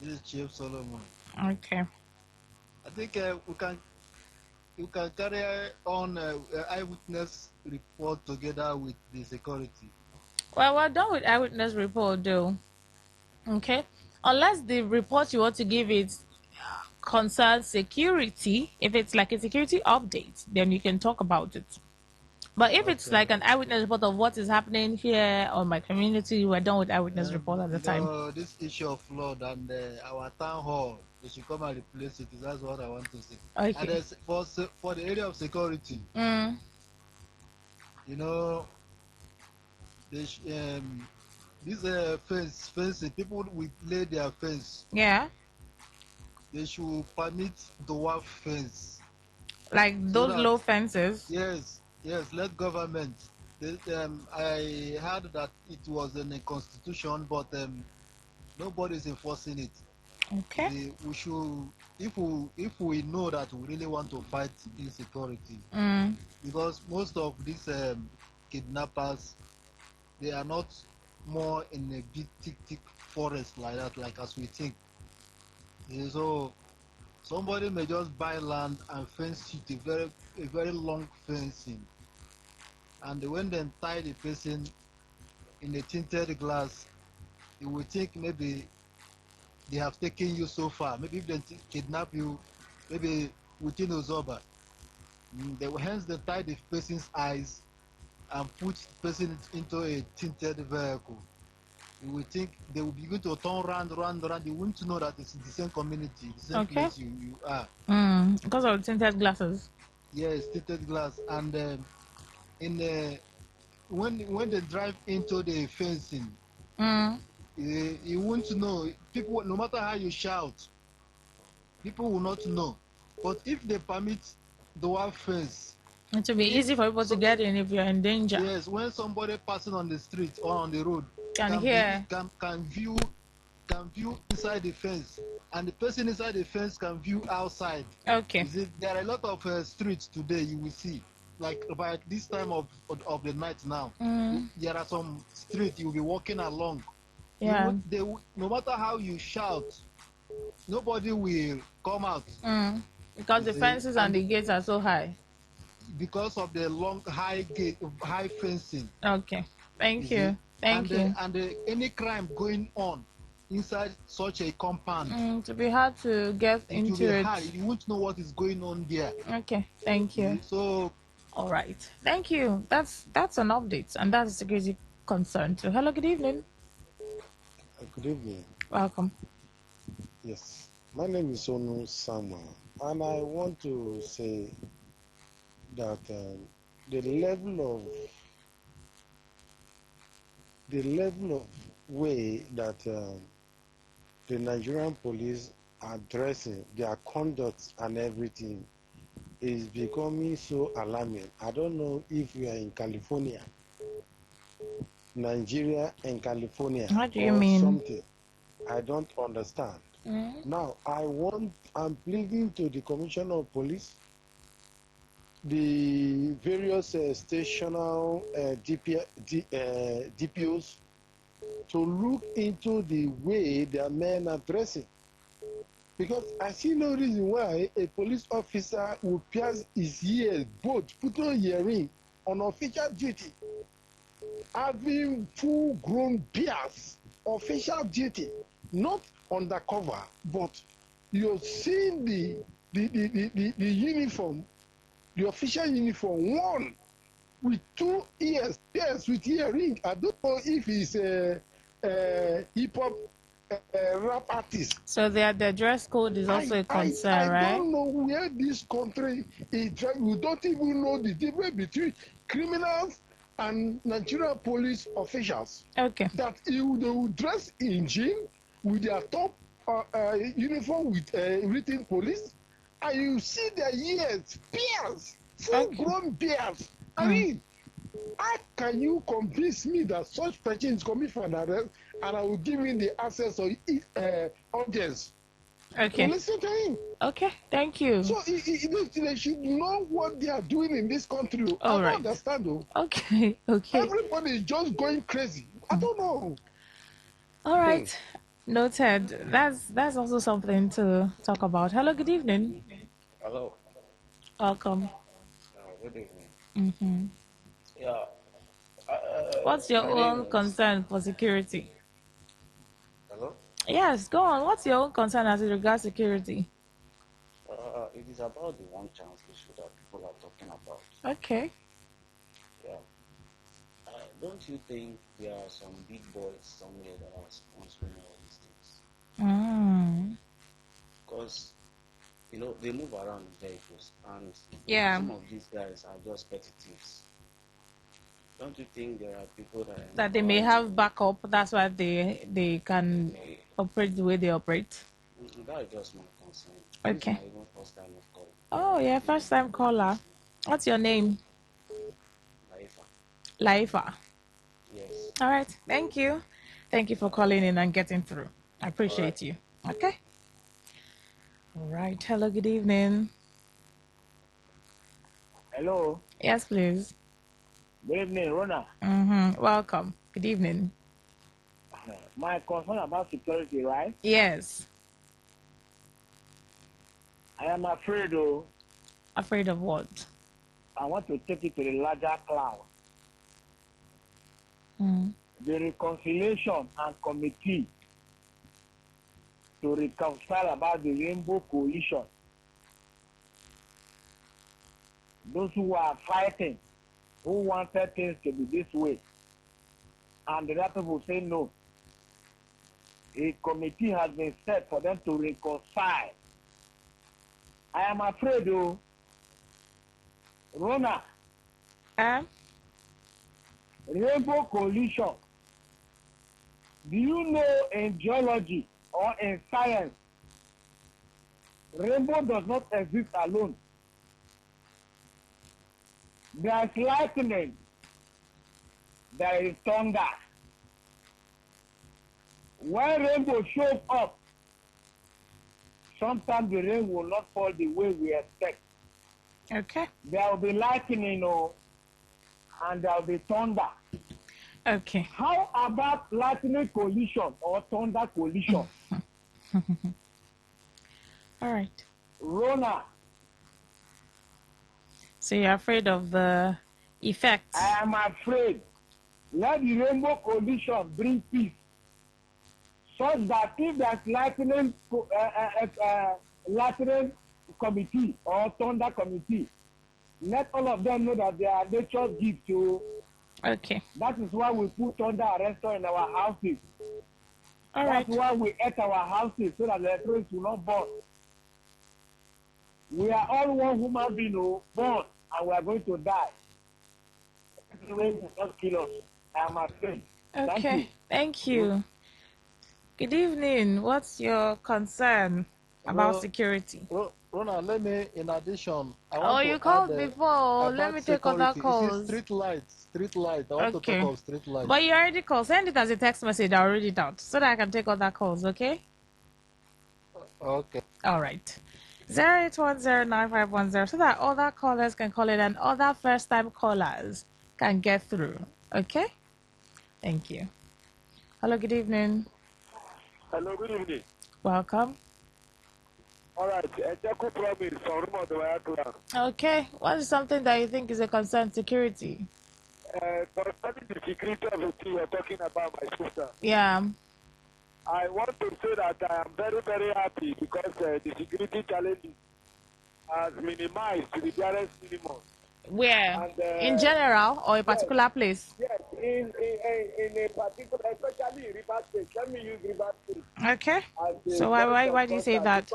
This is Chief Solomon. Okay. I think we can carry on eyewitness report together with the security. Well, we're done with eyewitness report, though. Okay. Unless the report you want to give is concerns security, if it's like a security update, then you can talk about it. But if it's like an eyewitness report of what is happening here on my community, we're done with eyewitness report at the time. This issue of flood and our town hall, they should come and replace it. That's what I want to say. Okay. And for the area of security, you know, this fencing, people will lay their fence. Yeah. They should permit dwarf fence. Like those low fences? Yes, let government. I heard that it was in the constitution, but nobody is enforcing it. Okay. We should, if we know that we really want to fight insecurity, because most of these kidnappers, they are not more in a big thick forest like that, like as we think. So somebody may just buy land and fence it a very long fencing, and when they tie the person in a tinted glass, you will think maybe they have taken you so far. Maybe if they kidnap you, maybe within Ozoba, hence they tie the person's eyes and put the person into a tinted vehicle. You will think they will begin to turn round. You won't know that it's the same community, the same place you are. Because of tinted glasses. Yes, tinted glass. And when they drive into the fencing, you won't know. People, no matter how you shout, people will not know. But if they permit the dwarf fence, it will be easy for people to get in if you're in danger. Yes, when somebody passing on the street or on the road can view inside the fence, and the person inside the fence can view outside. Okay. There are a lot of streets today you will see, like by this time of the night now. There are some streets you will be walking along. Yeah. No matter how you shout, nobody will come out. Because the fences and the gates are so high. Because of the long high fencing. Okay. Thank you. Thank you. And any crime going on inside such a compound, to be hard to get into it. Hard. You won't know what is going on there. Okay. Thank you. So, all right. Thank you. That's an update, and that's a security concern too. Hello. Good evening. Good evening. Welcome. Yes, my name is Onu Samuel, and I want to say that the level of way that the Nigerian police are addressing their conduct and everything is becoming so alarming. I don't know if you are in California, Nigeria and California. What do you mean? Something. I don't understand. Now, I'm pleading to the Commissioner of Police, the various stational DPOs, to look into the way their men are dressing. Because I see no reason why a police officer will pierce his ears, both put on earring on official duty, having full-grown beards, official duty, not undercover, but you're seeing the uniform, the official uniform, one with 2 ears, pierced with earring. I don't know if he's a hip-hop rap artist. So their dress code is also a concern, right? I don't know where this country is. We don't even know the difference between criminals and Nigerian police officials. Okay. That they will dress in jeans with their top uniform with written police, and you see their ears, beards, full-grown beards. I mean, how can you convince me that such person is coming for an arrest, and I will give him the access of audience? Okay. To listen to him. Okay, thank you. So they should know what they are doing in this country. I don't understand though. Okay. Everybody is just going crazy. I don't know. All right. Noted. That's also something to talk about. Hello, good evening. Hello. Welcome. Good evening. Mm-hmm. Yeah. What's your My name own is. concern for security? Hello. Yes, go on. What's your own concern as it regards security? It is about the one chance issue that people are talking about. Okay. Yeah. Don't you think there are some big boys somewhere that are sponsoring all these things? Mm. Because they move around in vehicles, and Yeah. some of these guys are just petty thieves. Don't you think there are people that are That they may have backup. That's why they can operate the way they operate. That's just my concern. Okay. This is my even first time of calling. Oh, yeah, first time caller. What's your name? Laifa. Laifa. Yes. All right. Thank you. Thank you for calling in and getting through. I appreciate you. Okay. All right. Hello, good evening. Hello. Yes, please. Good evening, Rona. Mm-hmm. Welcome. Good evening. My concern about security, right? Yes. I am afraid, though. Afraid of what? I want to take it to the larger cloud. Mm. The reconciliation and committee to reconcile about the Rainbow Coalition. Those who are fighting, who wanted things to be this way, and the other people say no. A committee has been set for them to reconcile. I am afraid, though, Rona, Rainbow Coalition. Do you know in geology or in science, rainbow does not exist alone. There is lightning, there is thunder. When rainbow shows up, sometimes the rain will not fall the way we expect. Okay. There will be lightning, and there will be thunder. Okay. How about lightning collision or thunder collision? All right. Rona. So you're afraid of the effects? I am afraid. Let the rainbow collision bring peace. Such that if there's lightning committee or thunder committee, let all of them know that they are nature's gift to. Okay. That is why we put thunder arrestor in our houses. All That's right. why we ate our houses so that the electronics will not burn. We are all one human being born, and we are going to die. Rain will not kill us. I am afraid. Okay. Thank you. Good evening. What's your concern about security? Rona, let me, in addition, I Oh, want you to called add before. Let about me take other security. You see, calls. street lights. I want to talk of street lights. But you already called. Send it as a text message. I'll read it out so that I can take other calls, okay? Okay. All right. 081095110 so that other callers can call in and other first-time callers can get through, okay? Thank you. Hello, good evening. Hello, good evening. Welcome. All right, Jacob promise from Room of the Wire Clan. Okay, what is something that you think is a concern? Security? Concerning the security of the thing you're talking about, my sister. Yeah. I want to say that I am very, very happy because the security challenges has minimized to the barest minimum. Where? And, in general or a particular place? Yes, in a particular, especially in River State. Let me use River State. Okay. So why do you say that?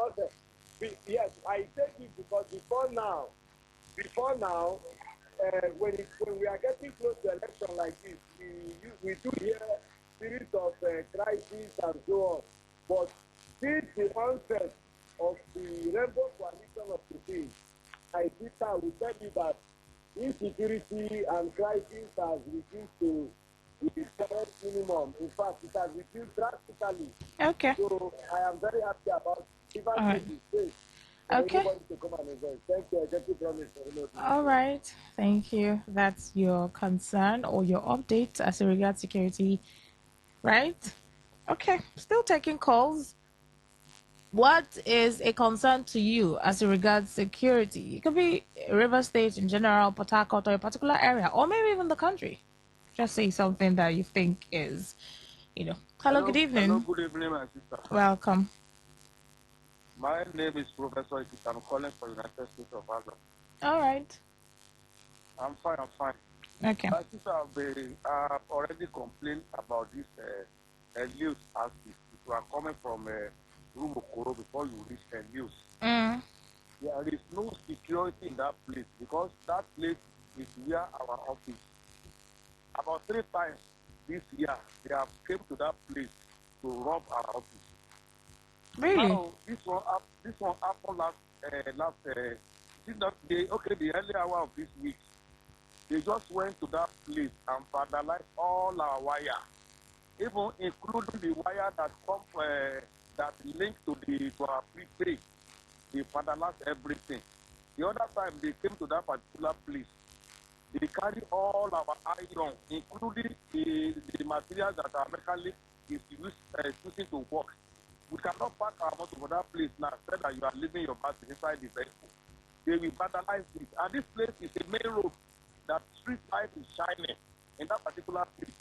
Because, yes, I take it because before now, when we are getting close to election like this, we do hear series of crises and so on. But since the onset of the Rainbow Coalition of today, I will tell you that insecurity and crisis has reduced to the current minimum. In fact, it has reduced drastically. Okay. So I am very happy about it. Right. Okay. Everybody to come and enjoy. Thank you. Thank you, promise. All right. Thank you. That's your concern or your update as regards security right? Okay, still taking calls. What is a concern to you as it regards security? It could be River State in general, Port Harcourt, or a particular area, or maybe even the country. Just say something that you think is, Hello, good evening. Hello, good evening, my sister. Welcome. My name is Professor Ikit. I'm calling for United States of Ireland. All right. I'm fine. Okay. My sister, I've already complained about this news aspect. If you are coming from Rumokoro before you reach news, there is no security in that place because that place is where our office. About 3 times this year, they have came to that place to rob our office. Really? Now, this one happened the early hour of this week. They just went to that place and vandalized all our wire, even including the wire that that linked to our prepaid. They vandalized everything. The other time they came to that particular place, they carry all our iron, including the materials that our mechanic is using to work. We cannot park our motor for that place now, said that you are leaving your battery inside the vehicle. They will vandalize it. And this place is a main road that street light is shining in that particular place.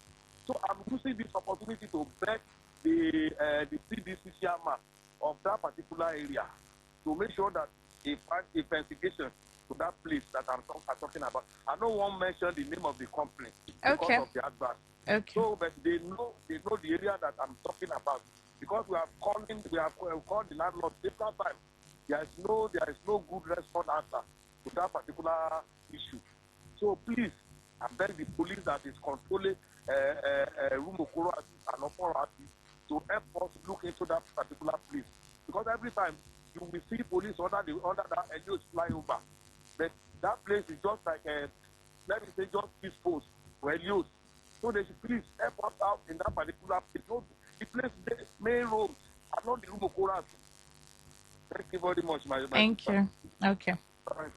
So I'm using this opportunity to beg the CDC chairman of that particular area to make sure that a investigation to that place that I'm talking about. I don't want to mention the name of the company because of the advert. Okay. So, but they know the area that I'm talking about because we have called the landlord different times. There is no good response answer to that particular issue. So please, I beg the police that is controlling Rumokoro and Oporo to help us look into that particular place because every time you will see police under that Elios flyover, but that place is just like let me say just this post for Elios. So they should please help us out in that particular place. No, the place the main road and not the Rumokoro. Thank you very much, my Thank sister. you. Okay. All right.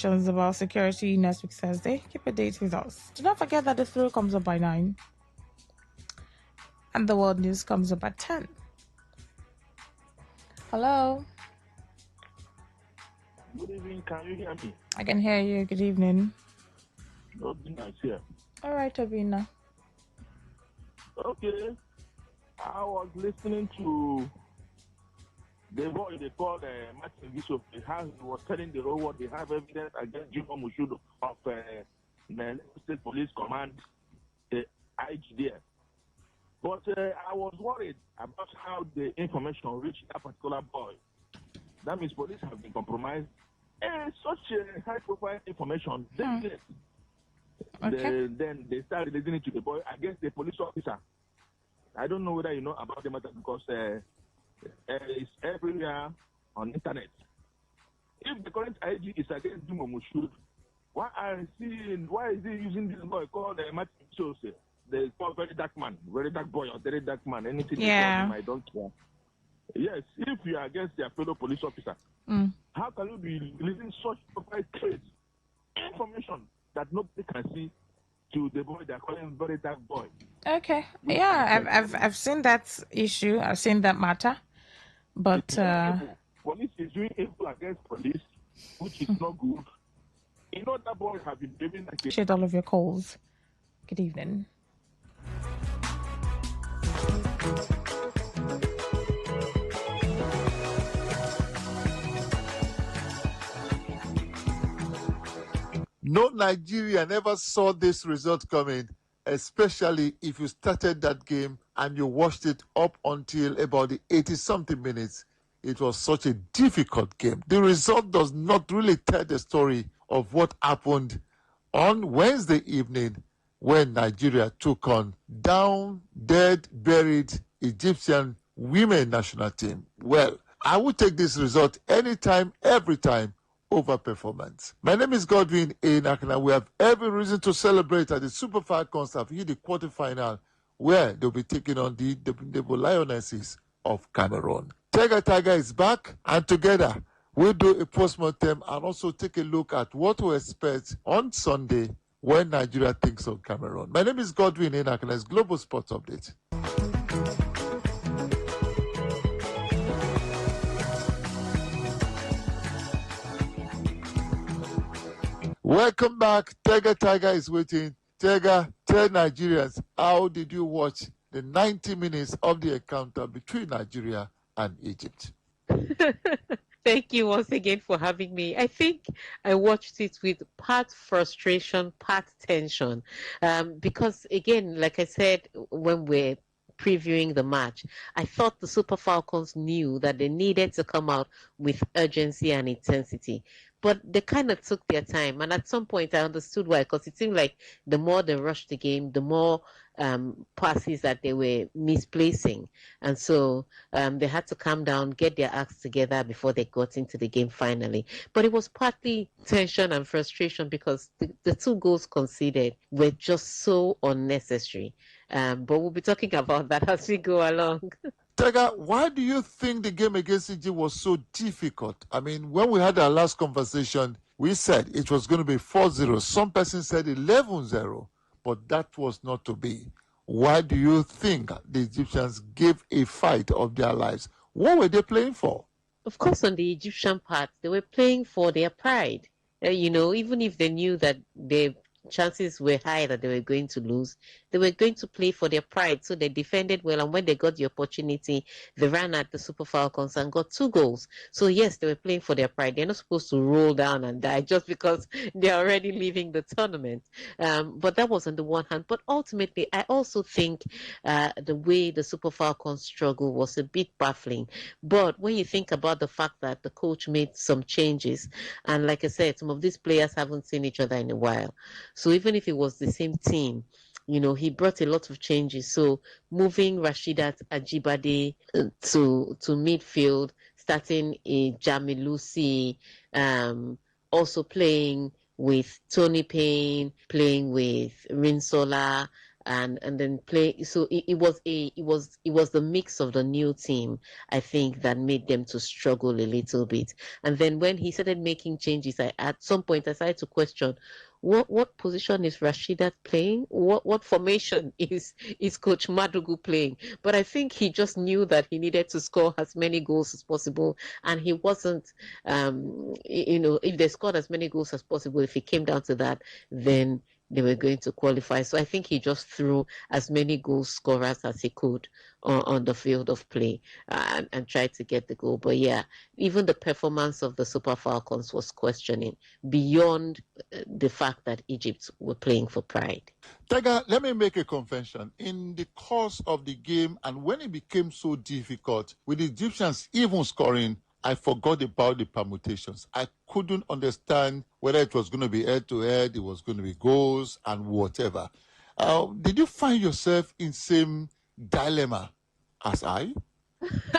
About security next week Thursday. Keep a date with us. Do not forget that the thrill comes up by 9 and the world news comes up at 10. Hello. Good evening. Can you hear me? I can hear you. Good evening. Obina is here. All right, Obina. Okay. I was listening to the boy they called Martin Bishop. He was telling the whole world they have evidence against Juma Mushudo of the State Police Command, the IG there. But I was worried about how the information reached that particular boy. That means police have been compromised. And such high-profile information, then they started listening to the boy against the police officer. I don't know whether you know about the matter because it's everywhere on internet. If the current IG is against Juma Mushud, why is he using this boy called Martin Bishop? They call very dark man, very dark boy or very dark man, anything they call him, I don't care. Yes, if you are against your fellow police officer, how can you be releasing such traits, information that nobody can see to the boy they're calling very dark boy? Okay. Yeah, I've seen that issue. I've seen that matter. But police is doing evil against police, which is not good. You know that boy have been living like appreciate all of your calls. Good evening. No Nigerian ever saw this result coming, especially if you started that game and you watched it up until about the 80-something minutes. It was such a difficult game. The result does not really tell the story of what happened on Wednesday evening when Nigeria took on down, dead, buried Egyptian women national team. Well, I would take this result anytime, every time, over performance. My name is Godwin Enakana. We have every reason to celebrate at the Super Falcons have hit the quarterfinal where they'll be taking on the Lionesses of Cameroon. Tiger is back, and together we'll do a post-mortem and also take a look at what to expect on Sunday when Nigeria takes on Cameroon. My name is Godwin Enakana's Global Sports Update. Welcome back. Tiger is waiting. Tiger, tell Nigerians, how did you watch the 90 minutes of the encounter between Nigeria and Egypt? Thank you once again for having me. I think I watched it with part frustration, part tension. Because again, like I said, when we're previewing the match, I thought the Super Falcons knew that they needed to come out with urgency and intensity. But they kind of took their time. And at some point, I understood why, because it seemed like the more they rushed the game, the more passes that they were misplacing. And so they had to calm down, get their acts together before they got into the game finally. But it was partly tension and frustration because the 2 goals conceded were just so unnecessary. But we'll be talking about that as we go along. Tiger, why do you think the game against Egypt was so difficult? I mean, when we had our last conversation, we said it was going to be 4-0. Some person said 11-0, but that was not to be. Why do you think the Egyptians gave a fight of their lives? What were they playing for? Of course, on the Egyptian part, they were playing for their pride. Even if they knew that their chances were high that they were going to lose, they were going to play for their pride. So they defended well, and when they got the opportunity, they ran at the Super Falcons and got 2 goals. So yes, they were playing for their pride. They're not supposed to roll down and die just because they're already leaving the tournament. But that was on the one hand. But ultimately, I also think the way the Super Falcons struggle was a bit baffling. But when you think about the fact that the coach made some changes, and like I said, some of these players haven't seen each other in a while. So even if it was the same team, he brought a lot of changes. So moving Rashidat Ajibade to midfield, starting a Jamilusi, also playing with Tony Payne, playing with Rinsola, and then play. So it was the mix of the new team, I think, that made them to struggle a little bit. And then when he started making changes, at some point I started to question, what position is Rashidat playing? What formation is Coach Madugu playing? But I think he just knew that he needed to score as many goals as possible, and he wasn't. If they scored as many goals as possible, if it came down to that, then they were going to qualify. So I think he just threw as many goal scorers as he could on the field of play, and tried to get the goal. But yeah, even the performance of the Super Falcons was questioning beyond the fact that Egypt were playing for pride. Tiger, let me make a confession. In the course of the game and when it became so difficult, with the Egyptians even scoring, I forgot about the permutations. I couldn't understand whether it was going to be head-to-head, it was going to be goals, and whatever. Did you find yourself in same dilemma as I?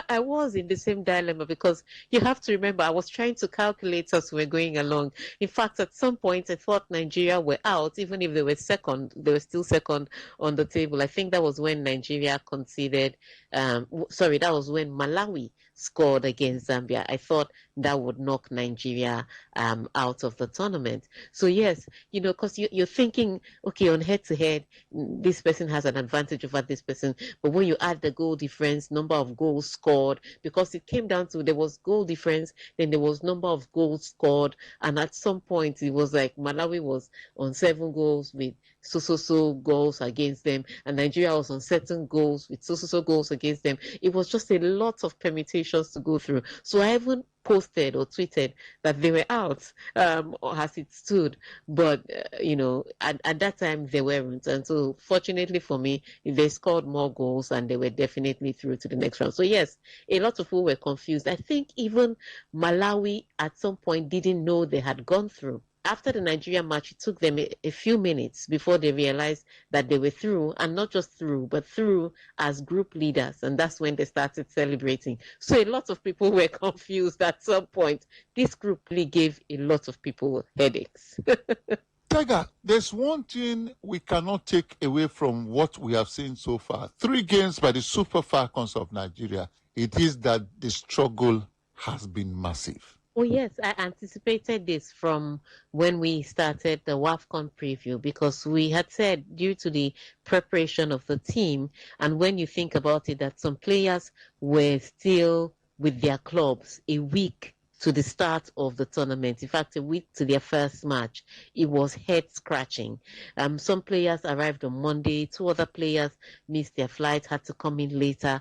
I was in the same dilemma, because you have to remember, I was trying to calculate as we were going along. In fact, at some point, I thought Nigeria were out. Even if they were second, they were still second on the table. I think that was when Nigeria conceded. That was when Malawi scored against Zambia. I thought that would knock Nigeria out of the tournament. So yes, because you're thinking, okay, on head-to-head, this person has an advantage over this person. But when you add the goal difference, number of goals scored, because it came down to, there was goal difference, then there was number of goals scored, and at some point it was like Malawi was on 7 goals with so goals against them, and Nigeria was on certain goals with so goals against them. It was just a lot of permutations to go through. So I haven't posted or tweeted that they were out, or as it stood, but at that time they weren't. And so fortunately for me, they scored more goals and they were definitely through to the next round. So yes, a lot of people were confused. I think even Malawi at some point didn't know they had gone through. After the Nigeria match, it took them a few minutes before they realized that they were through, and not just through, but through as group leaders. And that's when they started celebrating. So a lot of people were confused at some point. This group really gave a lot of people headaches. Tiger, there's one thing we cannot take away from what we have seen so far. 3 games by the Super Falcons of Nigeria. It is that the struggle has been massive. Oh yes, I anticipated this from when we started the WAFCON preview, because we had said, due to the preparation of the team, and when you think about it, that some players were still with their clubs a week to the start of the tournament. In fact, a week to their first match. It was head-scratching. Some players arrived on Monday. 2 other players missed their flight, had to come in later.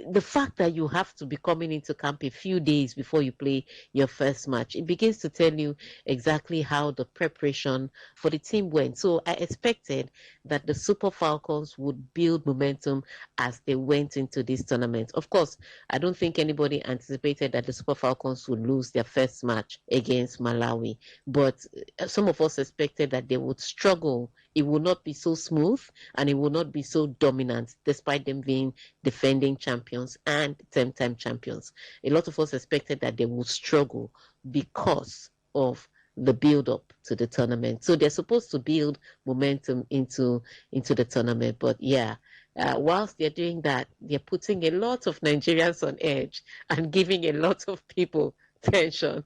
The fact that you have to be coming into camp a few days before you play your first match, it begins to tell you exactly how the preparation for the team went. So I expected that the Super Falcons would build momentum as they went into this tournament. Of course, I don't think anybody anticipated that the Super Falcons would lose their first match against Malawi, but some of us expected that they would struggle. It would not be so smooth and it would not be so dominant, despite them being defending champions and 10-time champions. A lot of us expected that they would struggle because of the build-up to the tournament. So they're supposed to build momentum into the tournament. But yeah, whilst they're doing that, they're putting a lot of Nigerians on edge and giving a lot of people tension.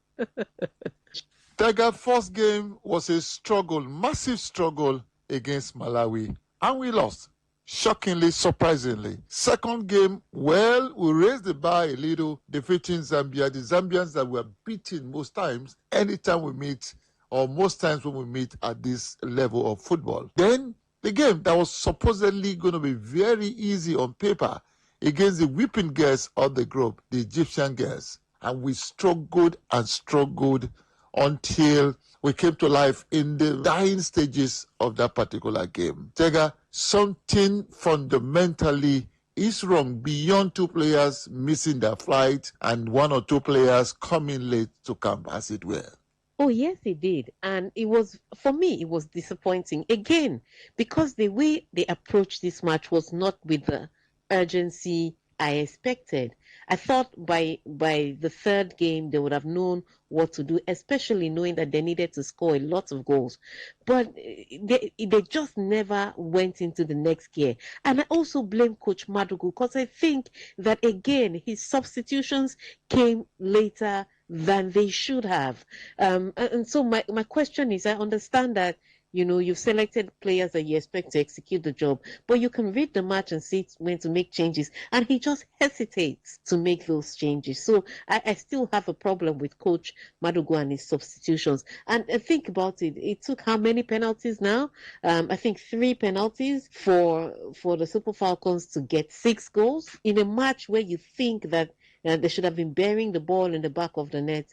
Tiger, first game was a struggle, massive struggle against Malawi, and we lost. Shockingly, surprisingly. Second game, well, we raised the bar a little, defeating Zambia. The Zambians that were beaten most times, anytime we meet, or most times when we meet at this level of football. Then, the game that was supposedly going to be very easy on paper against the whipping girls of the group, the Egyptian girls. And we struggled and struggled until we came to life in the dying stages of that particular game. Tega, something fundamentally is wrong beyond 2 players missing their flight and 1 or 2 players coming late to camp, as it were. Oh, yes, it did. And it was, for me, it was disappointing. Again, because the way they approached this match was not with the urgency I expected. I thought by the third game, they would have known what to do, especially knowing that they needed to score a lot of goals. But they just never went into the next gear. And I also blame Coach Madugu because I think that, again, his substitutions came later than they should have. And so my question is, I understand that, you've selected players that you expect to execute the job, but you can read the match and see when to make changes. And he just hesitates to make those changes. So I still have a problem with Coach Madugu and his substitutions. And think about it. It took how many penalties now? I think 3 penalties for the Super Falcons to get 6 goals in a match where you think that they should have been burying the ball in the back of the net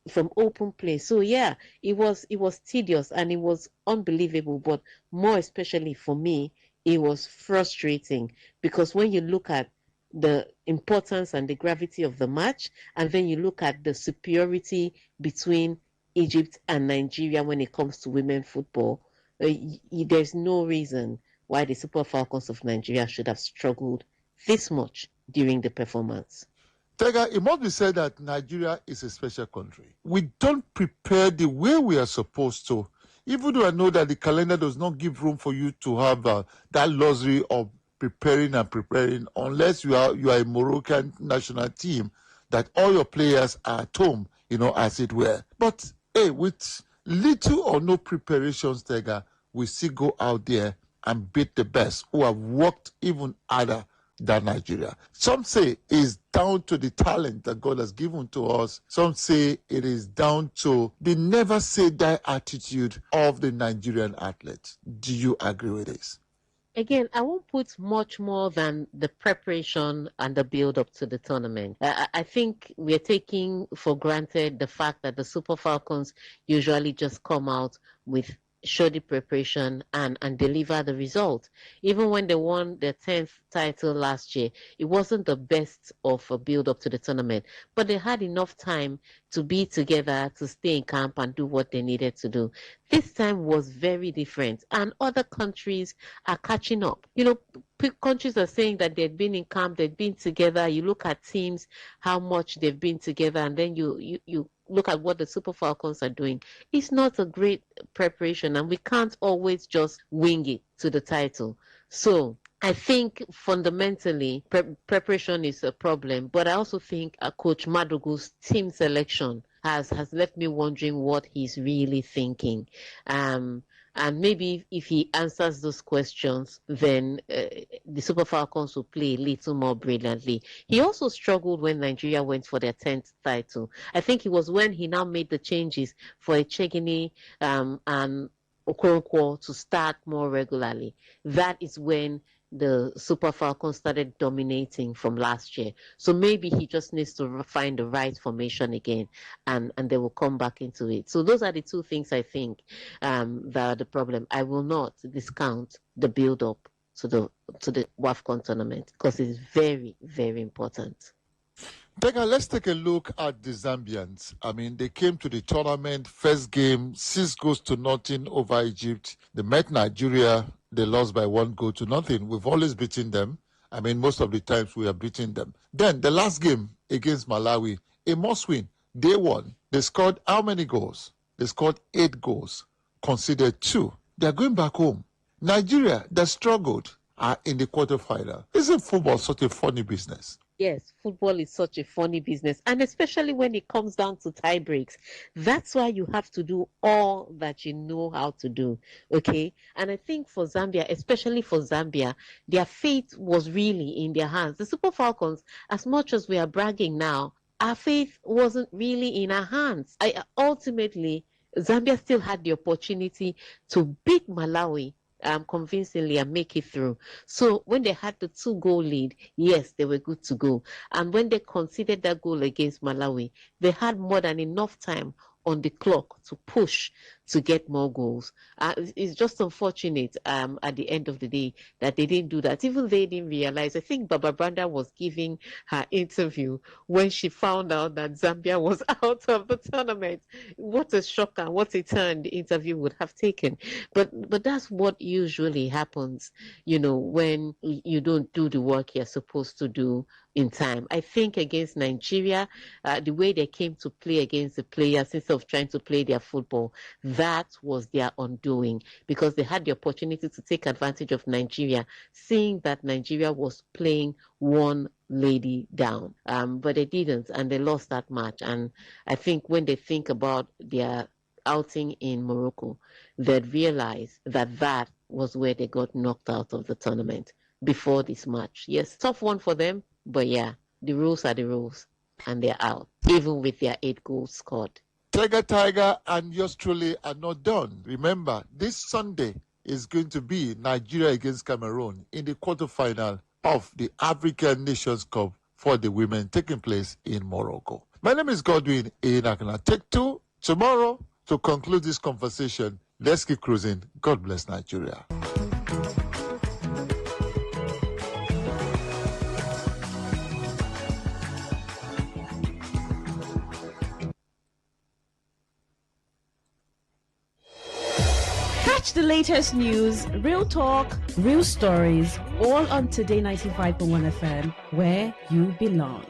from open play. So yeah, it was tedious and it was unbelievable. But more especially for me, it was frustrating because when you look at the importance and the gravity of the match, and then you look at the superiority between Egypt and Nigeria when it comes to women football, there's no reason why the Super Falcons of Nigeria should have struggled this much during the performance. Tega, it must be said that Nigeria is a special country. We don't prepare the way we are supposed to, even though I know that the calendar does not give room for you to have that luxury of preparing unless you are a Moroccan national team, that all your players are at home, as it were. But hey, with little or no preparations, Tega, we still go out there and beat the best who have worked even harder than Nigeria. Some say it's down to the talent that God has given to us. Some say it is down to the never say die attitude of the Nigerian athlete. Do you agree with this? Again, I won't put much more than the preparation and the build up to the tournament. I think we're taking for granted the fact that the Super Falcons usually just come out with shoddy preparation and deliver the result. Even when they won their 10th title last year, it wasn't the best of a build up to the tournament, but they had enough time to be together, to stay in camp and do what they needed to do. This time was very different, and other countries are catching up. Countries are saying that they've been in camp, they've been together. You look at teams, how much they've been together, and then you look at what the Super Falcons are doing. It's not a great preparation, and we can't always just wing it to the title. So I think fundamentally preparation is a problem, but I also think Coach Madugu's team selection has left me wondering what he's really thinking. And maybe if he answers those questions, then the Super Falcons will play a little more brilliantly. He also struggled when Nigeria went for their 10th title. I think it was when he now made the changes for Echegini and Okoronkwo to start more regularly. That is when the Super Falcons started dominating from last year. So maybe he just needs to find the right formation again, and they will come back into it. So those are the 2 things I think that are the problem. I will not discount the build-up to the WAFCON tournament because it's very, very important. Tega, let's take a look at the Zambians. I mean, they came to the tournament, first game, 6-0 over Egypt. They met Nigeria, they lost by 1-0. We've always beaten them. I mean, most of the times we are beating them. Then the last game against Malawi, a must win. They won. They scored how many goals? They scored 8 goals, conceded 2. They're going back home. Nigeria, that struggled, are in the quarterfinal. Isn't football such a funny business? Yes, football is such a funny business, and especially when it comes down to tie breaks. That's why you have to do all that you know how to do, okay? And I think for Zambia, especially for Zambia, their fate was really in their hands. The Super Falcons, as much as we are bragging now, our faith wasn't really in our hands. Ultimately, Zambia still had the opportunity to beat Malawi convincingly and make it through. So when they had the 2-goal lead, yes, they were good to go. And when they conceded that goal against Malawi, they had more than enough time on the clock to push to get more goals. It's just unfortunate at the end of the day that they didn't do that. Even they didn't realize. I think Baba Branda was giving her interview when she found out that Zambia was out of the tournament. What a shock and what a turn the interview would have taken. But that's what usually happens, when you don't do the work you're supposed to do in time. I think against Nigeria, the way they came to play against the players instead of trying to play their football, that was their undoing, because they had the opportunity to take advantage of Nigeria, seeing that Nigeria was playing one lady down. But they didn't, and they lost that match. And I think when they think about their outing in Morocco, they'd realize that that was where they got knocked out of the tournament before this match. Yes, tough one for them, but yeah, the rules are the rules, and they're out, even with their 8 goals scored. Tiger and yours truly are not done. Remember, this Sunday is going to be Nigeria against Cameroon in the quarterfinal of the African Nations Cup for the women, taking place in Morocco. My name is Godwin Enakana. Take 2 tomorrow to conclude this conversation. Let's keep cruising. God bless Nigeria. Catch the latest news, real talk, real stories, all on Today 95.1 FM, where you belong.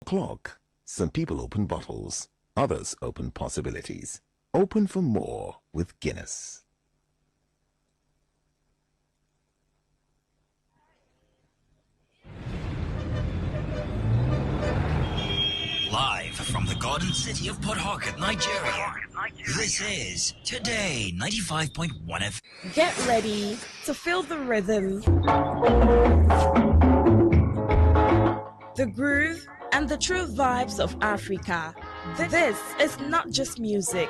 Clock. Some people open bottles, others open possibilities. Open for more with Guinness. Garden City of Port Harcourt, Nigeria. This is Today 95.1 FM. Get ready to feel the rhythm, the groove, and the true vibes of Africa. This is not just music.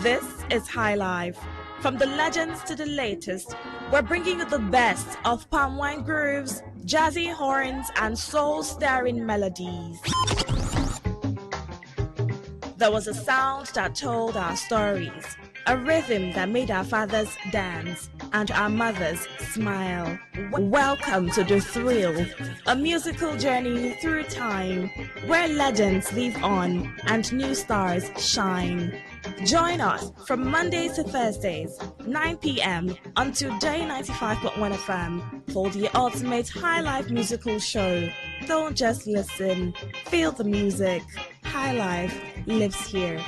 This is high life. From the legends to the latest, we're bringing you the best of palm wine grooves, jazzy horns, and soul-stirring melodies. There was a sound that told our stories, a rhythm that made our fathers dance and our mothers smile. Welcome to The Thrill, a musical journey through time where legends live on and new stars shine. Join us from Mondays to Thursdays, 9 p.m. on Today 95.1 FM for the ultimate high life musical show. Don't just listen, feel the music. High life lives here.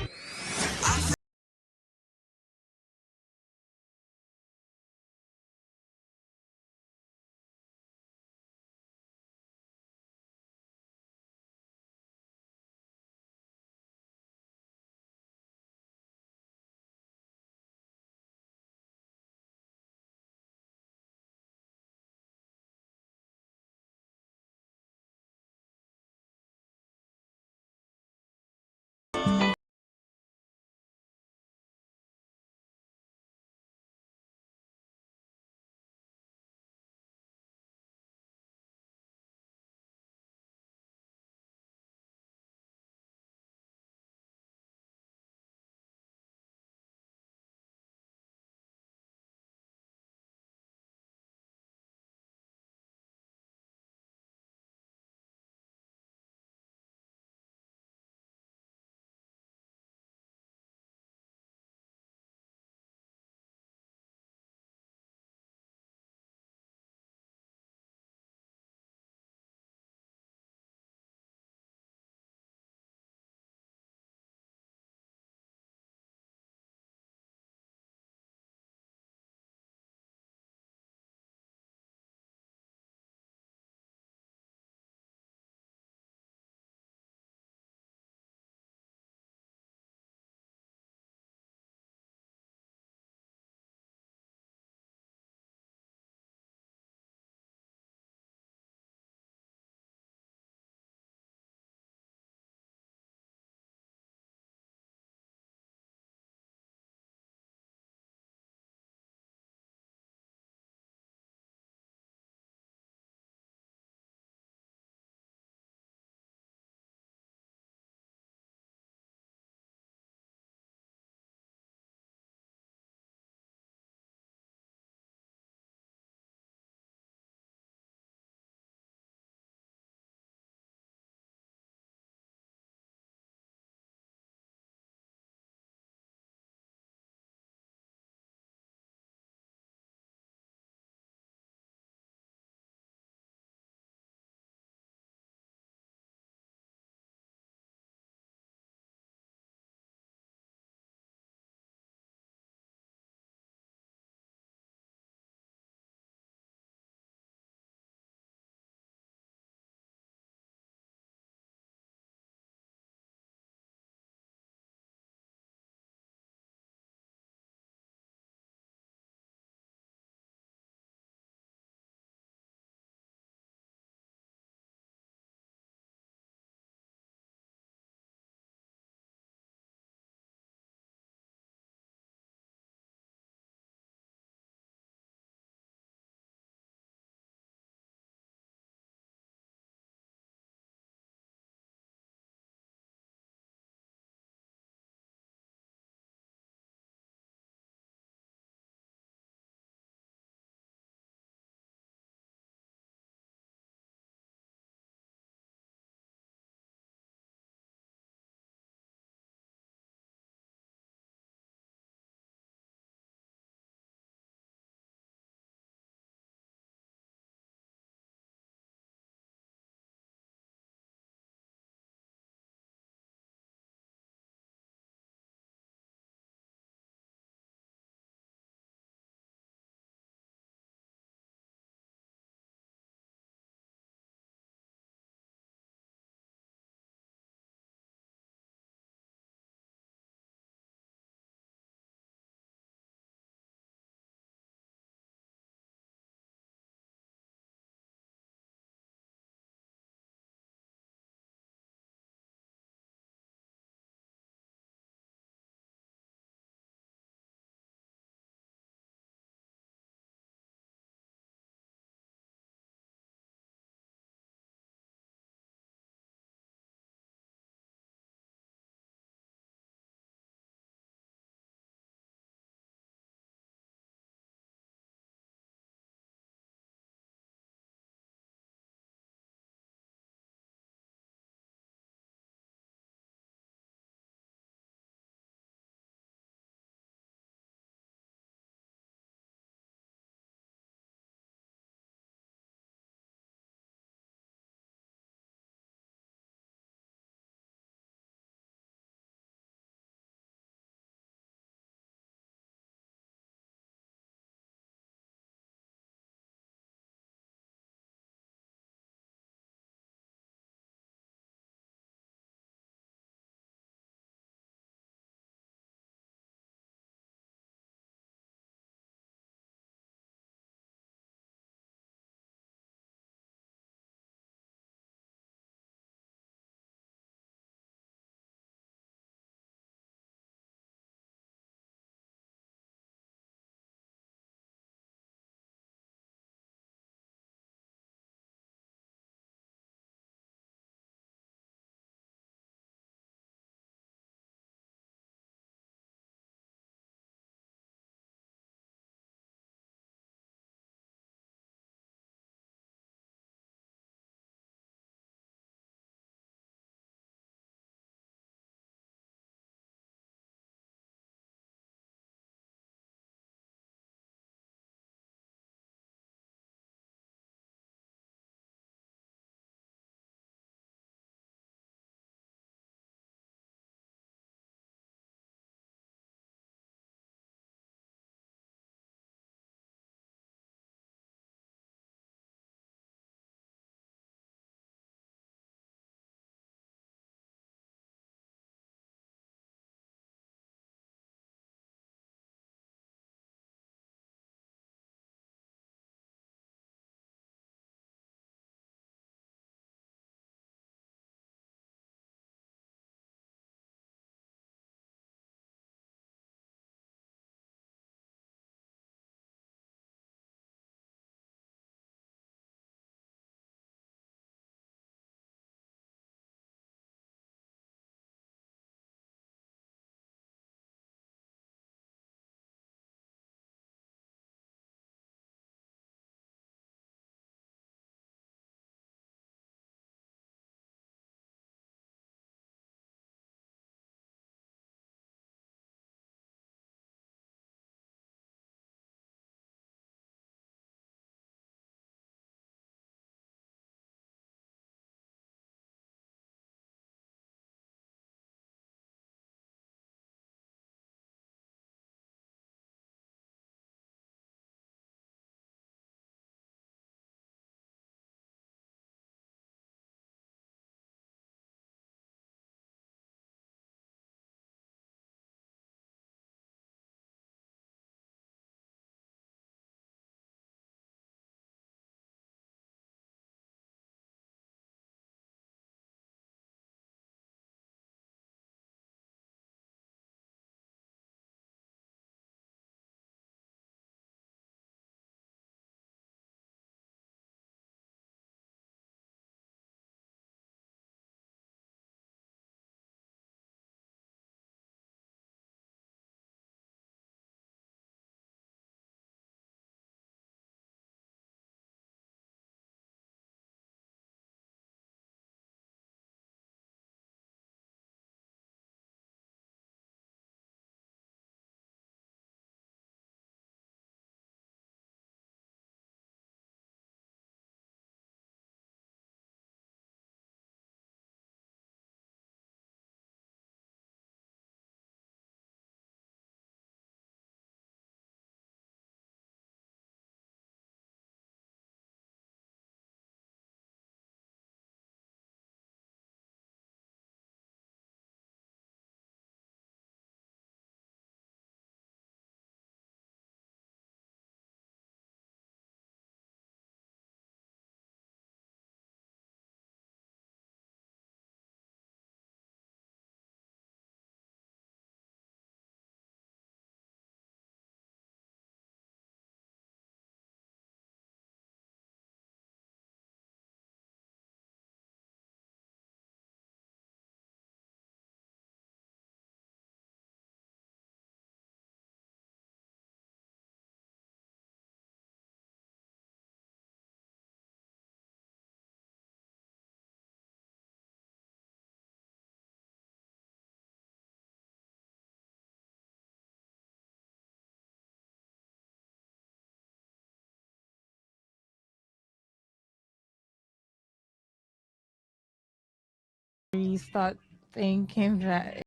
We start thinking that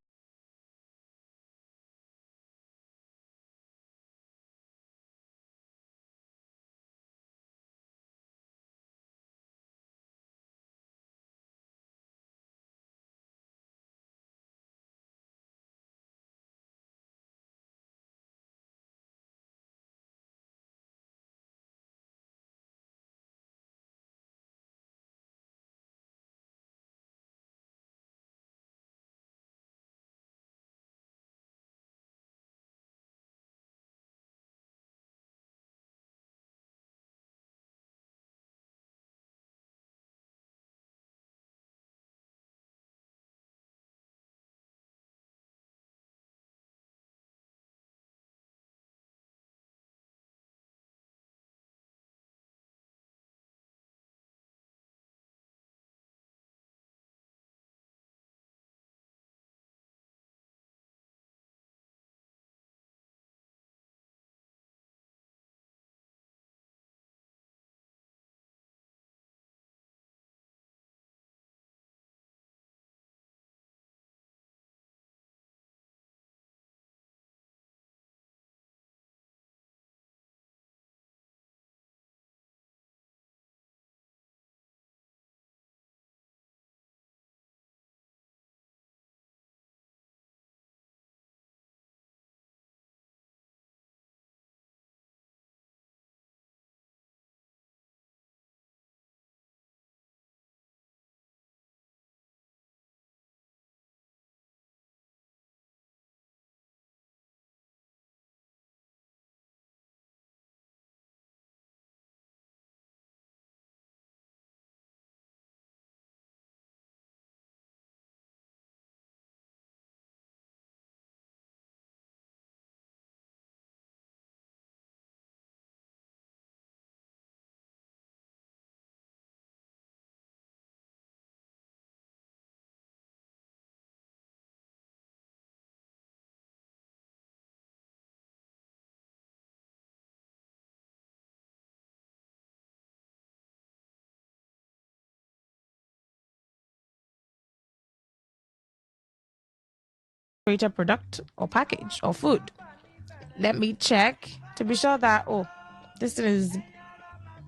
create a product or package or food. Let me check to be sure that this is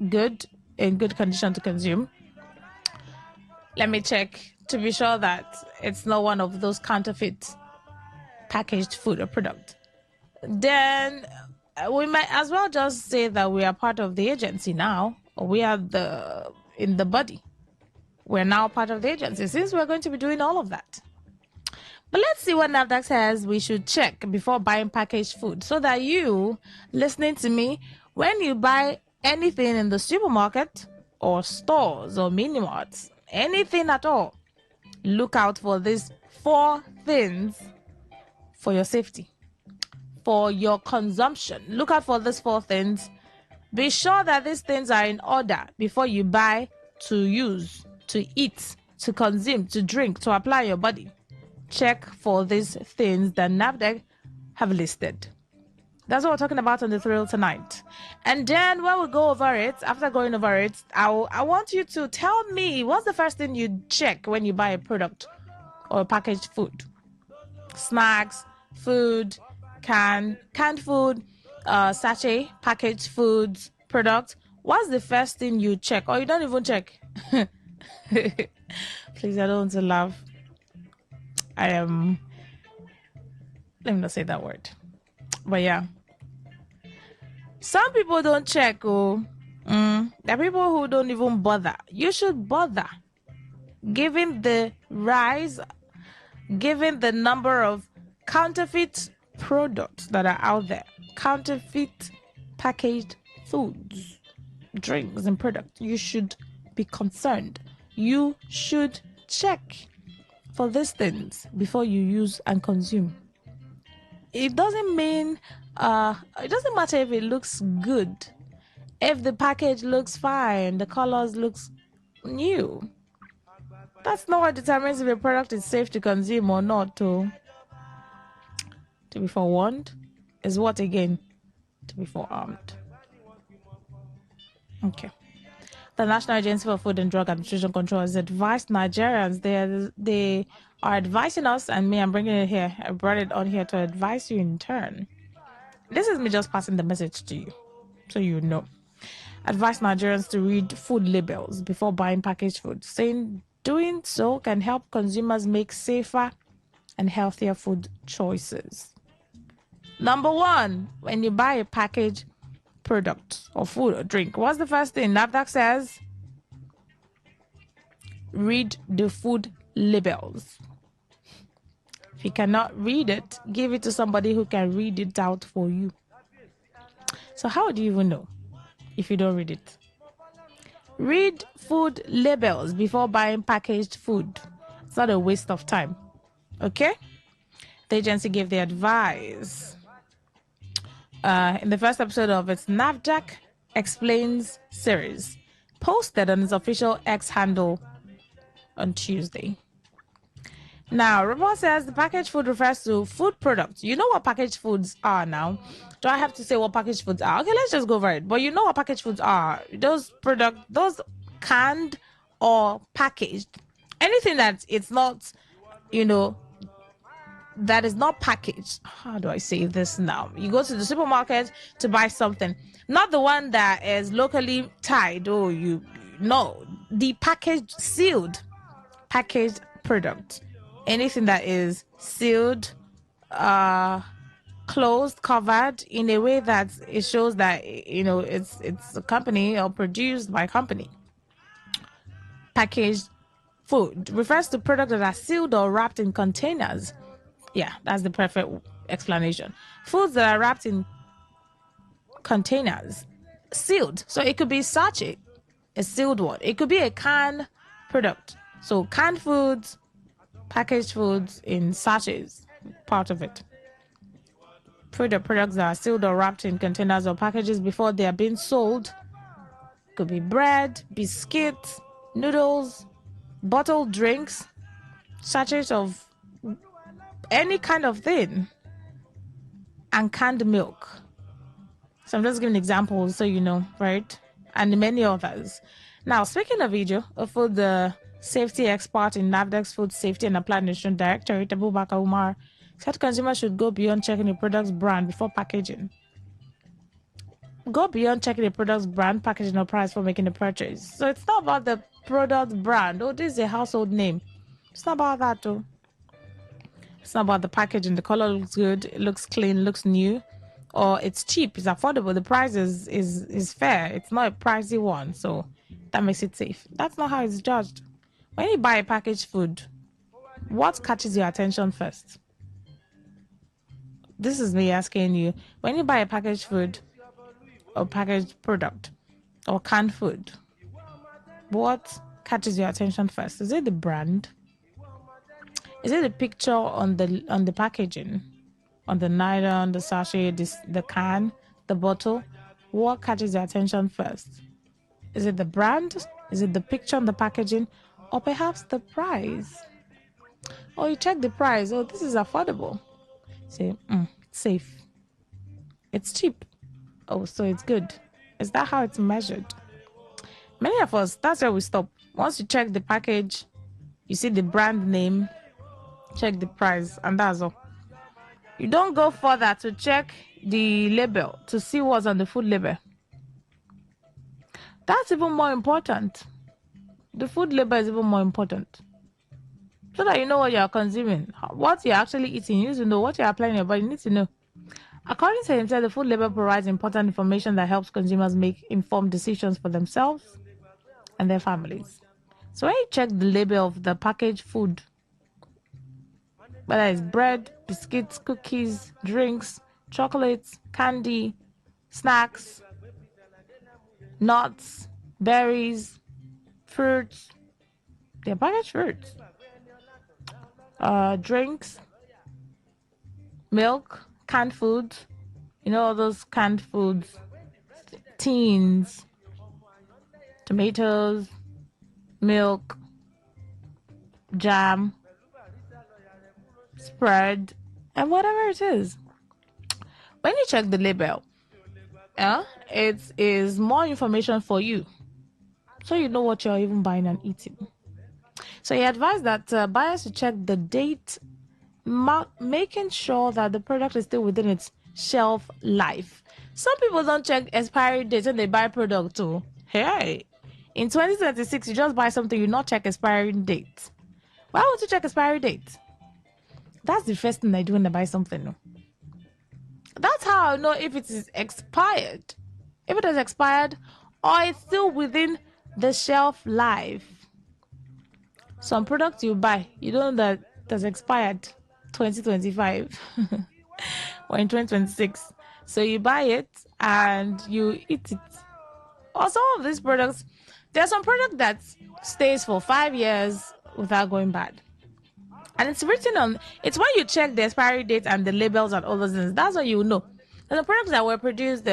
good, in good condition to consume. Let me check to be sure that it's not one of those counterfeit packaged food or product. Then we might as well just say that we are part of the agency now, or we are in the body. We're now part of the agency since we're going to be doing all of that. But let's see what NAFDAC says we should check before buying packaged food, so that you, listening to me, when you buy anything in the supermarket or stores or mini marts, anything at all, look out for these 4 things for your safety, for your consumption. Look out for these 4 things. Be sure that these things are in order before you buy, to use, to eat, to consume, to drink, to apply your body. Check for these things that NAFDAC have listed. That's what we're talking about on the thrill tonight. And then when we go over it, after going over it, I want you to tell me, what's the first thing you check when you buy a product or packaged food? Snacks, food, canned food, sachet, packaged foods, products. What's the first thing you check? Or you don't even check? Please, I don't want to laugh. I am... let me not say that word. But yeah. Some people don't check. There are people who don't even bother. You should bother. Given the rise, given the number of counterfeit products that are out there, counterfeit packaged foods, drinks, and products, you should be concerned. You should check for these things before you use and consume. It doesn't mean it doesn't matter if it looks good, if the package looks fine, the colors looks new. That's not what determines if a product is safe to consume or not. To be forewarned is what again? To be forearmed. Okay. The National Agency for Food and Drug Administration Control has advised Nigerians. They are advising us, and me, I'm bringing it here. I brought it on here to advise you in turn. This is me just passing the message to you, so you know. Advise Nigerians to read food labels before buying packaged food, saying doing so can help consumers make safer and healthier food choices. Number one, when you buy a packaged product or food or drink, what's the first thing NAFDAC says? Read the food labels. If you cannot read it, give it to somebody who can read it out for you. So how do you even know if you don't read it? Read food labels before buying packaged food. It's not a waste of time. Okay? The agency gave the advice in the first episode of its NAFDAC Explains series, posted on its official X handle on Tuesday. Now, report says the packaged food refers to food products. You know what packaged foods are now? Do I have to say what packaged foods are? Okay, let's just go over it. But you know what packaged foods are. Those canned or packaged. Anything that it's not, that is not packaged. How do I say this now? You go to the supermarket to buy something. Not the one that is locally tied. The packaged, sealed, packaged product. Anything that is sealed, closed, covered in a way that it shows that it's a company or produced by a company. Packaged food refers to products that are sealed or wrapped in containers. Yeah, that's the perfect explanation. Foods that are wrapped in containers, sealed. So it could be sachet, a sealed one. It could be a canned product. So canned foods, packaged foods in sachets, part of it. Products that are sealed or wrapped in containers or packages before they are being sold. Could be bread, biscuits, noodles, bottled drinks, sachets of any kind of thing, and canned milk. So I'm just giving examples so you know, right? And many others. Now, speaking of video, a food safety expert in NAFDAC's Food Safety and Applied Nutrition Directorate, Abubakar Umar, said consumers should go beyond checking the product's brand before packaging. Go beyond checking the product's brand, packaging, or price for making a purchase. So it's not about the product brand. Oh, this is a household name. It's not about that, though. It's not about the packaging. The color looks good, it looks clean, looks new, or it's cheap, it's affordable. The price is fair. It's not a pricey one, so that makes it safe. That's not how it's judged. When you buy a packaged food, what catches your attention first? This is me asking you. When you buy a packaged food or packaged product or canned food, what catches your attention first? Is it the brand? Is it the picture on the packaging, on the nylon, the sachet, the can, the bottle? What catches your attention first? Is it the brand? Is it the picture on the packaging? Or perhaps the price? Or you check the price. Oh, this is affordable. Say, it's safe. It's cheap. Oh, so it's good. Is that how it's measured? Many of us, that's where we stop. Once you check the package, you see the brand name, check the price, and that's all. You don't go further to check the label to see what's on the food label. That's even more important. The food label is even more important. So that you know what you're consuming, what you're actually eating. You need to know what you're applying in your body. You need to know. According to himself, the food label provides important information that helps consumers make informed decisions for themselves and their families. So when you check the label of the packaged food, whether it's bread, biscuits, cookies, drinks, chocolates, candy, snacks, nuts, berries, fruits, they're packaged fruits, drinks, milk, canned foods, all those canned foods, tins, tomatoes, milk, jam, spread, and whatever it is. When you check the label, it is more information for you. so you know what you're even buying and eating. So he advised that buyers to check the date, making sure that the product is still within its shelf life. Some people don't check expiry dates when they buy product too. Hey, in 2026, you just buy something, you not check expiry date. Why would you check expiry date? That's the first thing I do when I buy something. No? That's how I know if it is expired. If it is expired or it's still within the shelf life. Some products you buy, you don't know that it has expired 2025 or in 2026. So you buy it and you eat it. Or some of these products, there are some product that stays for 5 years without going bad. And it's written on, it's when you check the expiry date and the labels and all those things, that's what you know. And the products that were produced,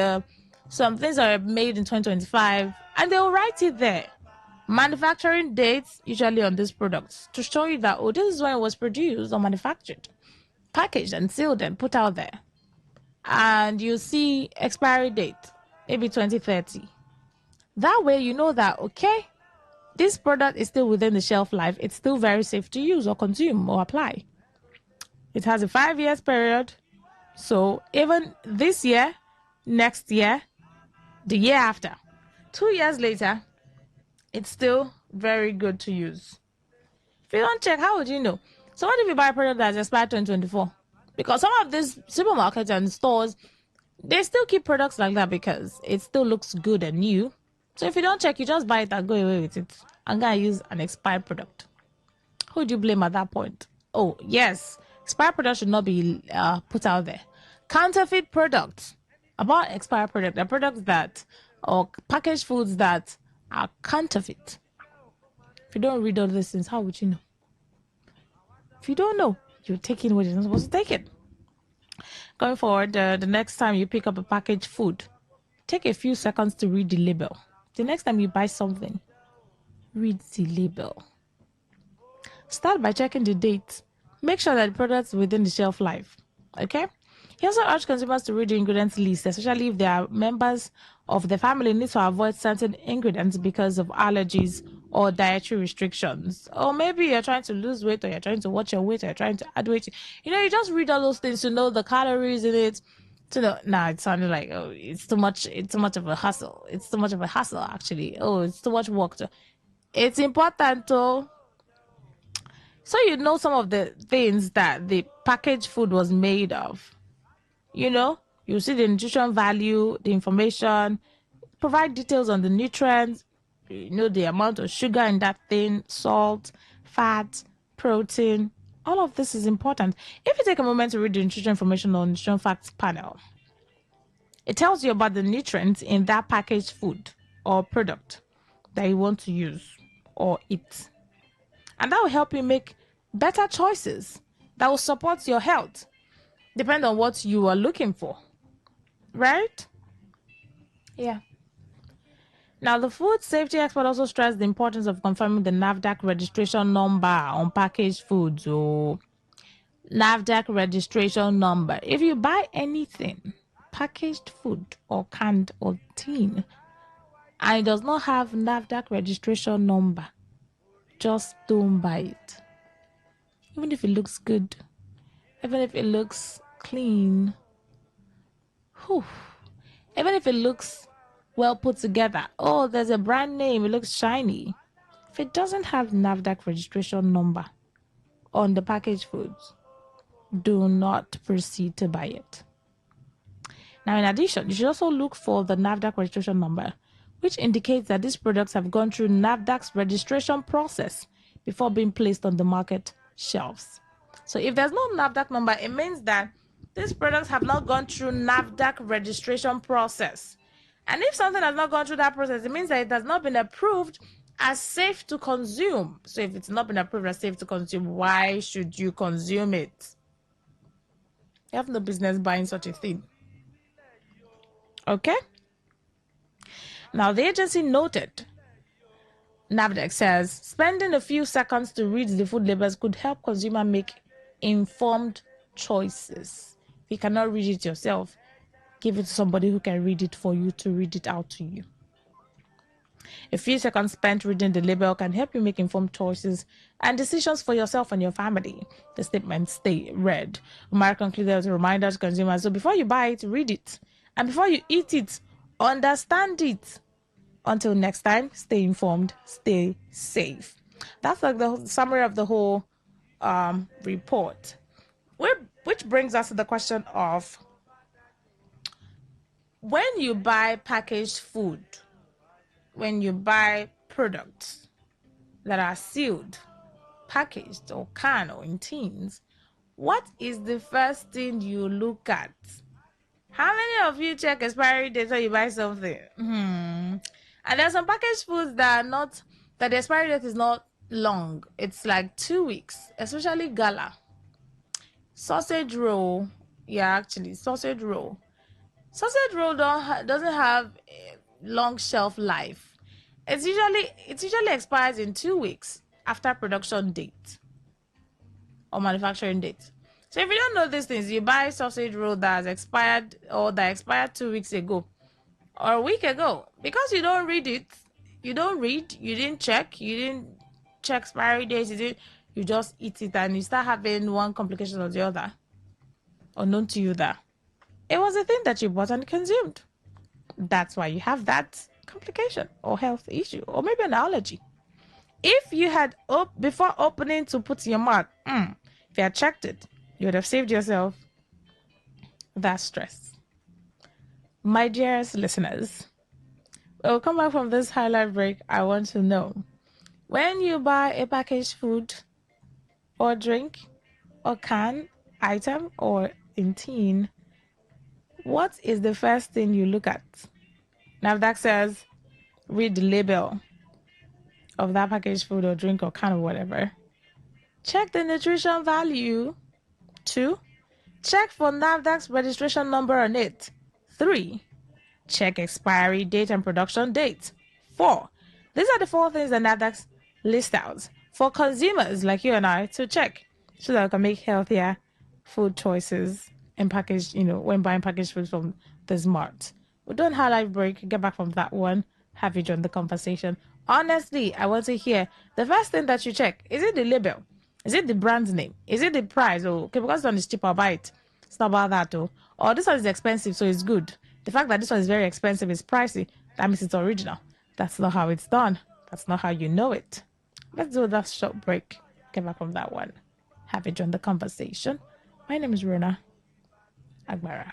some things are made in 2025, and they'll write it there. Manufacturing dates usually on these products to show you that, oh, this is when it was produced or manufactured, packaged and sealed and put out there. And you see expiry date, maybe 2030. That way you know that, okay, this product is still within the shelf life. It's still very safe to use or consume or apply. It has a 5 years period. So even this year, next year, the year after, 2 years later, it's still very good to use. If you don't check, how would you know? So what if you buy a product that's expired 2024? Because some of these supermarkets and stores, they still keep products like that because it still looks good and new. So if you don't check, you just buy it and go away with it. I'm going to use an expired product. Who do you blame at that point? Oh, yes. Expired products should not be put out there. Counterfeit products. About expired products, the products that, or packaged foods that are counterfeit. If you don't read all these things, how would you know? If you don't know, you're taking what you're not supposed to take it. Going forward, the next time you pick up a packaged food, take a few seconds to read the label. The next time you buy something, read the label. Start by checking the date. Make sure that the product's within the shelf life. Okay? He also urged consumers to read the ingredients list, especially if they are members of the family need to avoid certain ingredients because of allergies or dietary restrictions. Or maybe you're trying to lose weight, or you're trying to watch your weight, or you're trying to add weight. You know, you just read all those things to know the calories in it. To know, it sounded like, oh, it's too much of a hassle. It's too much of a hassle, actually. Oh, it's too much work. It's important to, so you know some of the things that the packaged food was made of. You know, you see the nutrition value, the information, provide details on the nutrients, you know, the amount of sugar in that thing, salt, fat, protein. All of this is important. If you take a moment to read the nutrition information on nutrition facts panel, it tells you about the nutrients in that packaged food or product that you want to use or eat. And that will help you make better choices that will support your health, depending on what you are looking for. Right? Yeah. Now, the food safety expert also stressed the importance of confirming the NAFDAC registration number on packaged foods. Or NAFDAC registration number. If you buy anything, packaged food or canned or tin, and it does not have NAFDAC registration number, just don't buy it. Even if it looks good, even if it looks clean, whew, even if it looks well put together. Oh, there's a brand name, it looks shiny. If it doesn't have NAFDAC registration number on the packaged foods, do not proceed to buy it. Now, in addition, you should also look for the NAFDAC registration number, which indicates that these products have gone through NAFDAC's registration process before being placed on the market shelves. So if there's no NAFDAC number, it means that these products have not gone through NAFDAC registration process. And if something has not gone through that process, it means that it has not been approved as safe to consume. So if it's not been approved as safe to consume, why should you consume it? You have no business buying such a thing. Okay? Now, the agency noted, NAFDAC says, spending a few seconds to read the food labels could help consumer make informed choices. If you cannot read it yourself, give it to somebody who can read it for you to read it out to you. A few seconds spent reading the label can help you make informed choices and decisions for yourself and your family. The statement stay read. Umar concluded with a reminder to consumers. So before you buy it, read it. And before you eat it, understand it. Until next time, stay informed, stay safe. That's like the summary of the whole report. Which brings us to the question of when you buy packaged food, when you buy products that are sealed, packaged, or canned, or in tins, what is the first thing you look at? How many of you check expiry date when you buy something? And there are some packaged foods that are not, that the expiry date is not long. It's like 2 weeks, especially gala. Sausage roll. Yeah, actually, sausage roll. Sausage roll doesn't have a long shelf life. It usually expires in 2 weeks after production date or manufacturing date. So if you don't know these things, you buy sausage roll that has expired or that expired 2 weeks ago or a week ago because you don't read it. You don't read. You didn't check expiry dates. You just eat it and you start having one complication or the other, unknown to you that it was a thing that you bought and consumed. That's why you have that complication or health issue or maybe an allergy. If you had before opening to put in your mouth, if you had checked it, you would have saved yourself that stress. My dearest listeners, we'll come back from this highlight break. I want to know, when you buy a packaged food or drink or can item or in tin, what is the first thing you look at? NAVDAC says, read the label of that packaged food or drink or can or whatever. Check the nutrition value. 2. Check for NAVDAC's registration number on it. 3. Check expiry date and production date. 4. These are the 4 things that NAVDAC list out for consumers like you and I to check so that we can make healthier food choices and packaged, when buying packaged food from the Smart. We'll do a highlight break, get back from that one, have you join the conversation. Honestly, I want to hear the first thing that you check. Is it the label? Is it the brand name? Is it the price? Oh, okay, because this one is cheap, I'll buy it. It's not about that, though. Or this one is expensive, so it's good. The fact that this one is very expensive is pricey. That means it's original. That's not how it's done. That's not how you know it. Let's do that short break. Get back from that one. Have you joined the conversation? My name is Rona Agbara.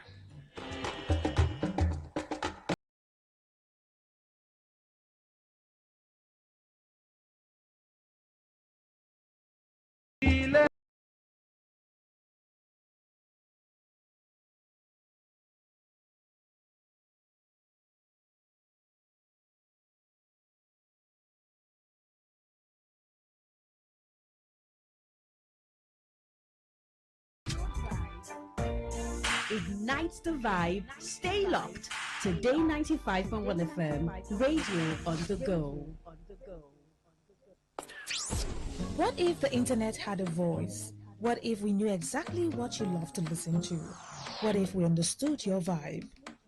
Ignites the vibe. Stay locked. Today 95.1 FM. Radio on the go. What if the internet had a voice? What if we knew exactly what you love to listen to? What if we understood your vibe,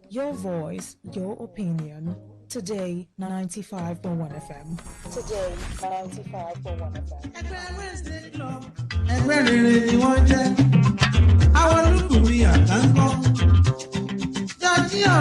your voice, your opinion? Today, 95.1 FM. Today, 95.1 FM. ẹgbẹ́ rere ni wọ́n jẹ́ àwọn olùkùnrin àtàǹkọ́ jọjí o.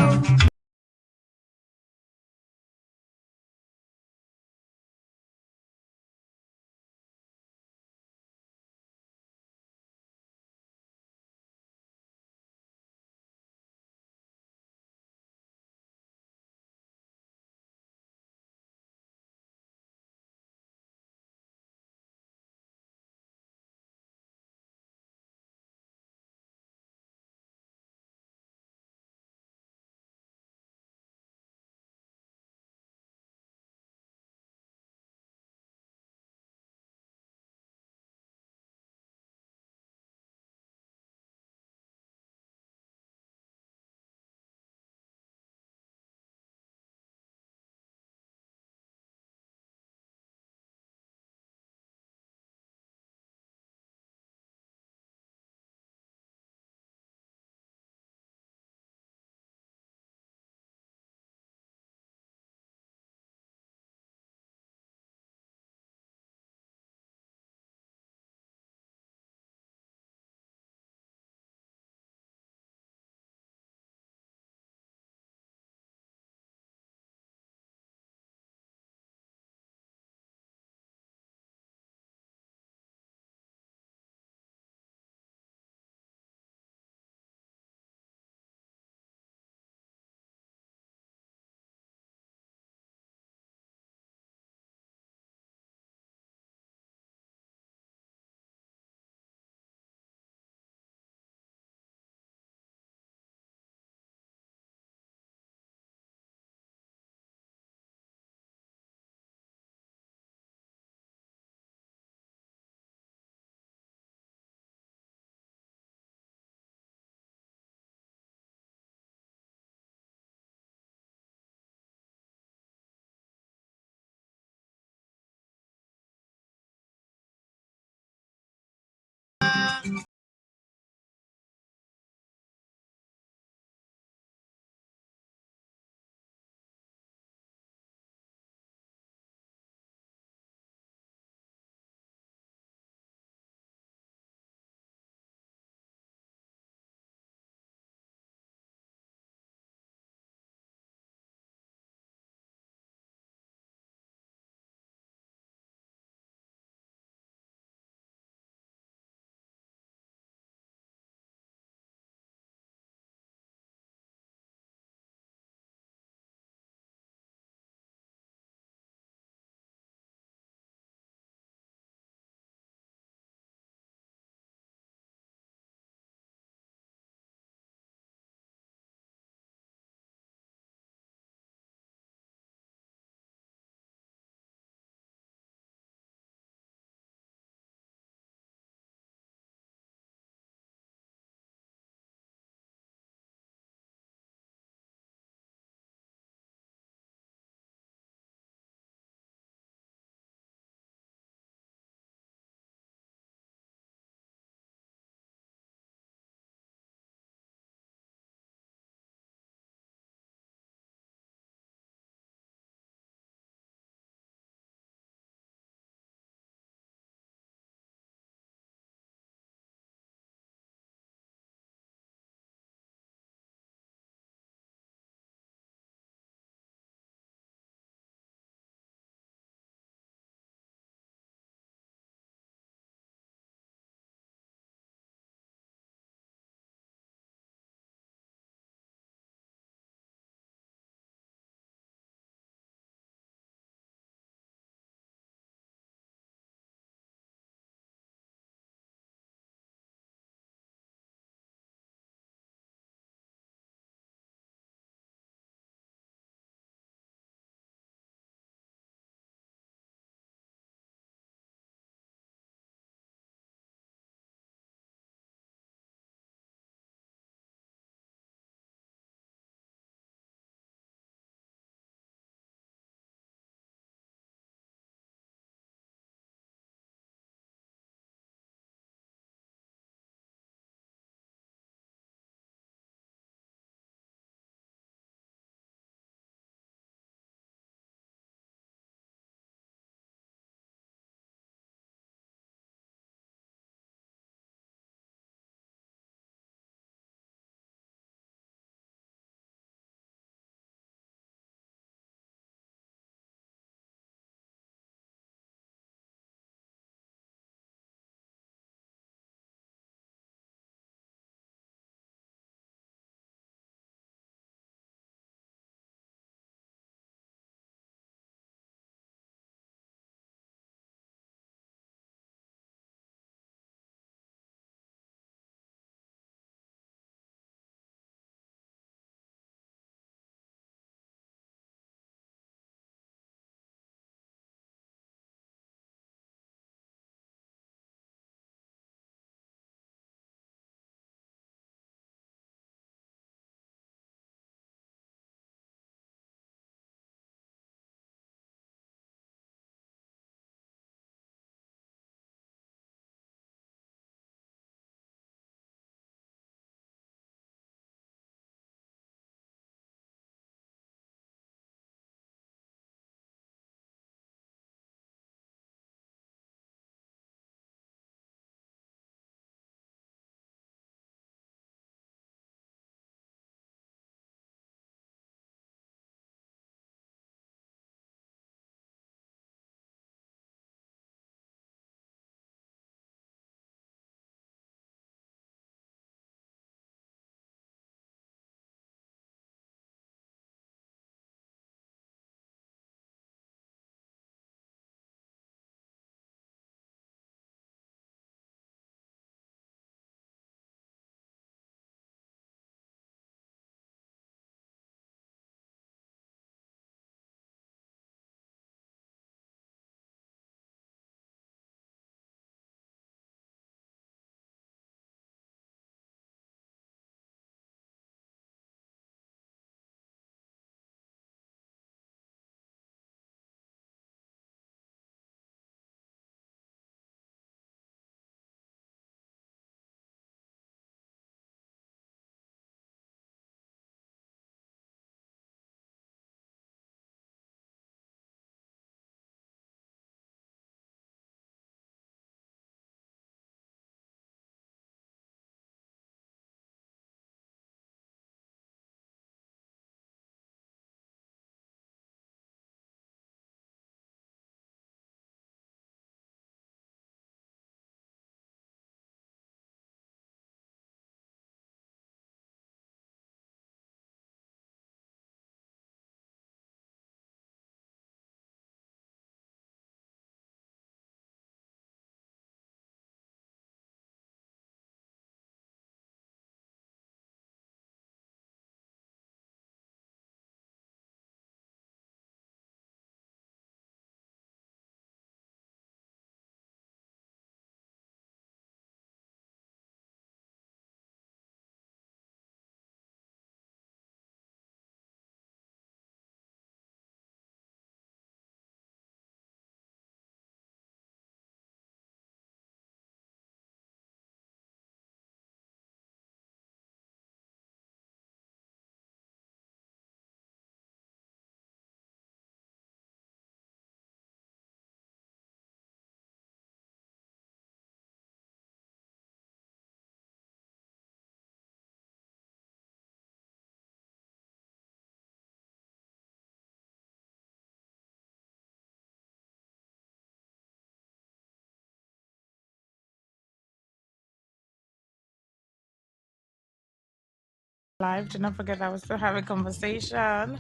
live. Do not forget that we still have a conversation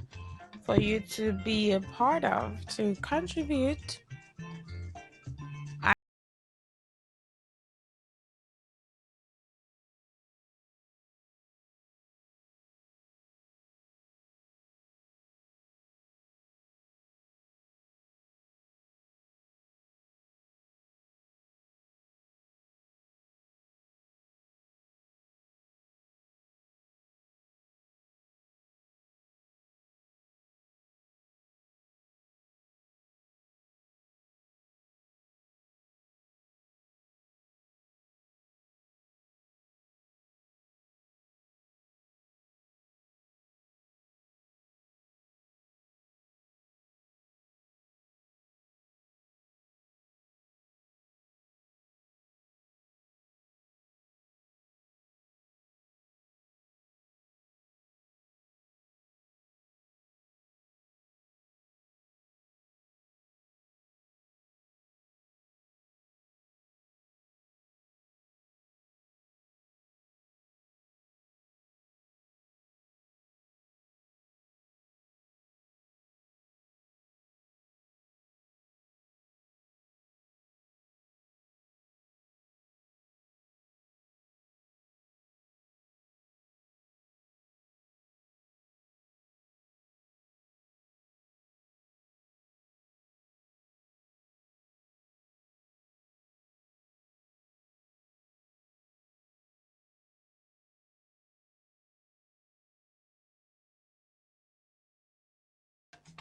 for you to be a part of, to contribute.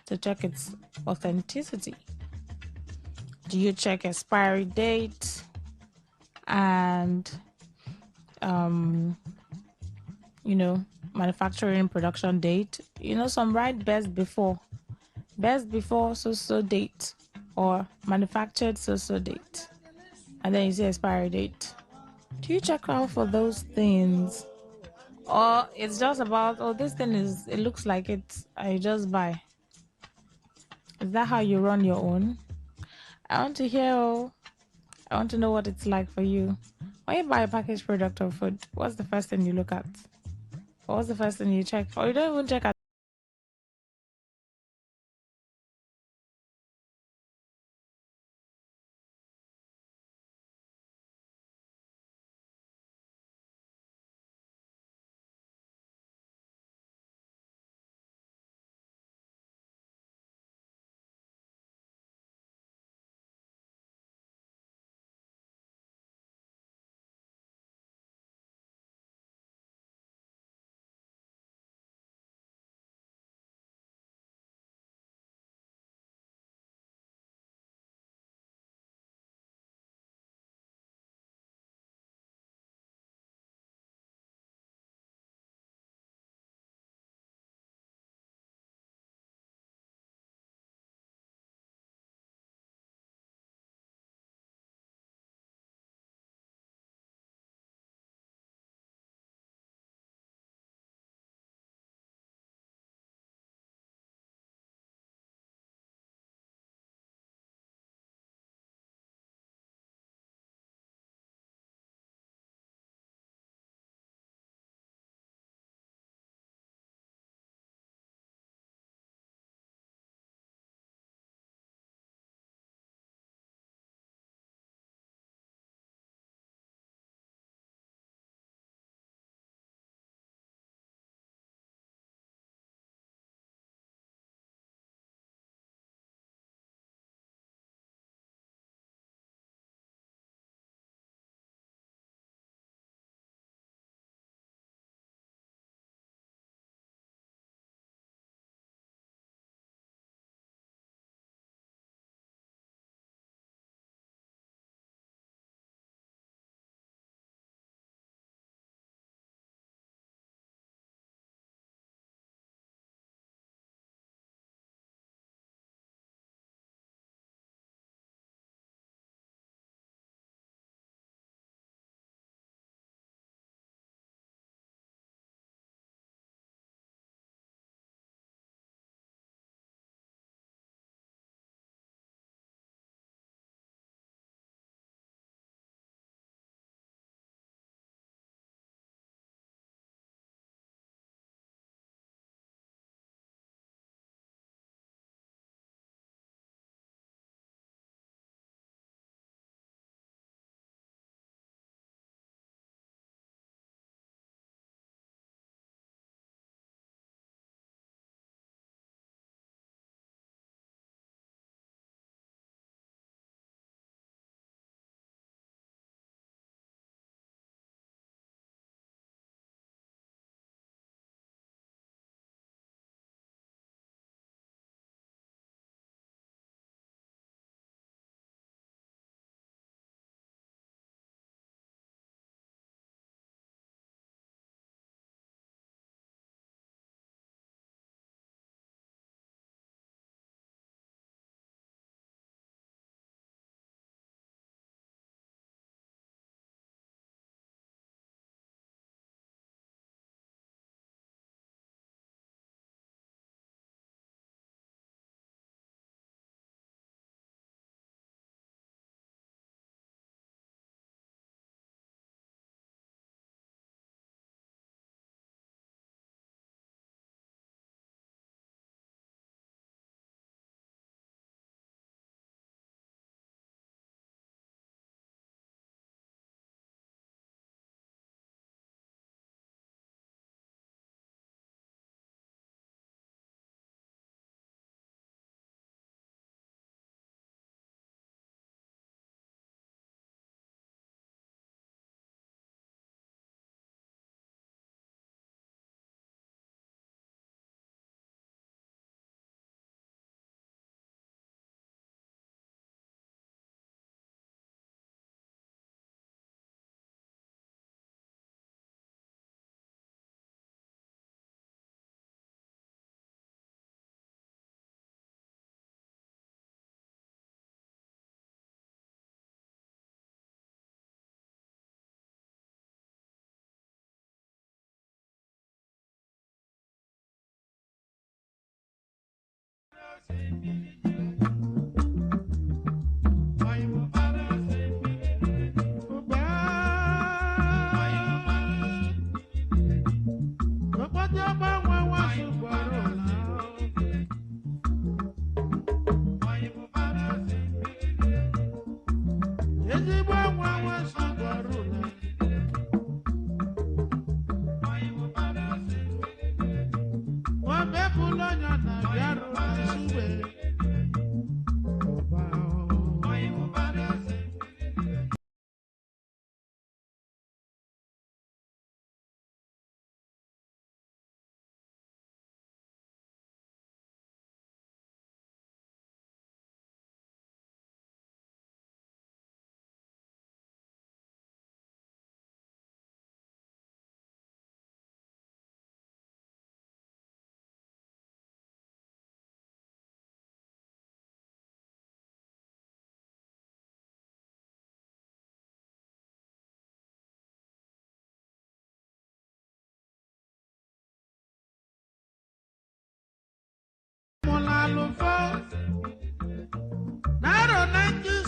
To check its authenticity. Do you check expiry date and manufacturing production date? Some write best before so date, or manufactured so date, and then you see expiry date. Do you check out for those things, or it's just about, oh, this thing it looks like it, I just buy? Is that how you run your own? I want to hear. I want to know what it's like for you. When you buy a packaged product or food, what's the first thing you look at? Or what's the first thing you check? Or you don't even check at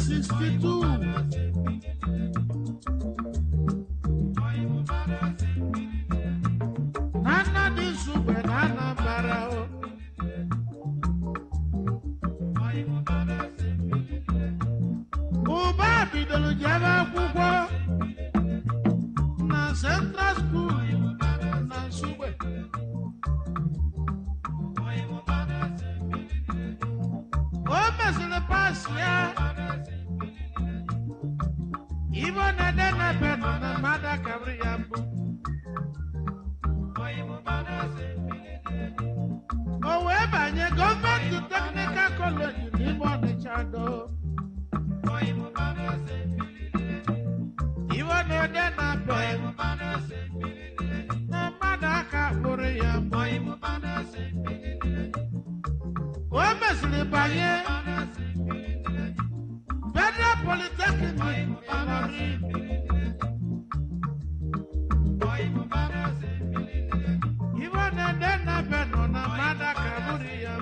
62. Nana di sube nana barao. Uba bidolu jaba kukwa. Na Central School na sube. Oba sile pass ya. Ibo na dena pedo na mada kabri yambu. Banye government technical college Ibo de chado. Ibo na dena pedo na mada kabri yambu. Oba sile banye Federal Polytechnic Alari. Even a dena beno na mada kaburi ya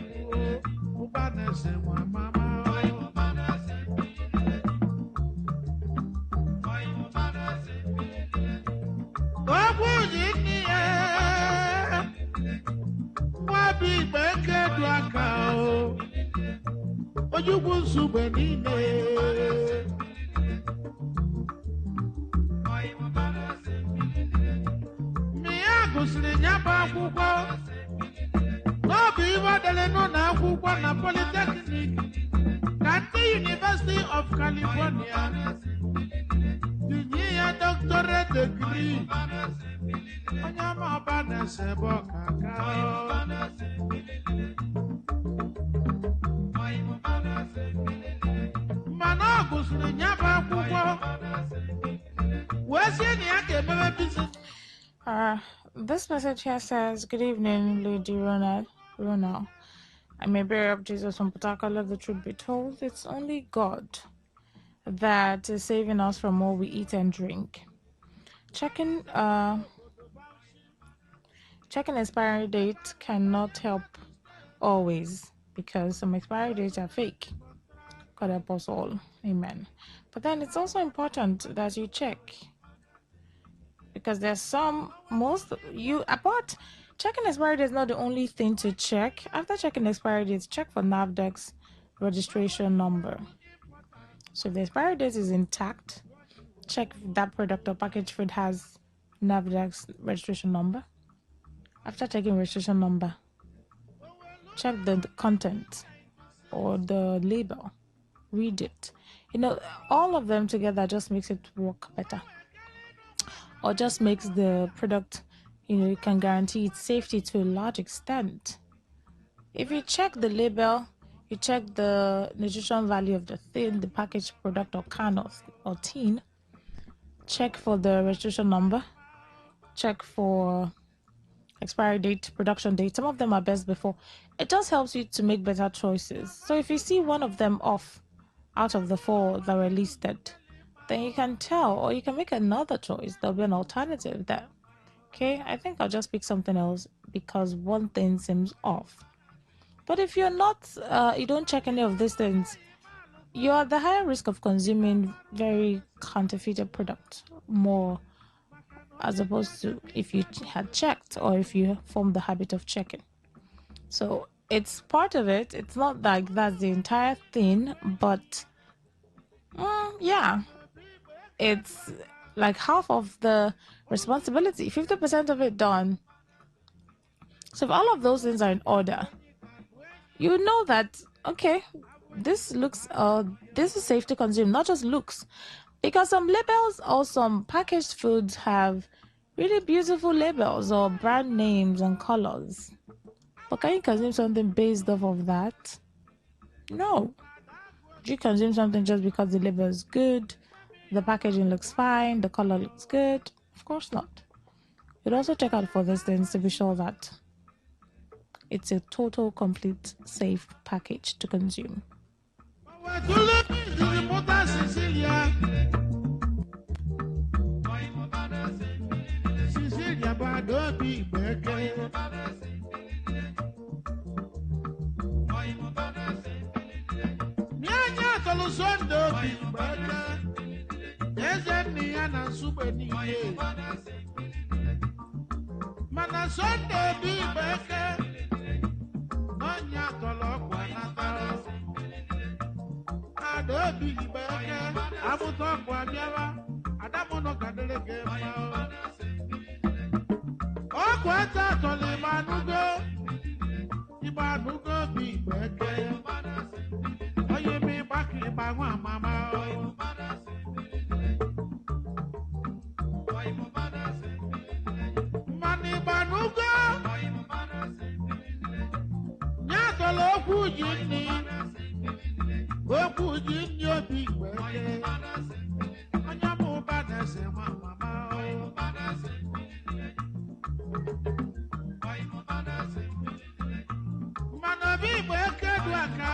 ubane se wa mama. Obu yini e wabi beke duaka o ojugu sube nine. No be even no na akwụkwọ na Polytechnic Kante University of California. Tinye ya doctorate degree. Onye ma ọba na-esebe ọkaka. Mana ọ gụsịrị ya bụ akwụkwọ. Wee sie na ya ga-emebe business. This message here says, "Good evening, Lady Ronald. I'm a bearer of Jesus from Potaka. Let the truth be told. It's only God that is saving us from all we eat and drink. Checking expiry date cannot help always because some expiry dates are fake. God help us all. Amen. But then it's also important that you check. Because there's apart checking expiry date is not the only thing to check. After checking expiry dates, check for NAVDEC's registration number. So if the expiry date is intact, check if that product or packaged food has NAVDEC's registration number. After checking registration number, check the content or the label. Read it. All of them together just makes it work better. Or just makes the product, you can guarantee its safety to a large extent. If you check the label, you check the nutrition value of the thing, the packaged product or can or tin, check for the registration number, check for expiry date, production date. Some of them are best before. It just helps you to make better choices. So if you see one of them off out of the 4 that were listed, then you can tell, or you can make another choice. There'll be an alternative there. Okay, I think I'll just pick something else because one thing seems off. But if you're not, you don't check any of these things, you're at the higher risk of consuming very counterfeited product more, as opposed to if you had checked or if you formed the habit of checking. So it's part of it. It's not like that's the entire thing, but yeah. It's like half of the responsibility, 50% of it done. So if all of those things are in order, you know that, okay, this is safe to consume, not just looks. Because some labels or some packaged foods have really beautiful labels or brand names and colors. But can you consume something based off of that? No. Do you consume something just because the label is good? The packaging looks fine, the color looks good? Of course not. You'd also check out for these things to be sure that it's a total, complete, safe package to consume. Ọlụlụ Sonde obi gbeke, eze nne ya na nsugbe niile. Mana Sonde obi gbeke, n'ọnya tọrọ ọkwa nata. Ada obi gbeke, abụta ọkwa bịara, adamụnụ kadịrị gị mma. Ọkwa ata tọrọ Ibanugo bi gbeke. Oye mi baki bagwa mama. Mani Ibanugo. Nyatolo okujini. Okujini obi gbeke. Onyamu banese mama. Mana bi gbeke duaka.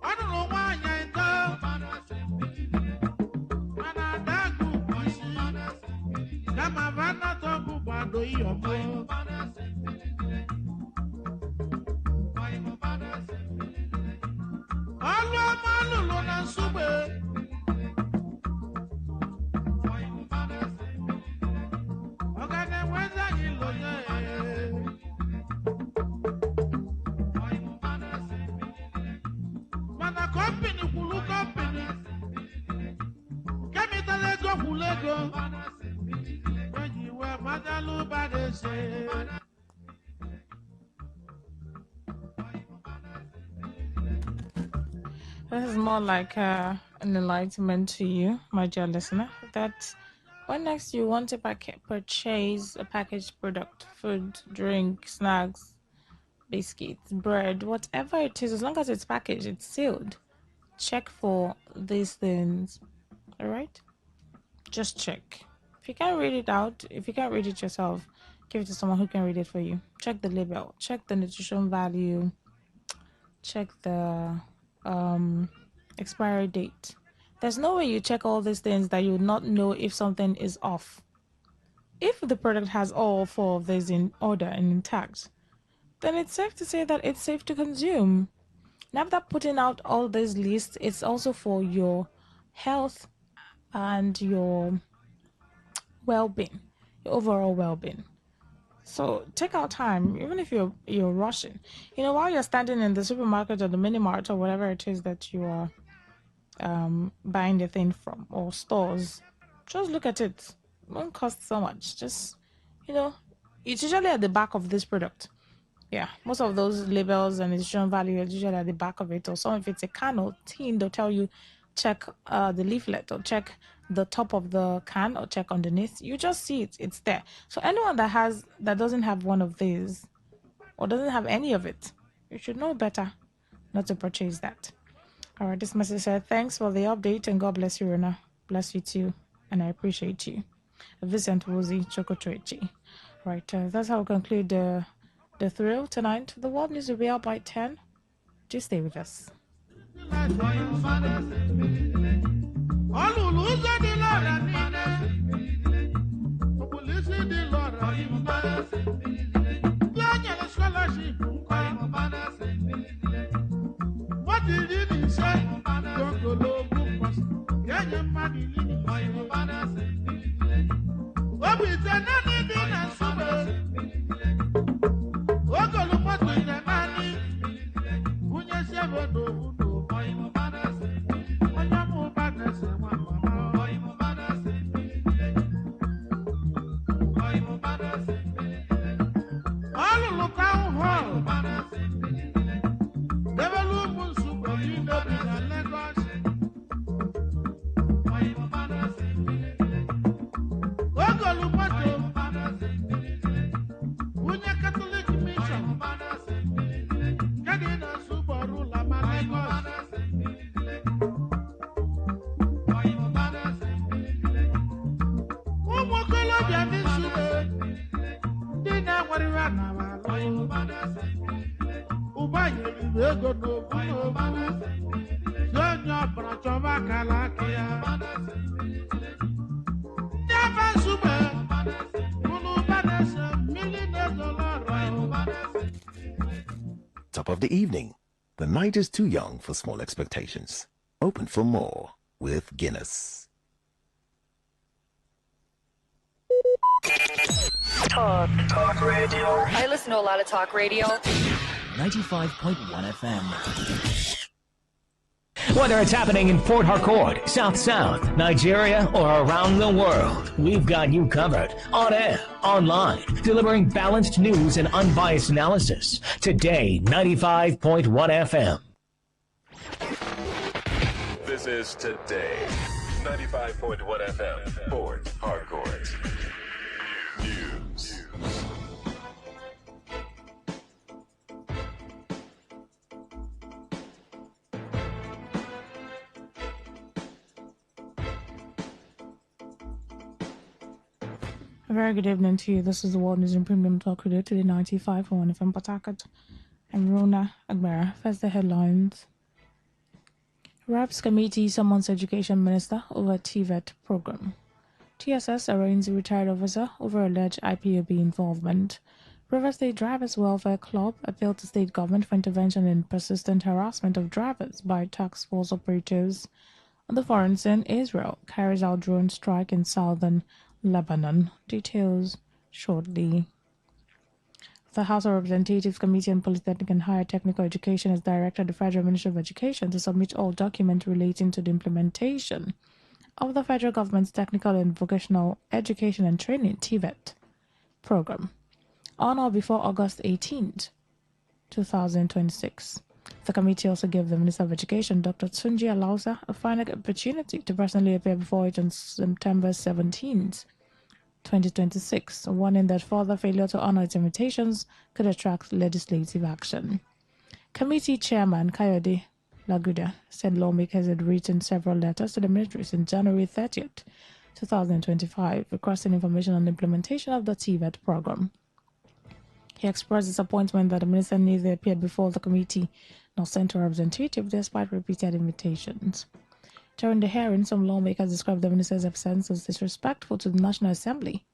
Ọnụrụ nwanyị ito. Mana dagu kwasi. Kama vana togu bado iyomo. Ọlụ ọma lụrụ na nsugbe. Ọgana enwezi anyị lonye. Mana company kwuru company. Kemịtal ego kwuru ego. Eji wee madalụ badese. This is more like an enlightenment to you, my dear listener, that when next you want to purchase a packaged product, food, drink, snacks, biscuits, bread, whatever it is, as long as it's packaged, it's sealed, check for these things, all right? Just check. If you can't read it out, if you can't read it yourself, give it to someone who can read it for you. Check the label, check the nutrition value, check the expiry date. There's no way you check all these things that you would not know if something is off. If the product has all four of these in order and intact, then it's safe to say that it's safe to consume. Now, after putting out all these lists, it's also for your health and your well-being, your overall well-being. So take out time, even if you're rushing. While you're standing in the supermarket or the mini mart or whatever it is that you are buying the thing from, or stores, just look at it. It won't cost so much. Just, it's usually at the back of this product. Yeah, most of those labels and nutrition value are usually at the back of it, or some if it's a can or tin, they'll tell you check the leaflet or check the top of the can or check underneath. You just see it, it's there. So anyone that doesn't have one of these or doesn't have any of it, you should know better not to purchase that. All right, this message said, thanks for the update and God bless you, Rona. Bless you too, and I appreciate you. Vincent Wozi Chokotoichi. Right, that's how we conclude the thrill tonight. The world news will be out by 10. Just stay with us. What did you say? Top of the evening. The night is too young for small expectations. Open for more with Guinness. Talk radio. I listen to a lot of talk radio. 95.1 FM. Whether it's happening in Port Harcourt, South, Nigeria, or around the world, we've got you covered. On air, online, delivering balanced news and unbiased analysis. Today, 95.1 FM. This is Today, 95.1 FM, Port Harcourt. News. A very good evening to you. This is the World News and Premium Talk Radio to the 95.1 FM Port Harcourt. I'm Rona Agbera. First, the headlines. RAPS Committee summons Education Minister over TVET program. TSS arraigns a retired officer over alleged IPOB involvement. River State Drivers Welfare Club appealed to state government for intervention in persistent harassment of drivers by task force operators. On the foreign scene, Israel carries out drone strike in southern Lebanon. Details shortly. The House of Representatives Committee on Polytechnic and Higher Technical Education has directed the Federal Ministry of Education to submit all documents relating to the implementation of the federal government's Technical and Vocational Education and Training (TVET) program on or before August 18th, 2026. The committee also gave the Minister of Education, Dr. Tsunji Alausa, a final opportunity to personally appear before it on September 17th, 2026, warning that further failure to honor its invitations could attract legislative action. Committee Chairman Kayode Laguda said lawmakers had written several letters to the ministry since January 30th, 2025, requesting information on the implementation of the TVET program. He expressed disappointment that the minister neither appeared before the committee nor sent a representative despite repeated invitations. During the hearing, some lawmakers described the minister's absence as disrespectful to the National Assembly,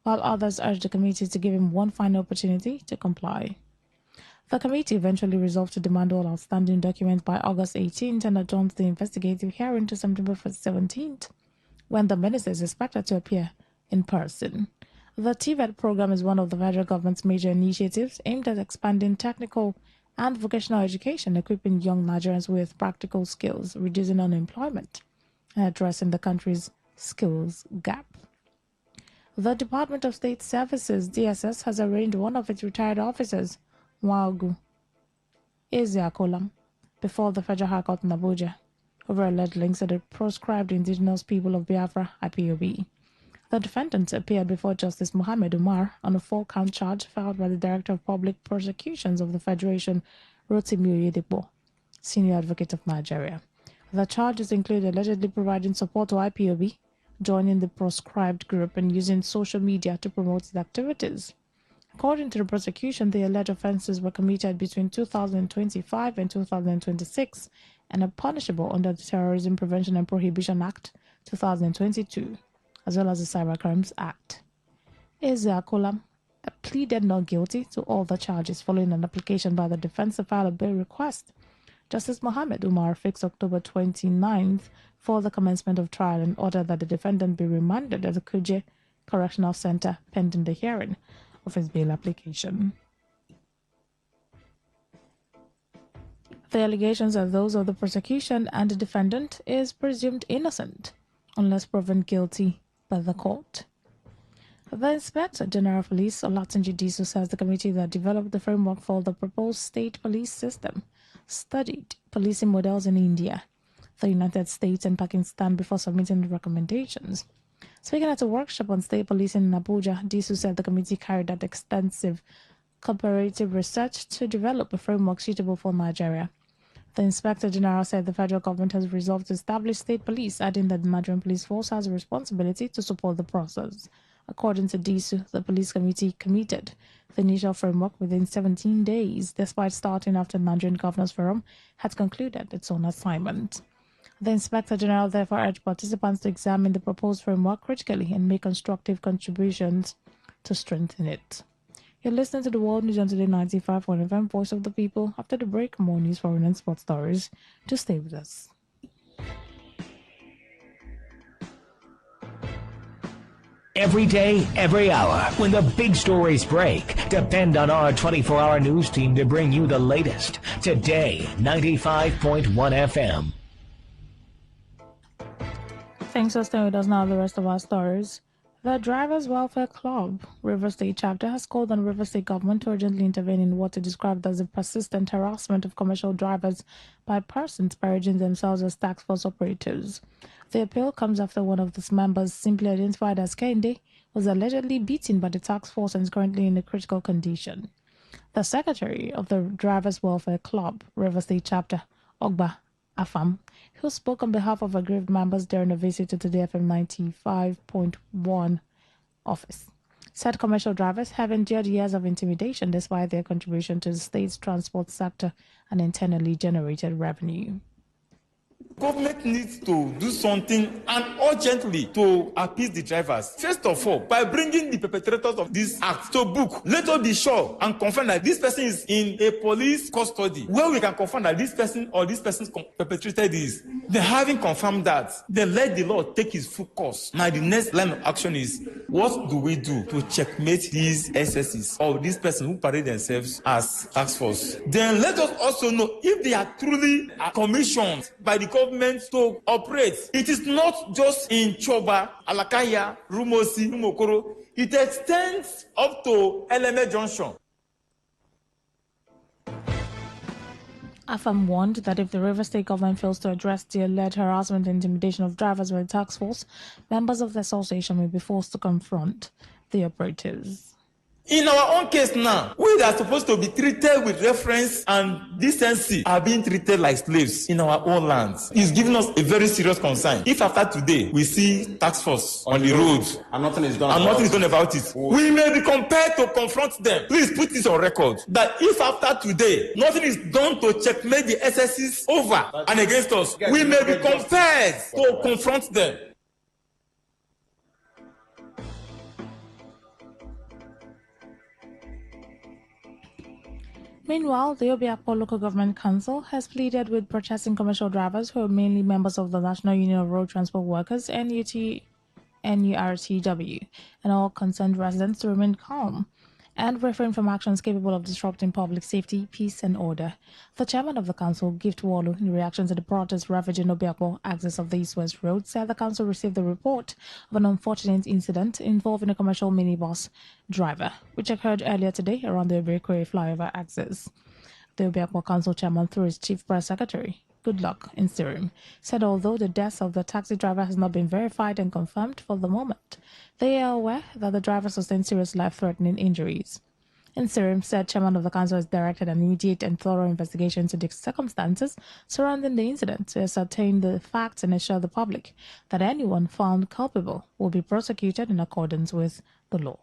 while others urged the committee to give him one final opportunity to comply. The committee eventually resolved to demand all outstanding documents by August 18th and adjourned the investigative hearing to September 17th, when the minister is expected to appear in person. The TVET program is one of the federal government's major initiatives aimed at expanding technical and vocational education, equipping young Nigerians with practical skills, reducing unemployment, and addressing the country's skills gap. The Department of State Services, DSS, has arraigned one of its retired officers, Wagu Ezeakolam, before the Federal High Court in Abuja over alleged links to the proscribed indigenous people of Biafra, IPOB. The defendant appeared before Justice Mohammed Umar on a 4-count charge filed by the Director of Public Prosecutions of the Federation, Rotimi Oyedepo, Senior Advocate of Nigeria. The charges include allegedly providing support to IPOB, joining the proscribed group, and using social media to promote its activities. According to the prosecution, the alleged offences were committed between 2025 and 2026 and are punishable under the Terrorism Prevention and Prohibition Act 2022. As well as the Cybercrimes Act. Ezeakolam pleaded not guilty to all the charges following an application by the defense to file a bail request. Justice Mohammed Umar fixed October 29th for the commencement of trial and ordered that the defendant be remanded at the Kuje Correctional Center pending the hearing of his bail application. The allegations are those of the prosecution, and the defendant is presumed innocent unless proven guilty by the court. The Inspector General of Police, Olatunji Disu, says the committee that developed the framework for the proposed state police system studied policing models in India, the United States, and Pakistan before submitting the recommendations. Speaking at a workshop on state policing in Abuja, Disu said the committee carried out extensive comparative research to develop a framework suitable for Nigeria. The Inspector General said the federal government has resolved to establish state police, adding that the Nigerian Police Force has a responsibility to support the process. According to Disu, the police committee committed the initial framework within 17 days, despite starting after the Nigerian Governors Forum had concluded its own assignment. The Inspector General therefore urged participants to examine the proposed framework critically and make constructive contributions to strengthen it. You're listening to the World News on Today 95.1 FM, Voice of the People. After the break, more news, foreign and sports stories. To stay with us. Every day, every hour, when the big stories break, depend on our 24-hour news team to bring you the latest. Today, 95.1 FM. Thanks for staying with us now. The rest of our stories. The Drivers Welfare Club, River State chapter, has called on River State government to urgently intervene in what it described as a persistent harassment of commercial drivers by persons parading themselves as tax force operatives. The appeal comes after one of its members, simply identified as Kende, was allegedly beaten by the tax force and is currently in a critical condition. The secretary of the Drivers Welfare Club, River State chapter, Ogba Afam, who spoke on behalf of aggrieved members during a visit to Today FM 95.1 office, said commercial drivers have endured years of intimidation despite their contribution to the state's transport sector and internally generated revenue. Government needs to do something and urgently to appease the drivers. First of all, by bringing the perpetrators of this act to book, let us be sure and confirm that this person is in a police custody where we can confirm that this person or this person perpetrated this. Then having confirmed that, then let the law take its full course. Now the next line of action is, what do we do to checkmate these excesses or these persons who parade themselves as task force? Then let us also know if they are truly commissioned by the government to operate. It is not just in Choba, Alakaya, Rumosi, Rumokoro. It extends up to LMA Junction. AFAM warned that if the River State government fails to address the alleged harassment and intimidation of drivers by the task force, members of the association may be forced to confront the operatives. In our own case now, we that are supposed to be treated with reference and decency are being treated like slaves in our own lands. It's giving us a very serious concern. If after today we see tax force on the road and nothing is done about it, we may be compelled to confront them. Please put this on record that if after today nothing is done to checkmate the excesses over and against us, we may be compelled to confront them. Meanwhile, the Obiakpo Local Government Council has pleaded with protesting commercial drivers who are mainly members of the National Union of Road Transport Workers, NURTW, and all concerned residents to remain calm and refrain from actions capable of disrupting public safety, peace, and order. The chairman of the council, Gift Walu, in reaction to the protest ravaging Obiakpo axis of the East-West Road, said the council received the report of an unfortunate incident involving a commercial minibus driver, which occurred earlier today around the Obiakpo flyover axis. The Obiakpo Council chairman, through his chief press secretary, Goodluck Inserim, said although the death of the taxi driver has not been verified and confirmed for the moment, they are aware that the driver sustained serious life-threatening injuries. Inserim said chairman of the council has directed an immediate and thorough investigation into the circumstances surrounding the incident to ascertain the facts and assure the public that anyone found culpable will be prosecuted in accordance with the law.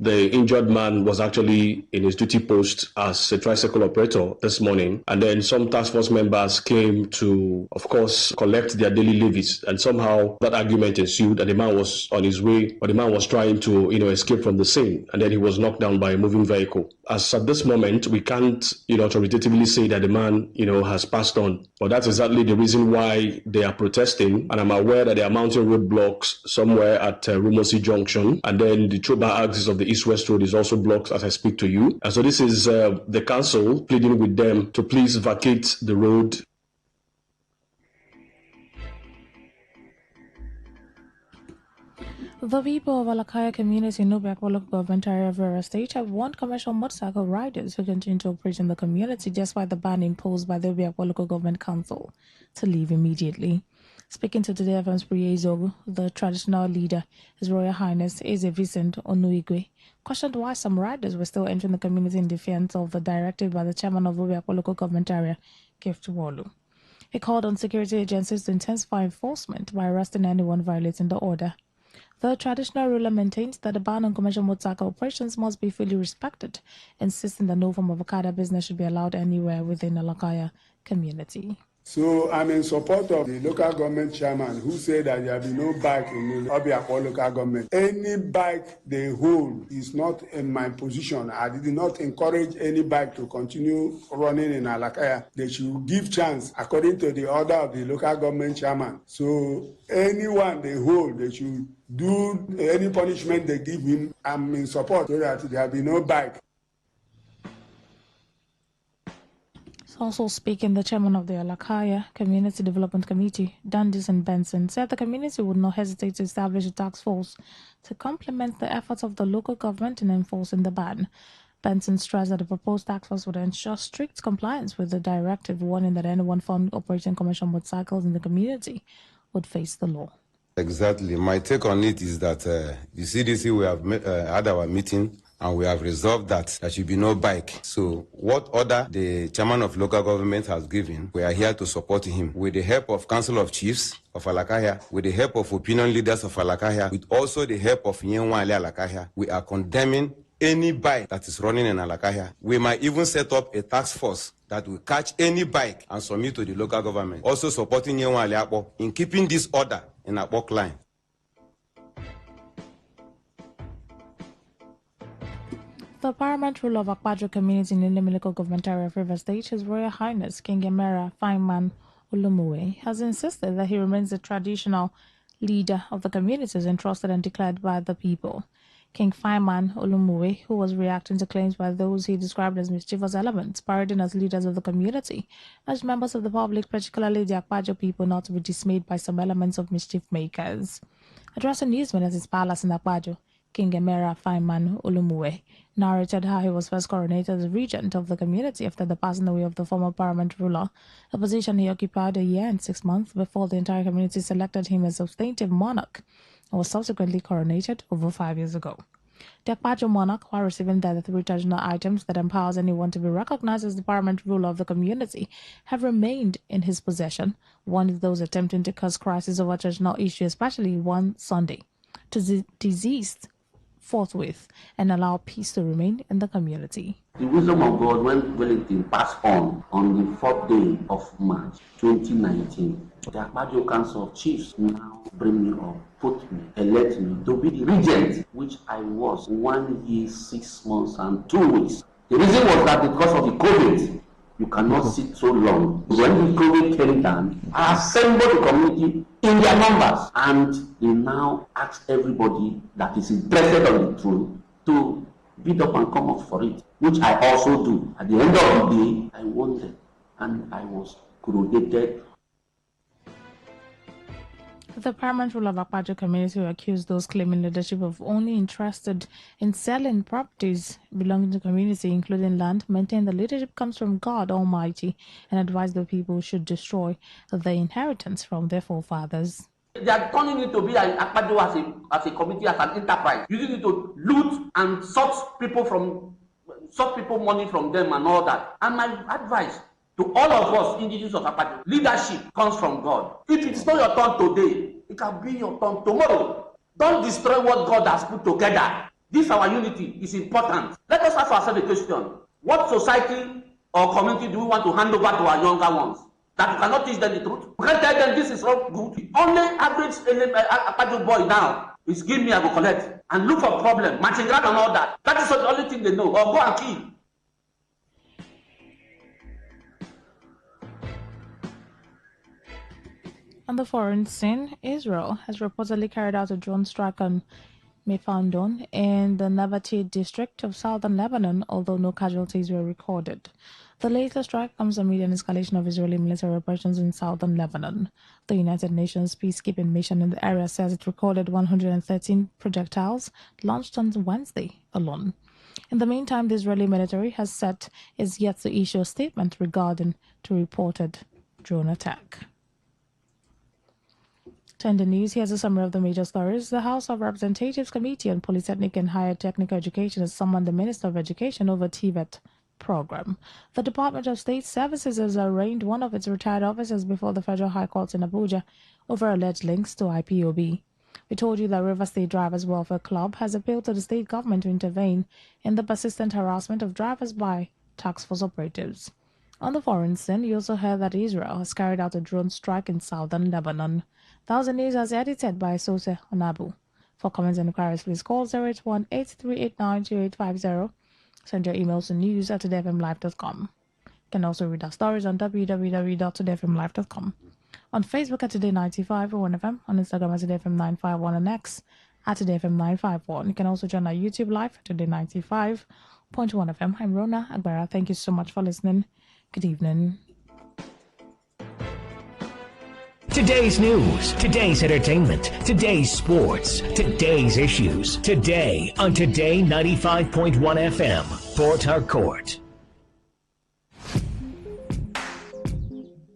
The injured man was actually in his duty post as a tricycle operator this morning, and then some task force members came to, of course, collect their daily levies, and somehow that argument ensued, and the man was on his way, or the man was trying to, escape from the scene, and then he was knocked down by a moving vehicle. As at this moment, we can't, authoritatively say that the man, has passed on, but that's exactly the reason why they are protesting, and I'm aware that they are mounting roadblocks somewhere at Rumosi Junction, and then the Choba axis of the East-West Road is also blocked as I speak to you. And so this is the council pleading with them to please vacate the road. The people of Alakaya community in Obiakpo local government area of River State have warned commercial motorcycle riders who continue to operate in the community despite the ban imposed by the Obiakpo local government council to leave immediately. Speaking to Today FM's Priye Zogu, the traditional leader, His Royal Highness Eze Vincent Onuigwe, questioned why some riders were still entering the community in defiance of the directive by the chairman of Obiakpo local government area, Gift Walu. He called on security agencies to intensify enforcement by arresting anyone violating the order. The traditional ruler maintains that the ban on commercial motorcycle operations must be fully respected, insisting that no form of Okada business should be allowed anywhere within the Alakaya community. So I'm in support of the local government chairman who said that there will be no bike in the Obiakpo local government. Any bike they hold is not in my position. I did not encourage any bike to continue running in Alakaya. They should give chance according to the order of the local government chairman. So anyone they hold, they should do any punishment they give him. I'm in support so that there will be no bike. Also speaking, the chairman of the Alakaya Community Development Committee, Dandison Benson, said the community would not hesitate to establish a task force to complement the efforts of the local government in enforcing the ban. Benson stressed that the proposed task force would ensure strict compliance with the directive, warning that anyone found operating commercial motorcycles in the community would face the law. Exactly. My take on it is that the CDC, we have had our meeting and we have resolved that there should be no bike. So what order the chairman of local government has given, we are here to support him. With the help of Council of Chiefs of Alakaya, with the help of opinion leaders of Alakaya, with also the help of Nyenwale Alakaya, we are condemning any bike that is running in Alakaya. We might even set up a task force that will catch any bike and submit to the local government. Also supporting Nyenwale Akpo in keeping this order in Akpok line. The paramount ruler of Akpajo community in the local government area of River State, His Royal Highness King Emera Fineman Olumuwe, has insisted that he remains the traditional leader of the communities entrusted and declared by the people. King Fineman Olumuwe, who was reacting to claims by those he described as mischievous elements, parading as leaders of the community, urged members of the public, particularly the Akpajo people, not to be dismayed by some elements of mischief makers. Addressing newsmen at his palace in Akpajo, King Emera Fineman Olumuwe narrated how he was first coronated as regent of the community after the passing away of the former paramount ruler, a position he occupied a year and 6 months before the entire community selected him as substantive monarch and was subsequently coronated over 5 years ago. The Akpajo monarch, while receiving the 3 traditional items that empowers anyone to be recognized as the paramount ruler of the community, have remained in his possession, warning those attempting to cause crisis over traditional issues, especially one Sunday, to desist forthwith and allow peace to remain in the community. The wisdom of God when Wellington passed on the 4th day of March 2019, the Akpajo Council of Chiefs now bring me up, put me, elect me to be the regent, which I was 1 year, 6 months and 2 weeks. The reason was that because of the COVID, you cannot sit so long. When the COVID came down, I assembled the community in their numbers, and they now ask everybody that is interested on the throne to bid up and come up for it, which I also do. At the end of the day, I won them, and I was coronated. The paramount ruler of Akpajo community accused those claiming leadership of only interested in selling properties belonging to the community, including land, maintain the leadership comes from God Almighty, and advised the people should destroy their inheritance from their forefathers. They are turning it to be Akpajo as a community, as an enterprise, using it to loot and suck people money from them and all that. And my advice to all of us indigenous of Akpajo, leadership comes from God. If it's not your turn today, it can be your turn tomorrow. Don't destroy what God has put together. This our unity is important. Let us ask ourselves a question. What society or community do we want to hand over to our younger ones? That we cannot teach them the truth? We can't tell them this is not good. The only average Akpajo boy now is give me, I go collect. And look for problem, matching grant and all that. That is the only thing they know. Or go and kill. On the foreign scene, Israel has reportedly carried out a drone strike on Mefandon in the Nabatid district of southern Lebanon, although no casualties were recorded. The latest strike comes amid an escalation of Israeli military operations in southern Lebanon. The United Nations peacekeeping mission in the area says it recorded 113 projectiles launched on Wednesday alone. In the meantime, the Israeli military has said it's yet to issue a statement regarding the reported drone attack. To end the news, here's a summary of the major stories. The House of Representatives Committee on Polytechnic and Higher Technical Education has summoned the Minister of Education over TVET program. The Department of State Services has arraigned one of its retired officers before the Federal High Court in Abuja over alleged links to IPOB. We told you that River State Drivers Welfare Club has appealed to the state government to intervene in the persistent harassment of drivers by task force operatives. On the foreign scene, you also heard that Israel has carried out a drone strike in southern Lebanon. That was the news as edited by Sose Onabu. For comments and inquiries, please call 081-8389-2850. Send your emails to news@todayfmlive.com. You can also read our stories on www.todayfmlive.com. On Facebook at Today95.1fm, on Instagram at TodayFM951, and X at TodayFM951. You can also join our YouTube live at Today95.1fm. I'm Rona Agbara. Thank you so much for listening. Good evening. Today's news, today's entertainment, today's sports, today's issues. Today on Today 95.1 FM, Port Harcourt.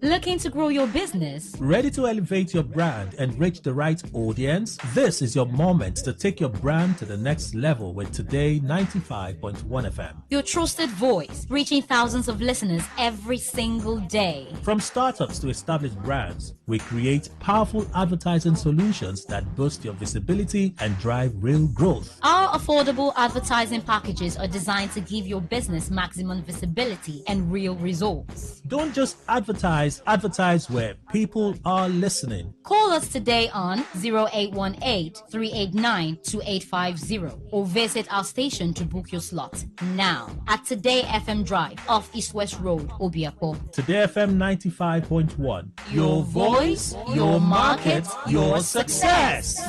Looking to grow your business? Ready to elevate your brand and reach the right audience? This is your moment to take your brand to the next level with Today 95.1 FM. Your trusted voice, reaching thousands of listeners every single day. From startups to established brands, we create powerful advertising solutions that boost your visibility and drive real growth. Our affordable advertising packages are designed to give your business maximum visibility and real results. Don't just advertise where people are listening. Call us today on 0818-389-2850 or visit our station to book your slot now at Today FM Drive off East West Road, Obiapo. Today FM 95.1. Your voice, your market, your success.